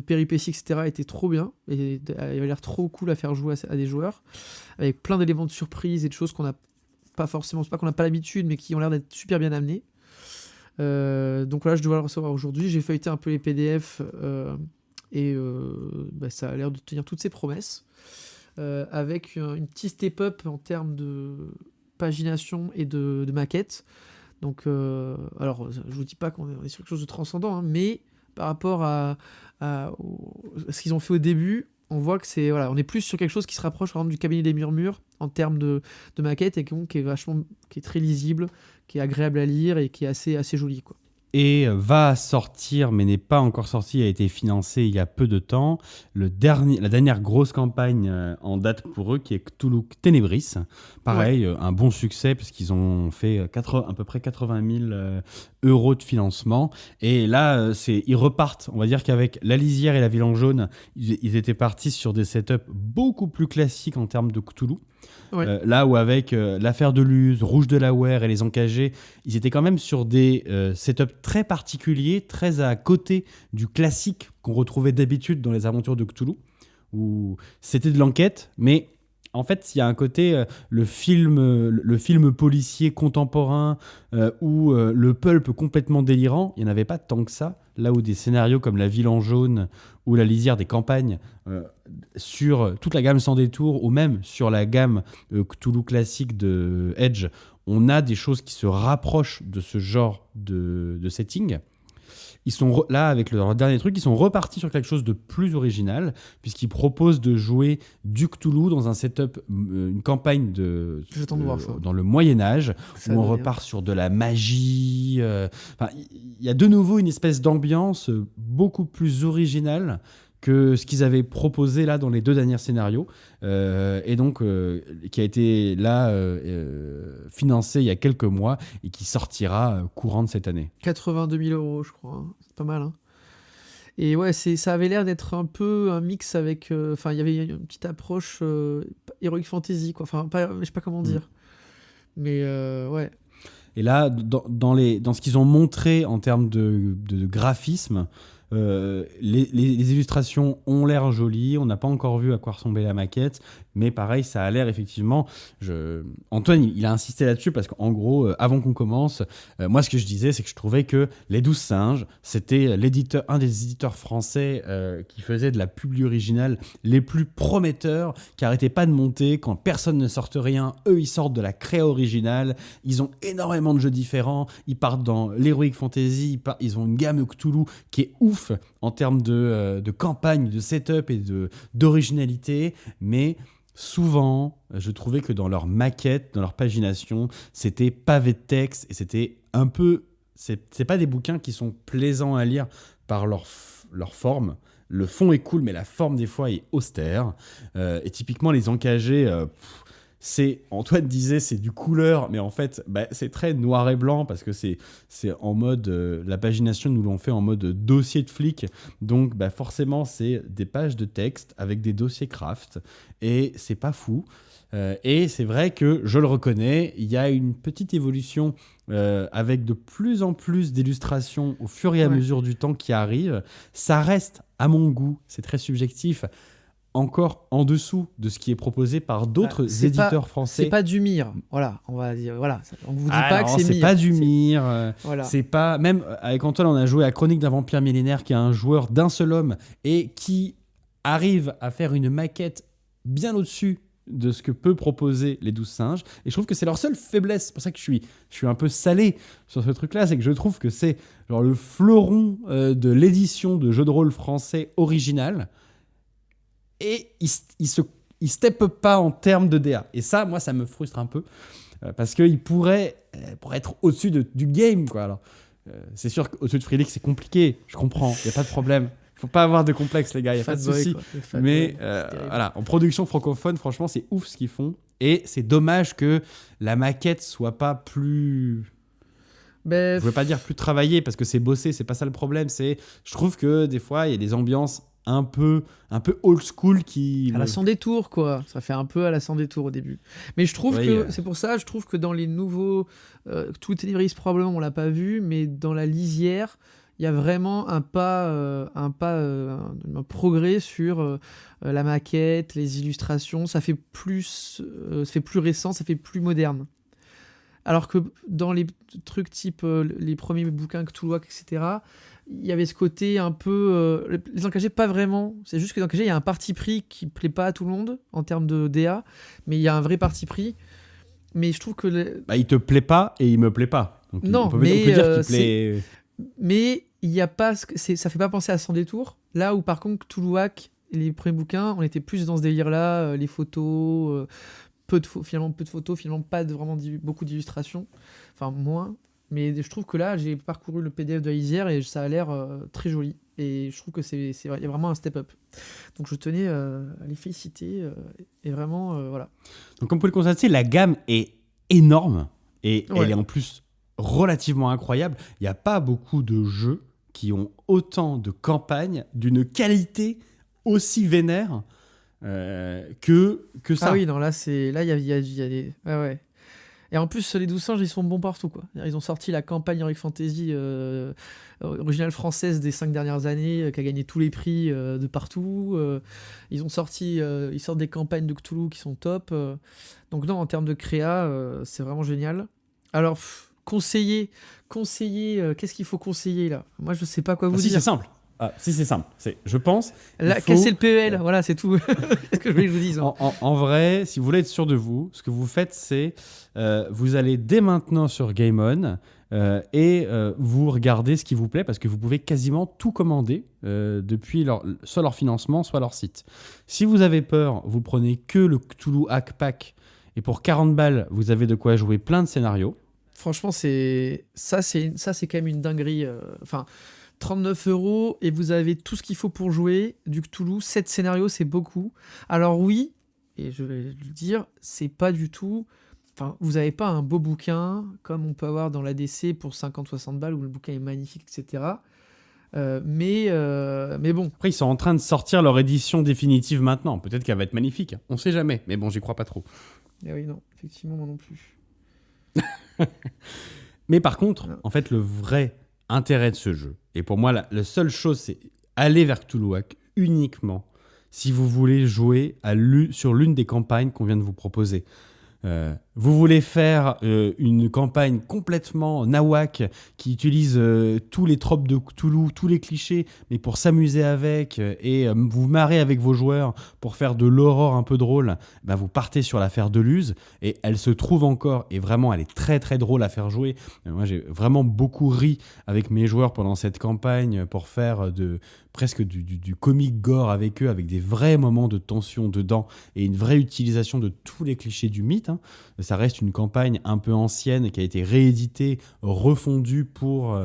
péripéties, etc., était trop bien. Et il avait l'air trop cool à faire jouer à des joueurs. Avec plein d'éléments de surprise et de choses qu'on n'a pas forcément, c'est pas qu'on n'a pas l'habitude, mais qui ont l'air d'être super bien amenés. Donc voilà, je dois le recevoir aujourd'hui. J'ai feuilleté un peu les PDF et ça a l'air de tenir toutes ses promesses. Avec une petite step-up en termes de pagination et de maquette. Donc, alors, je vous dis pas qu'on est sur quelque chose de transcendant, hein, mais par rapport à ce qu'ils ont fait au début, on voit que c'est, voilà, on est plus sur quelque chose qui se rapproche par exemple du Cabinet des Murmures en termes de maquette et qui est très lisible, qui est agréable à lire et qui est assez joli, quoi. Et va sortir, mais n'est pas encore sorti, a été financé il y a peu de temps, la dernière grosse campagne en date pour eux, qui est Cthulhu Ténébris. Pareil, un bon succès, parce qu'ils ont fait à peu près 80 000 euros de financement. Et là, ils repartent. On va dire qu'avec La Lisière et La Ville en jaune, ils étaient partis sur des setups beaucoup plus classiques en termes de Cthulhu. Ouais. Là où avec l'affaire de Luz, Rouge de la Ware et les Encagés, ils étaient quand même sur des setups très particuliers, très à côté du classique qu'on retrouvait d'habitude dans les aventures de Cthulhu, où c'était de l'enquête, mais en fait, il y a un côté, le film policier contemporain ou le pulp complètement délirant, il n'y en avait pas tant que ça. Là où des scénarios comme La Ville en jaune ou La Lisière des campagnes, sur toute la gamme Sans détour ou même sur la gamme Cthulhu classique de Edge, on a des choses qui se rapprochent de ce genre de setting. Ils sont là, avec leur dernier truc, ils sont repartis sur quelque chose de plus original, puisqu'ils proposent de jouer du Cthulhu dans un setup, une campagne J'attends de voir ça. dans le Moyen-Âge, Ça où on donne repart sur de la magie. Il y a de nouveau une espèce d'ambiance beaucoup plus originale que ce qu'ils avaient proposé là dans les 2 derniers scénarios, et donc qui a été là financé il y a quelques mois et qui sortira courant de cette année. 82 000 euros, je crois, hein. C'est pas mal, hein. Et ouais, ça avait l'air d'être un peu un mix avec... Enfin, il y avait une petite approche Heroic Fantasy, quoi. Enfin, je sais pas comment dire. Mais ouais. Et là, dans ce qu'ils ont montré en termes de graphisme, les illustrations ont l'air jolies. On n'a pas encore vu à quoi ressemblait la maquette, mais pareil, ça a l'air effectivement... Antoine, il a insisté là-dessus parce qu'en gros, avant qu'on commence, moi, ce que je disais, c'est que je trouvais que Les 12 Singes, c'était un des éditeurs français qui faisait de la publi originale les plus prometteurs, qui arrêtait pas de monter. Quand personne ne sortait rien, eux, ils sortent de la créa originale. Ils ont énormément de jeux différents. Ils partent dans l'Heroic Fantasy. Ils ont une gamme Cthulhu qui est ouf en termes de campagne, de setup et d'originalité, mais souvent, je trouvais que dans leur maquette, dans leur pagination, c'était pavé de texte et c'était un peu... C'est pas des bouquins qui sont plaisants à lire par leur forme. Le fond est cool, mais la forme, des fois, est austère. Et typiquement, les Encagés... Antoine disait c'est du couleur, mais en fait c'est très noir et blanc parce que c'est en mode la pagination nous l'ont fait en mode dossier de flic, donc forcément c'est des pages de texte avec des dossiers craft et c'est pas fou. Et c'est vrai que je le reconnais, il y a une petite évolution avec de plus en plus d'illustrations au fur et à mesure du temps qui arrive. Ça reste à mon goût, c'est très subjectif, encore en dessous de ce qui est proposé par d'autres C'est éditeurs français. C'est pas du Mir. Voilà, on va dire. Voilà, on vous dit pas que non, c'est c'est Mir. pas du Mir. Voilà. C'est pas. Même avec Antoine, on a joué à Chronique d'un vampire millénaire, qui est un joueur d'un seul homme et qui arrive à faire une maquette bien au-dessus de ce que peut proposer les 12 singes. Et je trouve que c'est leur seule faiblesse. C'est pour ça que je suis un peu salé sur ce truc-là. C'est que je trouve que c'est genre le fleuron de l'édition de jeux de rôle français original. Et il step pas en termes de DA. Et ça, moi, ça me frustre un peu. Parce qu'il pourrait être au-dessus du game, quoi. Alors, c'est sûr qu'au-dessus de Free League, c'est compliqué. Je comprends. Il n'y a pas de problème. Il ne faut pas avoir de complexe, les gars. Il n'y a pas de souci. Mais voilà, en production francophone, franchement, c'est ouf ce qu'ils font. Et c'est dommage que la maquette soit pas plus... Je ne veux pas dire plus travaillée, parce que c'est bossé. C'est pas ça le problème. Je trouve que des fois, il y a des ambiances un peu old school qui... À la Sans Détour, quoi. Ça fait un peu à la Sans Détour au début. Mais je trouve c'est pour ça, je trouve que dans les nouveaux... Tout Tenebris, probablement, on l'a pas vu, mais dans la lisière, il y a vraiment un progrès sur la maquette, les illustrations. Ça fait plus récent, ça fait plus moderne. Alors que dans les trucs type les premiers bouquins Cthulhuac, etc., il y avait ce côté un peu... les Encagés, pas vraiment. C'est juste que dans Encagés, il y a un parti pris qui plaît pas à tout le monde en termes de DA, mais il y a un vrai parti pris. Mais je trouve que... il te plaît pas et il me plaît pas. Donc, non, on peut dire qu'il plaît... Mais il y a pas... ça fait pas penser à Sans Détour. Là où, par contre, Cthulhuac, les premiers bouquins, on était plus dans ce délire-là, les photos... finalement peu de photos, finalement pas vraiment beaucoup d'illustrations, enfin moins, mais je trouve que là j'ai parcouru le PDF de la lisière et ça a l'air très joli et je trouve que il y a vraiment un step up, donc je tenais à les féliciter et vraiment voilà. Donc comme vous pouvez le constater, la gamme est énorme et elle est en plus relativement incroyable. Il n'y a pas beaucoup de jeux qui ont autant de campagnes d'une qualité aussi vénère que ça. Ah oui, non, là il y a des... Ouais. Et en plus, les 12 singes, ils sont bons partout, quoi. Ils ont sorti la campagne Heroic Fantasy originale française des 5 dernières années, qui a gagné tous les prix de partout. Ils sortent des campagnes de Cthulhu qui sont top. Donc non, en termes de créa, c'est vraiment génial. Alors, conseiller, qu'est-ce qu'il faut conseiller, là ? Moi, je sais pas quoi vous dire. Si, c'est simple. Si, c'est simple. Je pense... casser le PEL, voilà, c'est tout. Qu'est-ce que je voulais que je vous dise. En vrai, si vous voulez être sûr de vous, ce que vous faites, c'est... vous allez dès maintenant sur Game On et vous regardez ce qui vous plaît, parce que vous pouvez quasiment tout commander depuis soit leur financement, soit leur site. Si vous avez peur, vous prenez que le Cthulhu Hack Pack, et pour 40 balles, vous avez de quoi jouer plein de scénarios. Franchement, c'est quand même une dinguerie. 39 € et vous avez tout ce qu'il faut pour jouer du Cthulhu. 7 scénarios, c'est beaucoup. Alors oui, et je vais le dire, c'est pas du tout... Enfin, vous n'avez pas un beau bouquin comme on peut avoir dans l'ADC pour 50-60 balles où le bouquin est magnifique, etc. Mais bon. Après, ils sont en train de sortir leur édition définitive maintenant. Peut-être qu'elle va être magnifique. On sait jamais. Mais bon, j'y crois pas trop. Eh oui, non. Effectivement, moi non plus. Mais par contre, en fait, le vrai intérêt de ce jeu, et pour moi, la seule chose, c'est aller vers Cthulhuac uniquement si vous voulez jouer sur l'une des campagnes qu'on vient de vous proposer. Vous voulez faire une campagne complètement nawak qui utilise tous les tropes de Cthulhu, tous les clichés, mais pour s'amuser avec et vous marrer avec vos joueurs pour faire de l'horreur un peu drôle, vous partez sur l'affaire Deleuze et elle se trouve encore, et vraiment elle est très très drôle à faire jouer. Moi j'ai vraiment beaucoup ri avec mes joueurs pendant cette campagne pour faire presque du comic gore avec eux, avec des vrais moments de tension dedans et une vraie utilisation de tous les clichés du mythe. Ça reste une campagne un peu ancienne qui a été rééditée, refondue pour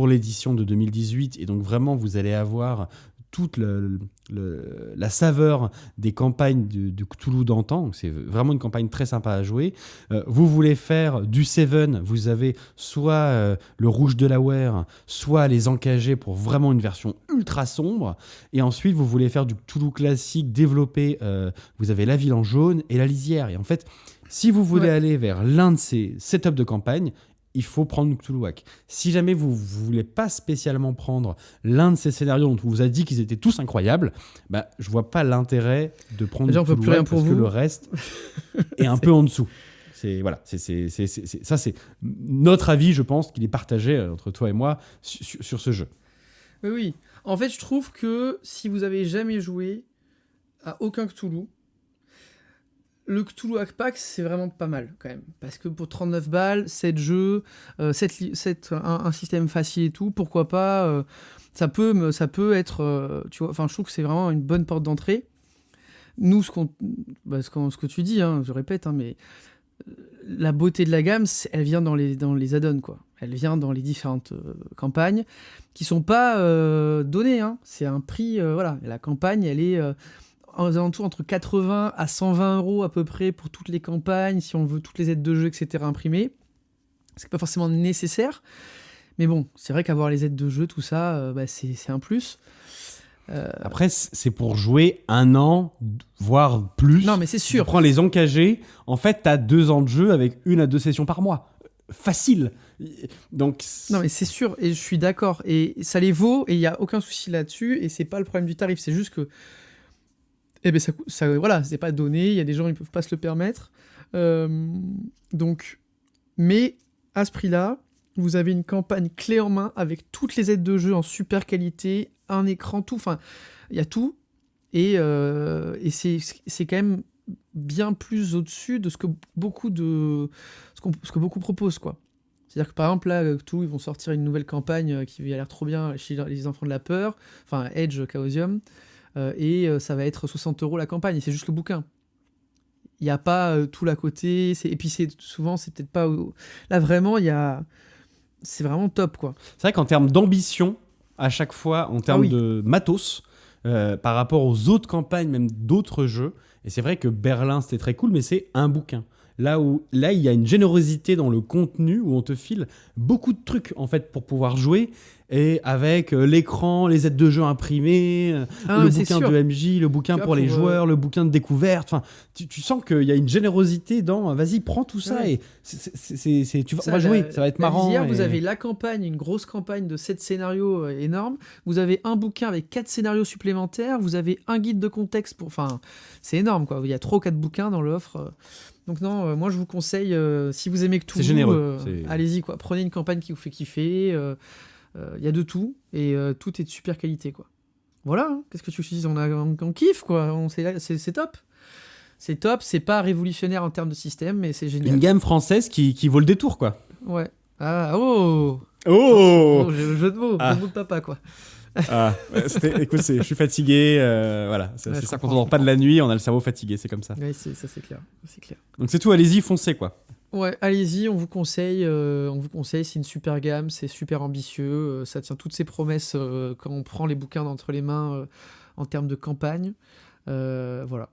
l'édition de 2018. Et donc vraiment, vous allez avoir toute la saveur des campagnes de Cthulhu d'antan. C'est vraiment une campagne très sympa à jouer. Vous voulez faire du Seven, vous avez soit le Rouge de la Ware, soit les Encagés pour vraiment une version ultra sombre. Et ensuite, vous voulez faire du Cthulhu classique développé. Vous avez la Ville en jaune et la Lisière. Et en fait, si vous voulez aller vers l'un de ces setups de campagne, il faut prendre Cthulhuac. Si jamais vous ne voulez pas spécialement prendre l'un de ces scénarios dont on vous a dit qu'ils étaient tous incroyables, bah, je vois pas l'intérêt de prendre Déjà, on peut plus rien Cthulhuac pour parce que vous. le reste est un peu en dessous. Voilà, ça c'est notre avis, je pense qu'il est partagé entre toi et moi sur ce jeu. Oui. En fait, je trouve que si vous avez jamais joué à aucun Cthulhu, le Cthulhu Hack Pack, c'est vraiment pas mal quand même. Parce que pour 39 balles, 7 jeux, un système facile et tout, pourquoi pas, ça peut être, tu vois, enfin, je trouve que c'est vraiment une bonne porte d'entrée. Nous, ce que tu dis, hein, je répète, hein, mais la beauté de la gamme, elle vient dans les add-ons, quoi. Elle vient dans les différentes campagnes qui sont pas données, hein. C'est un prix, voilà. La campagne, elle est aux alentours entre 80 à 120 € à peu près pour toutes les campagnes, si on veut toutes les aides de jeu, etc. imprimées. C'est pas forcément nécessaire, mais bon, c'est vrai qu'avoir les aides de jeu, tout ça, c'est un plus. Après, c'est pour jouer 1 an, voire plus. Non, mais c'est sûr. Tu prends les encagés, en fait, t'as 2 ans de jeu avec 1 à 2 sessions par mois. Facile. Donc, non, mais c'est sûr, et je suis d'accord. Et ça les vaut, et il n'y a aucun souci là-dessus, et c'est pas le problème du tarif, c'est juste que voilà, c'est pas donné, il y a des gens qui peuvent pas se le permettre. Donc, mais à ce prix-là, vous avez une campagne clé en main avec toutes les aides de jeu en super qualité, un écran, tout, enfin, il y a tout, et c'est quand même bien plus au-dessus de ce que beaucoup proposent, quoi. C'est-à-dire que par exemple là, ils vont sortir une nouvelle campagne qui a l'air trop bien chez les enfants de la peur, enfin Edge Chaosium. Et ça va être 60 € la campagne, et c'est juste le bouquin. Il n'y a pas tout l'à côté, et puis souvent, c'est peut-être pas... Là, vraiment, c'est vraiment top, quoi. C'est vrai qu'en termes d'ambition, à chaque fois, en termes de matos, par rapport aux autres campagnes, même d'autres jeux, et c'est vrai que Berlin, c'était très cool, mais c'est un bouquin. Là, il y a une générosité dans le contenu où on te file beaucoup de trucs en fait pour pouvoir jouer, et avec l'écran, les aides de jeu imprimées, le bouquin de MJ, le bouquin pour les joueurs, le bouquin de découverte. Enfin, tu sens qu'il y a une générosité dans vas-y, prends tout ça et on va jouer, ça va être marrant. Vous avez la campagne, une grosse campagne de 7 scénarios énormes. Vous avez un bouquin avec 4 scénarios supplémentaires. Vous avez un guide de contexte enfin, c'est énorme, quoi. Il y a 3 ou 4 bouquins dans l'offre. Donc non, moi je vous conseille, si vous aimez Cthulhu, c'est généreux, allez-y, quoi. Prenez une campagne qui vous fait kiffer. Y a de tout, et tout est de super qualité, quoi. Voilà, hein. Qu'est-ce que tu dis, on kiffe, quoi. C'est top. C'est top, c'est pas révolutionnaire en termes de système, mais c'est génial. Une gamme française qui vaut le détour, quoi. Ouais. Ah, oh, j'ai le jeu de mots, le mot de papa, quoi. Écoute, je suis fatigué, voilà. C'est ça, quand on dort pas de la nuit, on a le cerveau fatigué, c'est comme ça. Ouais, ça c'est clair. Donc c'est tout, allez-y, foncez, quoi. Ouais, allez-y, on vous conseille, c'est une super gamme, c'est super ambitieux, ça tient toutes ses promesses quand on prend les bouquins d'entre les mains en termes de campagne. Voilà.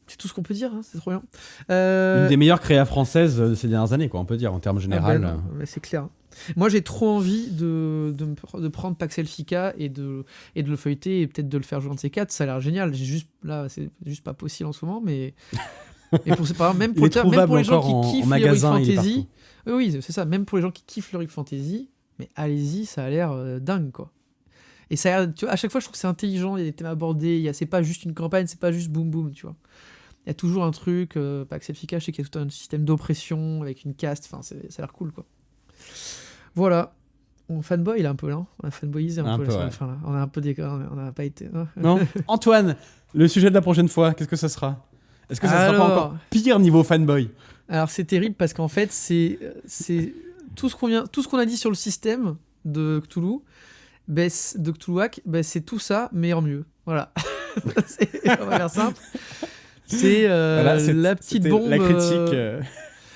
C'est tout ce qu'on peut dire, hein, c'est trop bien. Une des meilleures créas françaises ces dernières années, quoi, on peut dire, en termes général. C'est clair. Moi, j'ai trop envie de prendre Pax Elfica et de le feuilleter et peut-être de le faire jouer un de ces 4. Ça a l'air génial. C'est juste pas possible en ce moment, mais... Et même pour les gens qui kiffent l'Heroic Fantasy, oui, c'est ça, même pour les gens qui kiffent l'Heroic Fantasy, mais allez-y, ça a l'air dingue, quoi. Et ça, tu vois, à chaque fois, je trouve que c'est intelligent, il y a des thèmes abordés, c'est pas juste une campagne, c'est pas juste boum boum, tu vois. Il y a toujours un truc, Pax Elfica, je sais qu'il y a tout un système d'oppression avec une caste, enfin, ça a l'air cool, quoi. Voilà. On fanboy, là, un peu, là. On a fanboyisé un peu sur la fin, là. On a un peu on n'a pas été... Non. Antoine, le sujet de la prochaine fois, qu'est-ce que ça sera ? Est-ce que ça sera pas encore pire niveau fanboy ? Alors c'est terrible parce qu'en fait c'est tout ce qu'on a dit sur le système de Cthulhu, de Cthulhuac, c'est tout ça mais en mieux. Voilà. On va faire simple. C'est la petite bombe. La critique.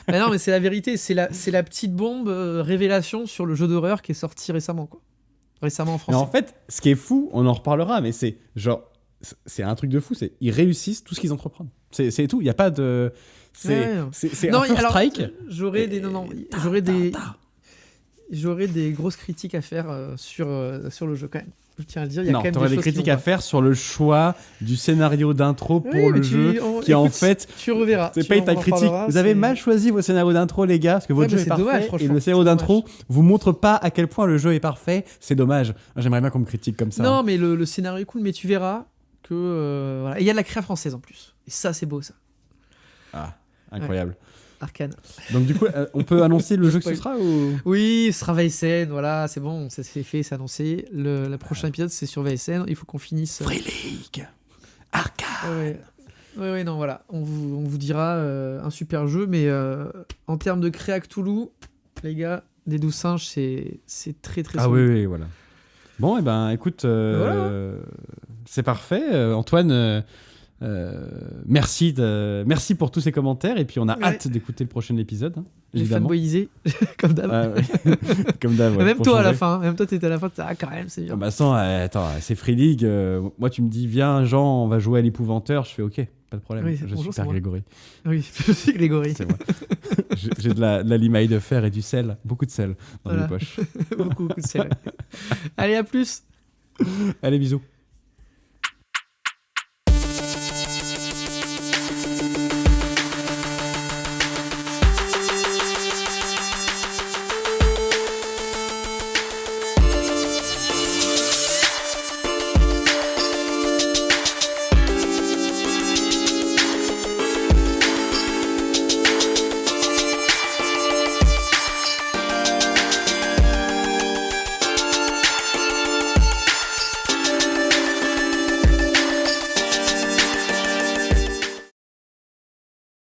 Mais non mais c'est la vérité, c'est la petite bombe révélation sur le jeu d'horreur qui est sorti récemment, quoi. Récemment en français. Mais en fait, ce qui est fou, on en reparlera, mais c'est genre c'est un truc de fou, ils réussissent tout ce qu'ils entreprennent. C'est tout, il n'y a pas de... C'est un first strike. J'aurais des grosses critiques à faire sur le jeu, quand même. Je tiens à le dire, il y a Non, quand même t'aurais des des choses qui critiques vont à faire sur le choix du scénario d'intro pas. pour Oui, mais le jeu, qui en écoute, fait, tu reverras. c'est Tu pas en ta critique. reparleras, Vous avez c'est- mal choisi vos scénarios d'intro, les gars, parce que votre Ouais, jeu bah, est c'est parfait dommage, et franchement, le scénario c'est d'intro dommage. vous montre pas à quel point le jeu est parfait. C'est dommage. Moi, j'aimerais bien qu'on me critique comme ça. Non, mais le scénario est cool, mais tu verras que voilà. Et il y a de la créa française en plus. Et ça, c'est beau, ça. Ah, incroyable. Arcane. Donc du coup, on peut annoncer le jeu que ce Spoil. sera ou Oui, ce sera VSN, voilà, c'est bon, ça s'est fait, c'est annoncé. Le prochain épisode, c'est sur VSN. Il faut qu'on finisse. Free League, Arcane. Ouais, non, voilà. On vous dira un super jeu, mais en termes de créa Cthulhu, les gars, des 12 singes, c'est très très Ah solide. oui, voilà. Bon, et ben, écoute, Voilà. c'est parfait. Antoine, merci pour tous ces commentaires et puis on a Ouais. hâte d'écouter le prochain épisode, hein, J'ai évidemment. fanboyisé, comme d'hab. Ah ouais. Comme d'hab. ouais, Même pour toi à la changer. fin, même toi t'étais à la fin, quand même, c'est Ah bien. bah attends, c'est Free League. Moi, tu me dis, viens, Jean, on va jouer à l'épouvanteur. Je fais OK, pas de problème. Oui, Je bonjour, suis c'est Père moi. Grégory. Oui, je suis Grégory. C'est moi. J'ai de la limaille de fer et du sel, beaucoup de sel dans Voilà. mes poches. Beaucoup de sel. Allez, à plus. Allez, bisous.